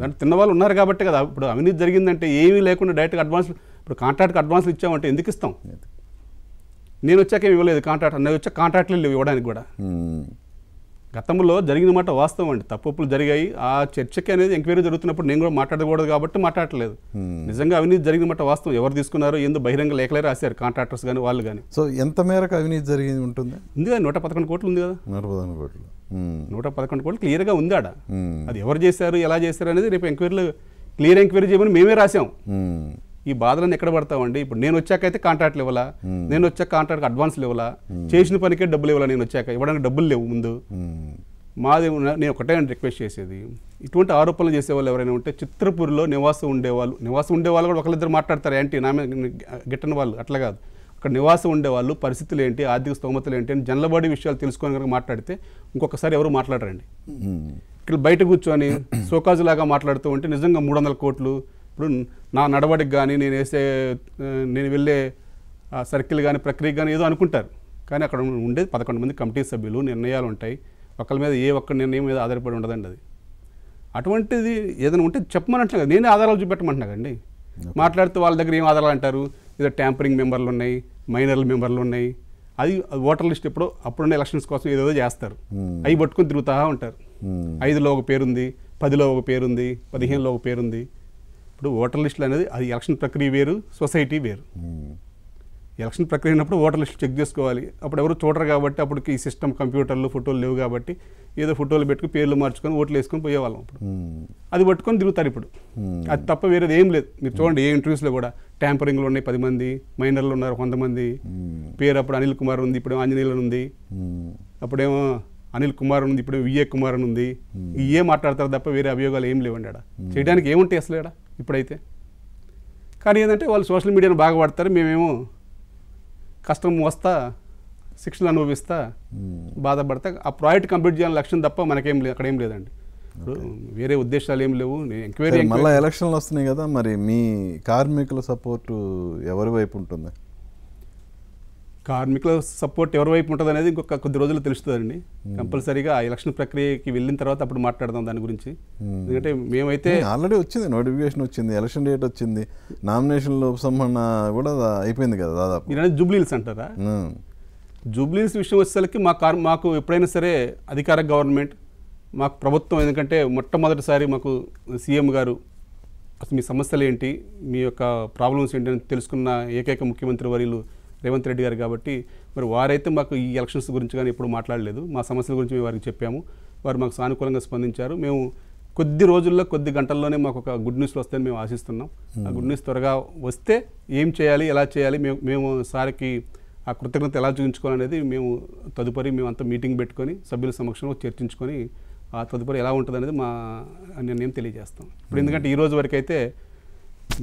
దాంట్లో తిన్నవాళ్ళు ఉన్నారు కాబట్టి కదా. ఇప్పుడు అవినీతి జరిగిందంటే ఏమీ లేకుండా డైరెక్ట్గా అడ్వాన్స్, ఇప్పుడు కాంట్రాక్ట్కి అడ్వాన్స్లు ఇచ్చామంటే ఎందుకు ఇస్తాం? నేను వచ్చాక ఇవ్వలేదు కాంట్రాక్ట్, నేను వచ్చాక కాంట్రాక్ట్లు లేవు ఇవ్వడానికి కూడా. గతంలో జరిగిన మాట వాస్తవం అండి. తప్పులు జరిగాయి. ఆ చర్చకి అనేది ఎంక్వైరీ జరుగుతున్నప్పుడు నేను కూడా మాట్లాడకూడదు కాబట్టి మాట్లాడలేదు. నిజంగా అవినీతి జరిగిన మాట వాస్తవం. ఎవరు తీసుకున్నారో ఏందో బహిరంగ లేఖలే రాశారు కాంట్రాక్టర్స్ కానీ వాళ్ళు కానీ. సో ఎంత మేరకు అవినీతి జరిగింది ఉంటుంది? ఉంది కదా, 111 కోట్లు ఉంది కదా. 111 కోట్లు క్లియర్గా ఉంది ఆడ. అది ఎవరు చేశారు, ఎలా చేశారు అనేది రేపు ఎంక్వైరీలో క్లియర్ ఎంక్వైరీ చేయమని మేమే రాసాం. ఈ బాధలను ఎక్కడ పడతామండి? ఇప్పుడు నేను వచ్చాకైతే కాంట్రాక్ట్లు ఇవ్వాలా, నేను వచ్చాక కాంట్రాక్ట్ అడ్వాన్స్లు ఇవ్వాలా, చేసిన పనికే డబ్బులు ఇవ్వాలా, నేను వచ్చాక ఇవ్వడానికి డబ్బులు లేవు ముందు. మాది నేను ఒకటే రిక్వెస్ట్ చేసేది, ఇటువంటి ఆరోపణలు చేసేవాళ్ళు ఎవరైనా ఉంటే చిత్రపూర్లో నివాసం ఉండేవాళ్ళు కూడా ఒకరిద్దరు మాట్లాడతారు ఏంటి నా మీద గిట్టని వాళ్ళు, అట్లా కాదు. అక్కడ నివాసం ఉండేవాళ్ళు పరిస్థితులు ఏంటి, ఆర్థిక స్తోమతలు ఏంటి అని జనలబడి విషయాలు తెలుసుకొని కనుక మాట్లాడితే ఇంకొకసారి ఎవరు మాట్లాడరండి. ఇక్కడ బయట కూర్చొని సోకాజులాగా మాట్లాడుతూ ఉంటే నిజంగా 300 కోట్లు ఇప్పుడు నా నడవడికి కానీ నేను వెళ్ళే సర్కిల్ కానీ ప్రక్రియ కానీ ఏదో అనుకుంటారు. కానీ అక్కడ ఉండేది 11 మంది కమిటీ సభ్యులు, నిర్ణయాలు ఉంటాయి. ఒకరి మీద ఏ ఒక్క నిర్ణయం మీద ఆధారపడి ఉండదండి అది. అటువంటిది ఏదైనా ఉంటే చెప్పమన్నట్లు కదా, నేనే ఆధారాలు చూపెట్టమంటున్నా కండి. మాట్లాడితే వాళ్ళ దగ్గర ఏం ఆధారాలు అంటారు, ఏదో ట్యాంపరింగ్ మెంబర్లు ఉన్నాయి, మైనర్ల మెంబర్లు ఉన్నాయి, అది ఓటర్ లిస్ట్ అప్పుడున్న ఎలక్షన్స్ కోసం ఏదో చేస్తారు, అవి పట్టుకొని తిరుగుతూ ఉంటారు. 5లో ఒక పేరుంది, 10లో ఒక పేరుంది, 15లో ఒక పేరుంది. ఇప్పుడు ఓటర్ లిస్టులు అనేది అది ఎలక్షన్ ప్రక్రియ వేరు, సొసైటీ వేరు. ఎలక్షన్ ప్రక్రియ అయినప్పుడు ఓటర్ లిస్టు చెక్ చేసుకోవాలి. అప్పుడు ఎవరు చూడరు కాబట్టి, అప్పటికి ఈ సిస్టమ్ కంప్యూటర్లు ఫోటోలు లేవు కాబట్టి ఏదో ఫోటోలు పెట్టుకుని పేర్లు మార్చుకొని ఓట్లు వేసుకొని పోయేవాళ్ళం. అప్పుడు అది పట్టుకొని తిరుగుతారు. ఇప్పుడు అది తప్ప వేరేది ఏం లేదు. మీరు చూడండి ఏ ఇంటర్వ్యూస్లో కూడా ట్యాంపరింగ్లు ఉన్నాయి 10 మంది, మైనర్లు ఉన్నారు 100 మంది, పేరు అప్పుడు అనిల్ కుమార్ ఉంది, ఇప్పుడు ఆంజనేయులు ఉంది, అప్పుడేమో అనిల్ కుమార్ ఉంది, ఇప్పుడు విఏ కుమార్ అని ఉంది. ఇవే మాట్లాడతారు తప్ప వేరే అభియోగాలు ఏం లేవండి. ఆడ చేయడానికి ఏముంటాయి అసలు ఆడ ఇప్పుడైతే. కానీ ఏంటంటే వాళ్ళు సోషల్ మీడియాను బాగా వాడతారు, మేమేమో కష్టం వస్తా, శిక్షలు అనుభవిస్తా, బాధపడతా. ఆ ప్రాజెక్ట్ కంప్లీట్ చేయాలని లక్ష్యం తప్ప మనకేం లేదు, అక్కడ ఏం లేదండి. ఇప్పుడు వేరే ఉద్దేశాలు ఏం లేవు. ఎంక్వైరీ మళ్ళీ ఎలక్షన్లు వస్తున్నాయి కదా, మరి మీ కార్మికుల సపోర్టు ఎవరి వైపు ఉంటుంది? కార్మికుల సపోర్ట్ ఎవరి వైపు ఉంటుంది అనేది ఇంకొక కొద్ది రోజులు తెలుస్తుందండి. కంపల్సరీగా ఆ ఎలక్షన్ ప్రక్రియకి వెళ్ళిన తర్వాత అప్పుడు మాట్లాడదాం దాని గురించి. ఎందుకంటే మేమైతే ఆల్రెడీ వచ్చింది, నోటిఫికేషన్ వచ్చింది, ఎలక్షన్ డేట్ వచ్చింది, నామినేషన్ల ఉపసంహరణ కూడా అయిపోయింది కదా దాదాపు. మీరు జూబ్లీహిల్స్ అంటారా? జూబ్లీహిల్స్ విషయం వచ్చేసరికి మాకు ఎప్పుడైనా సరే అధికార గవర్నమెంట్, మాకు ప్రభుత్వం, ఎందుకంటే మొట్టమొదటిసారి మాకు సీఎం గారు అసలు మీ సమస్యలు ఏంటి, మీ యొక్క ప్రాబ్లమ్స్ ఏంటి అని తెలుసుకున్న ఏకైక ముఖ్యమంత్రి వర్యులు రేవంత్ రెడ్డి గారు కాబట్టి మరి వారైతే మాకు ఈ ఎలక్షన్స్ గురించి కానీ ఎప్పుడు మాట్లాడలేదు. మా సమస్యల గురించి మేము వారికి చెప్పాము, వారు మాకు సానుకూలంగా స్పందించారు. మేము కొద్ది రోజుల్లో కొద్ది గంటల్లోనే మాకు ఒక గుడ్ న్యూస్లు వస్తాయని మేము ఆశిస్తున్నాం. ఆ గుడ్ న్యూస్ త్వరగా వస్తే ఏం చేయాలి, ఎలా చేయాలి, మేము సార్కి ఆ కృతజ్ఞత ఎలా చూపించుకోవాలనేది మేము తదుపరి మేమంతా మీటింగ్ పెట్టుకొని సభ్యుల సమక్షంలో చర్చించుకొని ఆ తదుపరి ఎలా ఉంటుంది అనేది మా నిర్ణయం తెలియజేస్తాం. ఇప్పుడు ఎందుకంటే ఈ రోజు వరకు అయితే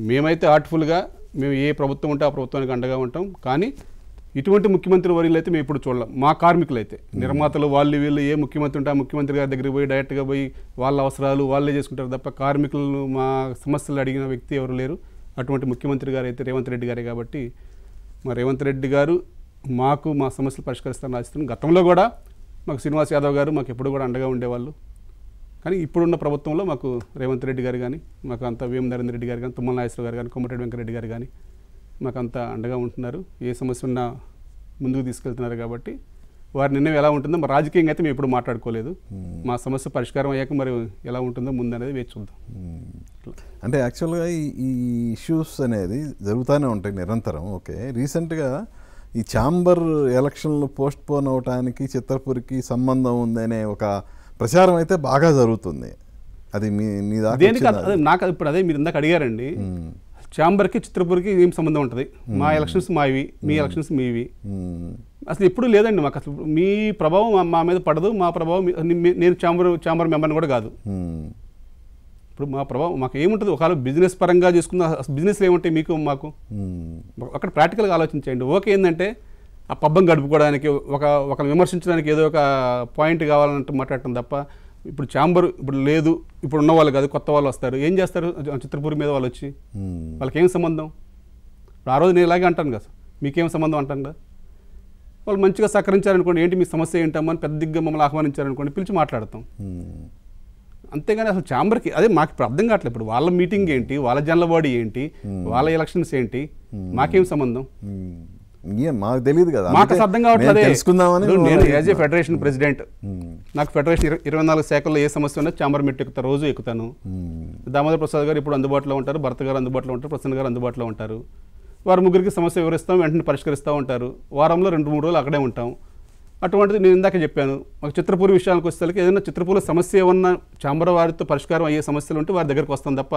మేమైతే ఆర్ట్ఫుల్గా మేము ఏ ప్రభుత్వం ఉంటే ఆ ప్రభుత్వానికి అండగా ఉంటాం. కానీ ఇటువంటి ముఖ్యమంత్రి వర్యులు అయితే మేము ఇప్పుడు చూడలేం. మా కార్మికులు అయితే నిర్మాతలు వాళ్ళు వీళ్ళు ఏ ముఖ్యమంత్రి ఉంటే ఆ ముఖ్యమంత్రి గారి దగ్గరికి పోయి డైరెక్ట్గా పోయి వాళ్ళ అవసరాలు వాళ్ళే చేసుకుంటారు తప్ప కార్మికులను మా సమస్యలు అడిగిన వ్యక్తి ఎవరు లేరు. అటువంటి ముఖ్యమంత్రి గారు అయితే రేవంత్ రెడ్డి గారే కాబట్టి మా రేవంత్ రెడ్డి గారు మాకు మా సమస్యలు పరిష్కరిస్తారని ఆశిస్తున్నాం. గతంలో కూడా మాకు శ్రీనివాస్ యాదవ్ గారు మాకు ఎప్పుడు కూడా అండగా ఉండేవాళ్ళు. కానీ ఇప్పుడున్న ప్రభుత్వంలో మాకు రేవంత్ రెడ్డి గారు కానీ, మాకు అంతా వేం నరేంద్ర రెడ్డి గారు కానీ, తుమ్మల నాగేశ్వరరావు గారు కానీ, కోమటిరెడ్డి వెంకరెడ్డి గారు కానీ మాకు అంతా అండగా ఉంటున్నారు. ఏ సమస్య ఉన్నా ముందుకు తీసుకెళ్తున్నారు కాబట్టి వారి నిర్ణయం ఎలా ఉంటుందో మరి రాజకీయంగా అయితే మేము ఎప్పుడు మాట్లాడుకోలేదు. మా సమస్య పరిష్కారం అయ్యాక మరి ఎలా ఉంటుందో ముందు అనేది వేచి చూద్దాం. అంటే యాక్చువల్గా ఈ ఇష్యూస్ అనేది జరుగుతూనే ఉంటాయి నిరంతరం. ఓకే, రీసెంట్గా ఈ ఛాంబర్ ఎలక్షన్లు పోస్ట్ పోన్ అవటానికి చిత్రపూర్కి సంబంధం ఉందనే ఒక ప్రచారం అయితే బాగా జరుగుతుంది. అది మీ నాకు ఇప్పుడు అదే మీరు ఇందాక అడిగారండి, ఛాంబర్కి చిత్రపూర్కి ఏం సంబంధం ఉంటుంది? మా ఎలక్షన్స్ మావి, మీ ఎలక్షన్స్ మీవి. అసలు ఎప్పుడు లేదండి మాకు. అసలు మీ ప్రభావం మా మీద పడదు, మా ప్రభావం నేను ఛాంబర్ మెంబర్ని కూడా కాదు. ఇప్పుడు మా ప్రభావం మాకు ఏముంటుంది? ఒకవేళ బిజినెస్ పరంగా చేసుకున్న బిజినెస్లు ఏముంటాయి మీకు మాకు? అక్కడ ప్రాక్టికల్గా ఆలోచించండి. ఓకే, ఏంటంటే ఆ పబ్బం గడుపుకోవడానికి ఒక విమర్శించడానికి ఏదో ఒక పాయింట్ కావాలంటే మాట్లాడటం తప్ప ఇప్పుడు ఛాంబర్ ఇప్పుడు లేదు, ఇప్పుడు ఉన్న వాళ్ళు కాదు, కొత్త వాళ్ళు వస్తారు, ఏం చేస్తారు చిత్రపూర్ మీద వాళ్ళు వచ్చి? వాళ్ళకి ఏం సంబంధం? ఆ రోజు నేను ఇలాగే అంటాను కదా, మీకేం సంబంధం అంటాను కదా. వాళ్ళు మంచిగా సహకరించారనుకోండి, ఏంటి మీ సమస్య ఏంటమ్మని పెద్దగా మమ్మల్ని ఆహ్వానించారనుకోండి, పిలిచి మాట్లాడతాం. అంతేగాని అసలు ఛాంబర్కి అదే మాకు ఇప్పుడు అర్థం కావట్లేదు. ఇప్పుడు వాళ్ళ మీటింగ్ ఏంటి, వాళ్ళ జనరల్ బాడీ ఏంటి, వాళ్ళ ఎలక్షన్స్ ఏంటి, మాకేం సంబంధం? మాకు తెలియదు కదా, మాకు అర్థం కావట్లేదు. తెలుసుకుందామని నేను యాజ్ ఏ ఫెడరేషన్ ప్రెసిడెంట్, నాకు ఫెడరేషన్ 24 శాఖల్లో ఏ సమస్య ఉన్నా ఛాంబర్ మెట్టు ఎక్కుతా, రోజు ఎక్కుతాను. దామోదర్ ప్రసాద్ గారు ఇప్పుడు అందుబాటులో ఉంటారు, భరత్ గారు అందుబాటులో ఉంటారు, ప్రసన్న గారు అందుబాటులో ఉంటారు. వారు ముగ్గురికి సమస్య వివరిస్తాం, వెంటనే పరిష్కరిస్తూ ఉంటారు. వారంలో 2-3 రోజులు అక్కడే ఉంటాం. అటువంటిది నేను ఇందాక చెప్పాను, మాకు చిత్రపూర్ విషయానికి వచ్చేసరికి ఏదైనా చిత్రపూర్లో సమస్య ఏమన్నా ఛాంబర్ వారితో పరిష్కారం అయ్యే సమస్యలు ఉంటే వారి దగ్గరికి వస్తాం తప్ప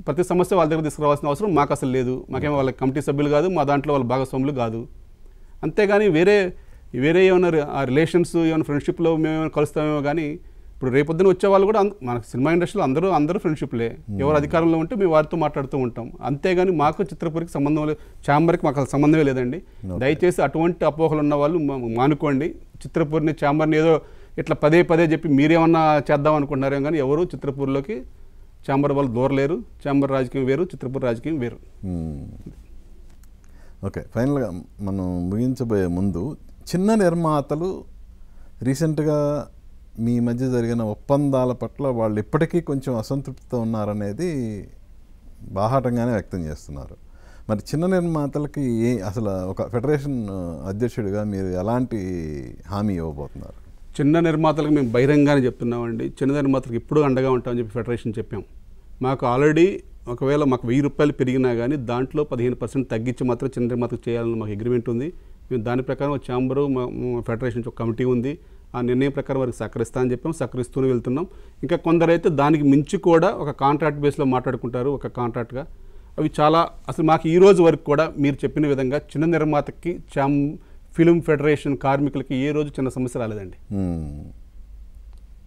ప్రతి సమస్య వాళ్ళ దగ్గర తీసుకురావాల్సిన అవసరం మాకు అసలు లేదు. మాకేమో వాళ్ళ కమిటీ సభ్యులు కాదు, మా దాంట్లో వాళ్ళ భాగస్వాములు కాదు. అంతేగాని వేరే ఏమైనా ఆ రిలేషన్స్ ఏమైనా ఫ్రెండ్షిప్లో మేము ఏమైనా కలుస్తామేమో కానీ ఇప్పుడు రేపొద్దున వచ్చే వాళ్ళు కూడా మన సినిమా ఇండస్ట్రీలో అందరూ ఫ్రెండ్షిప్లే. ఎవరు అధికారంలో ఉంటే మేము వారితో మాట్లాడుతూ ఉంటాం. అంతేగాని మాకు చిత్రపురికి సంబంధం లేదు, ఛాంబర్కి మాకు అసలు సంబంధమే లేదండి. దయచేసి అటువంటి అపోహలు ఉన్న వాళ్ళు మానుకోండి. చిత్రపూర్ని ఛాంబర్ని ఏదో ఇట్లా పదే చెప్పి మీరేమన్నా చేద్దాం అనుకుంటున్నారేమో కానీ ఎవరు చిత్రపూర్లోకి ఛాంబర్ వాళ్ళు దూరలేరు. ఛాంబర్ రాజకీయం వేరు, చిత్రపూర్ రాజకీయం వేరు. ఓకే, ఫైనల్గా మనం ముగించబోయే ముందు చిన్న నిర్మాతలు రీసెంట్గా మీ మధ్య జరిగిన ఒప్పందాల పట్ల వాళ్ళు ఇప్పటికీ కొంచెం అసంతృప్తితో ఉన్నారనేది బాహాటంగానే వ్యక్తం చేస్తున్నారు. మరి చిన్న నిర్మాతలకి అసలు ఒక ఫెడరేషన్ అధ్యక్షుడిగా మీరు ఎలాంటి హామీ ఇవ్వబోతున్నారు? చిన్న నిర్మాతలకు మేము బహిరంగానే చెప్తున్నామండి. చిన్న నిర్మాతలకు ఎప్పుడూ అండగా ఉంటామని చెప్పి ఫెడరేషన్ చెప్పాం. మాకు ఆల్రెడీ ఒకవేళ మాకు 1000 రూపాయలు పెరిగినా కానీ దాంట్లో 15% తగ్గించి మాత్రం చిన్న నిర్మాతకు చేయాలని మాకు అగ్రిమెంట్ ఉంది. మేము దాని ప్రకారం ఛాంబరు ఫెడరేషన్ ఒక కమిటీ ఉంది. ఆ నిర్ణయం ప్రకారం వారికి సహకరిస్తా అని చెప్పాం, సహకరిస్తూనే వెళ్తున్నాం. ఇంకా కొందరైతే దానికి మించి కూడా ఒక కాంట్రాక్ట్ బేస్లో మాట్లాడుకుంటారు, ఒక కాంట్రాక్ట్గా. అవి చాలా అసలు మాకు ఈ రోజు వరకు కూడా మీరు చెప్పిన విధంగా చిన్న నిర్మాతకి ఫిలిం ఫెడరేషన్ కార్మికులకి ఏ రోజు చిన్న సమస్య రాలేదండి.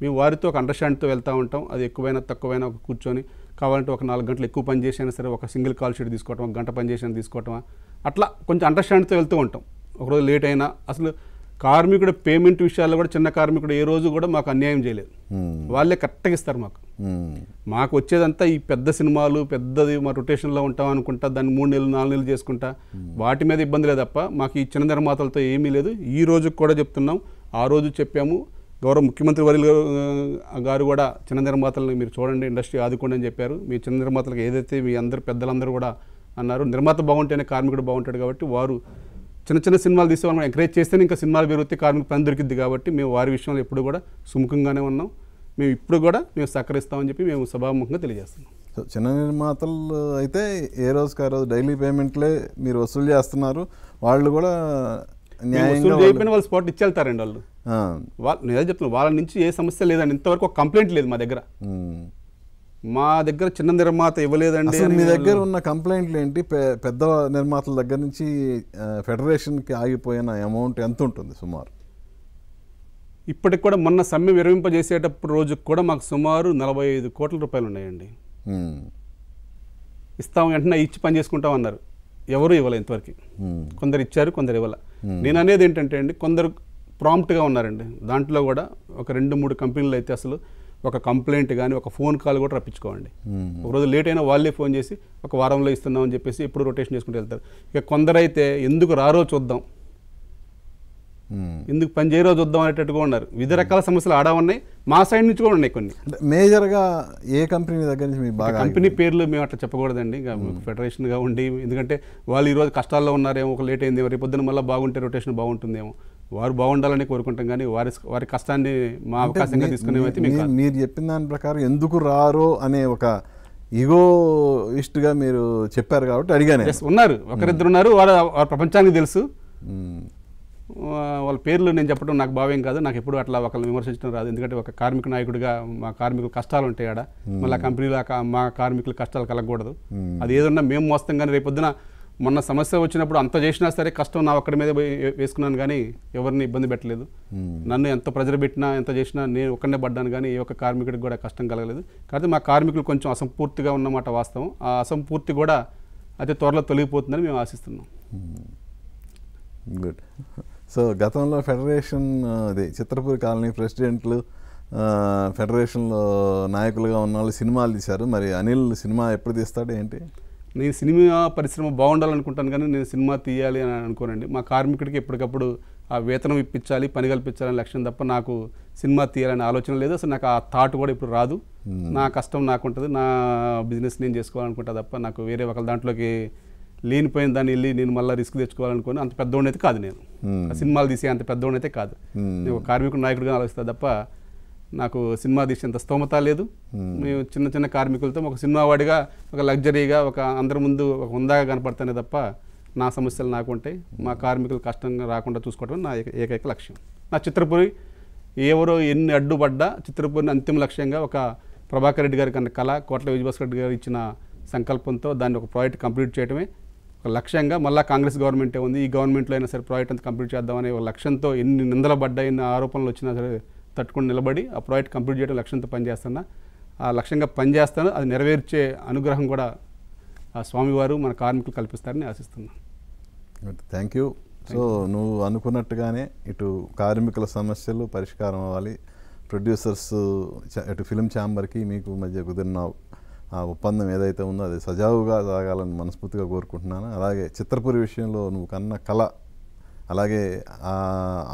మేము వారితో ఒక అండర్స్టాండ్తో వెళ్తూ ఉంటాం. అది ఎక్కువైనా తక్కువైనా ఒక కూర్చొని కావాలంటే ఒక 4 గంటలు ఎక్కువ పని చేసినా సరే ఒక సింగిల్ కాల్ షీట్ తీసుకోవటం, 1 గంట పని చేసినా తీసుకోవటం, అట్లా కొంచెం అండర్స్టాండ్తో వెళ్తూ ఉంటాం. ఒకరోజు లేట్ అయినా అసలు కార్మికుడు పేమెంట్ విషయాల్లో కూడా చిన్న కార్మికుడు ఏ రోజు కూడా మాకు అన్యాయం చేయలేదు. వాళ్ళే కరెక్ట్గా ఇస్తారు మాకు వచ్చేదంతా ఈ పెద్ద సినిమాలు పెద్దది మా రొటేషన్లో ఉంటాం అనుకుంటా, దాన్ని 3 నెలలు 4 నెలలు చేసుకుంటా వాటి మీద ఇబ్బంది లేదు తప్ప మాకు ఈ చిన్న నిర్మాతలతో ఏమీ లేదు. ఈ రోజు కూడా చెప్తున్నాం, ఆ రోజు చెప్పాము. గౌరవ ముఖ్యమంత్రి వర్యులు గారు కూడా చిన్న నిర్మాతలను మీరు చూడండి, ఇండస్ట్రీ ఆదుకోండి అని చెప్పారు. మీ చిన్న నిర్మాతలకు ఏదైతే మీ పెద్దలందరూ కూడా అన్నారు, నిర్మాత బాగుంటేనే కార్మికుడు బాగుంటాడు కాబట్టి వారు చిన్న సినిమాలు తీసే వాళ్ళని ఎంకరేజ్ చేస్తేనే ఇంకా సినిమాలు పెరిగితే కార్మిక పని దొరికిద్ది కాబట్టి మేము వారి విషయంలో ఎప్పుడు కూడా సుముఖంగానే ఉన్నాం. మేము ఇప్పుడు కూడా మేము సహకరిస్తామని చెప్పి మేము సభాముఖంగా తెలియజేస్తున్నాం. సో చిన్న నిర్మాతలు అయితే ఏ రోజుకి ఆ రోజు డైలీ పేమెంట్లే మీరు వసూలు చేస్తున్నారు. వాళ్ళు కూడా వసూలు చేయకపోయినా వాళ్ళు స్పాట్ ఇచ్చేళ్తారండి. వాళ్ళు నేను చెప్తున్నాను, వాళ్ళ నుంచి ఏ సమస్య లేదండి. ఇంతవరకు ఒక కంప్లైంట్ లేదు మా దగ్గర. మా దగ్గర చిన్న నిర్మాత ఇవ్వలేదండి. మీ దగ్గర ఉన్న కంప్లైంట్లు ఏంటి? పెద్ద నిర్మాతల దగ్గర నుంచి ఫెడరేషన్కి ఆగిపోయిన అమౌంట్ ఎంత ఉంటుంది సుమారు? ఇప్పటికి కూడా మొన్న సమ్మె విరమింపజేసేటప్పుడు రోజుకి కూడా మాకు సుమారు 45 కోట్ల రూపాయలు ఉన్నాయండి. ఇస్తాం వెంటనే ఇచ్చి పని చేసుకుంటాం అన్నారు. ఎవరు ఇవ్వలే ఇంతవరకు. కొందరు ఇచ్చారు, కొందరు ఇవ్వలే. నేను అనేది ఏంటంటే అండి, కొందరు ప్రాంప్ట్గా ఉన్నారండి. దాంట్లో కూడా ఒక 2-3 కంపెనీలు అయితే అసలు ఒక కంప్లైంట్ కానీ ఒక ఫోన్ కాల్ కూడా రప్పించుకోండి. ఒకరోజు లేట్ అయినా వాళ్ళే ఫోన్ చేసి ఒక వారంలో ఇస్తున్నాం అని చెప్పేసి ఎప్పుడు రొటేషన్ చేసుకుంటూ వెళ్తారు. ఇక కొందరైతే ఎందుకు రారో చూద్దాం, ఎందుకు పని చేయరో చూద్దాం అనేటట్టుగా ఉన్నారు. వివిధ రకాల సమస్యలు ఆడా ఉన్నాయి, మా సైడ్ నుంచి కూడా ఉన్నాయి కొన్ని. మేజర్గా ఏ కంపెనీ దగ్గర నుంచి మీకు బాగా కంపెనీ పేర్లు మేము అట్లా చెప్పకూడదండి ఫెడరేషన్గా ఉండి, ఎందుకంటే వాళ్ళు ఈరోజు కష్టాల్లో ఉన్నారేమో, ఒక లేట్ అయిందేమో, రేపు పొద్దున మళ్ళీ బాగుంటే రొటేషన్ బాగుంటుందేమో, వారు బాగుండాలని కోరుకుంటాం. కానీ వారి కష్టాన్ని మా అవకాశంగా తీసుకునేమైతే మీరు చెప్పిన దాని ప్రకారం ఎందుకు రారో అనే ఒక ఈగోయిస్ట్గా మీరు చెప్పారు కాబట్టి అడిగాను. ఉన్నారు, ఒకరిద్దరు ఉన్నారు, వారు ప్రపంచానికి తెలుసు. వాళ్ళ పేర్లు నేను చెప్పడం నాకు భావ్యం కాదు. నాకు ఎప్పుడు అట్లా ఒకరిని విమర్శించడం రాదు. ఎందుకంటే ఒక కార్మిక నాయకుడిగా మా కార్మికులు కష్టాలు ఉంటాయి ఆడ, మళ్ళీ కంపెనీలో మా కార్మికులు కష్టాలు కలగకూడదు. అది ఏదన్నా మేము మోస్తాం. కానీ రేపొద్దున మొన్న సమస్య వచ్చినప్పుడు అంత చేసినా సరే కష్టం నా ఒక్కడి మీద వేసుకున్నాను, కానీ ఎవరిని ఇబ్బంది పెట్టలేదు. నన్ను ఎంత ప్రెజర్ పెట్టినా ఎంత చేసినా నేను ఒక్కడే పడ్డాను, కానీ ఏ ఒక్క కార్మికుడికి కూడా కష్టం కలగలేదు. కాబట్టి మా కార్మికులు కొంచెం అసంపూర్తిగా ఉన్నమాట వాస్తవం. ఆ అసంపూర్తి కూడా అతి త్వరలో తొలగిపోతుందని మేము ఆశిస్తున్నాం. గుడ్. సో గతంలో ఫెడరేషన్ చిత్రపూర్ కాలనీ ప్రెసిడెంట్లు ఫెడరేషన్లో నాయకులుగా ఉన్న వాళ్ళు సినిమాలు తీశారు. మరి అనిల్ సినిమా ఎప్పుడు తీస్తాడు ఏంటి? నేను సినిమా పరిశ్రమ బాగుండాలనుకుంటాను, కానీ నేను సినిమా తీయాలి అని అనుకోనండి. మా కార్మికుడికి ఎప్పటికప్పుడు ఆ వేతనం ఇప్పించాలి, పని కల్పించాలని లక్ష్యం తప్ప నాకు సినిమా తీయాలనే ఆలోచన లేదు. అసలు నాకు ఆ థాట్ కూడా ఇప్పుడు రాదు. నా కష్టం నాకు ఉంటుంది, నా బిజినెస్ నేను చేసుకోవాలనుకుంటా తప్ప నాకు వేరే ఒకళ్ళ దాంట్లోకి లేనిపోయిన దాన్ని వెళ్ళి నేను మళ్ళీ రిస్క్ తెచ్చుకోవాలనుకుని అంత పెద్దవాడిని అయితే కాదు. నేను సినిమాలు తీసే అంత పెద్దవాడిని అయితే కాదు. నేను కార్మికుడు నాయకుడిగా ఆలోచిస్తా తప్ప నాకు సినిమా తీసేంత స్తోమత లేదు. మేము చిన్న కార్మికులతో ఒక సినిమా వాడిగా ఒక లగ్జరీగా ఒక అందరి ముందు ఒక హుందాగా కనపడతానే తప్ప నా సమస్యలు నాకు ఉంటాయి. మా కార్మికులు కష్టంగా రాకుండా చూసుకోవడం నా ఏకైక లక్ష్యం. నా చిత్రపురి ఎవరో ఎన్ని అడ్డుపడ్డా చిత్రపురిని అంతిమ లక్ష్యంగా ఒక ప్రభాకర్ రెడ్డి గారి కన్నా కళ, కోట్ల విజయభాస్కర్ రెడ్డి గారు ఇచ్చిన సంకల్పంతో దాన్ని ఒక ప్రాజెక్ట్ కంప్లీట్ చేయడమే ఒక లక్ష్యంగా, మళ్ళీ కాంగ్రెస్ గవర్నమెంటే ఉంది, ఈ గవర్నమెంట్లో అయినా సరే ప్రాజెక్ట్ అంతా కంప్లీట్ చేద్దామనే ఒక లక్ష్యంతో ఎన్ని నిందలు పడ్డాయి, ఎన్ని ఆరోపణలు వచ్చినా సరే తట్టుకొని నిలబడి ఆ ప్రాజెక్ట్ కంప్లీట్ చేయడం లక్ష్యంతో పనిచేస్తున్నా. ఆ లక్ష్యంగా పనిచేస్తాను, అది నెరవేర్చే అనుగ్రహం కూడా ఆ స్వామివారు మన కార్మికులు కల్పిస్తారని ఆశిస్తున్నాను. Thank you. సో నువ్వు అనుకున్నట్టుగానే ఇటు కార్మికుల సమస్యలు పరిష్కారం అవ్వాలి, ప్రొడ్యూసర్స్ ఇటు ఫిలిం ఛాంబర్కి మీకు మధ్య కుదిరిన ఆ ఒప్పందం ఏదైతే ఉందో అది సజావుగా సాగాలని మనస్ఫూర్తిగా కోరుకుంటున్నాను. అలాగే చిత్రపురి విషయంలో నువ్వు కన్న కళ, అలాగే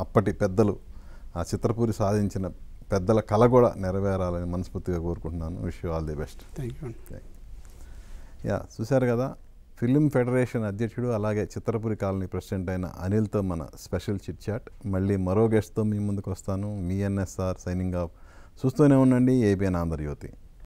అప్పటి పెద్దలు ఆ చిత్రపురి సాధించిన పెద్దల కళ కూడా నెరవేరాలని మనస్ఫూర్తిగా కోరుకుంటున్నాను. Wish you all the best. Thank you. Yeah, చూశారు కదా, ఫిలిం ఫెడరేషన్ అధ్యక్షుడు అలాగే చిత్రపురి కాలనీ ప్రెసిడెంట్ అయిన అనిల్తో మన స్పెషల్ చిట్ చాట్. మళ్ళీ మరో గెస్ట్తో మీ ముందుకు వస్తాను. మీ ఎన్ఎస్ఆర్ సైనింగ్ ఆఫ్. చూస్తూనే ఉండండి ఏబిఎన్ ఆంధ్రజ్యోతి.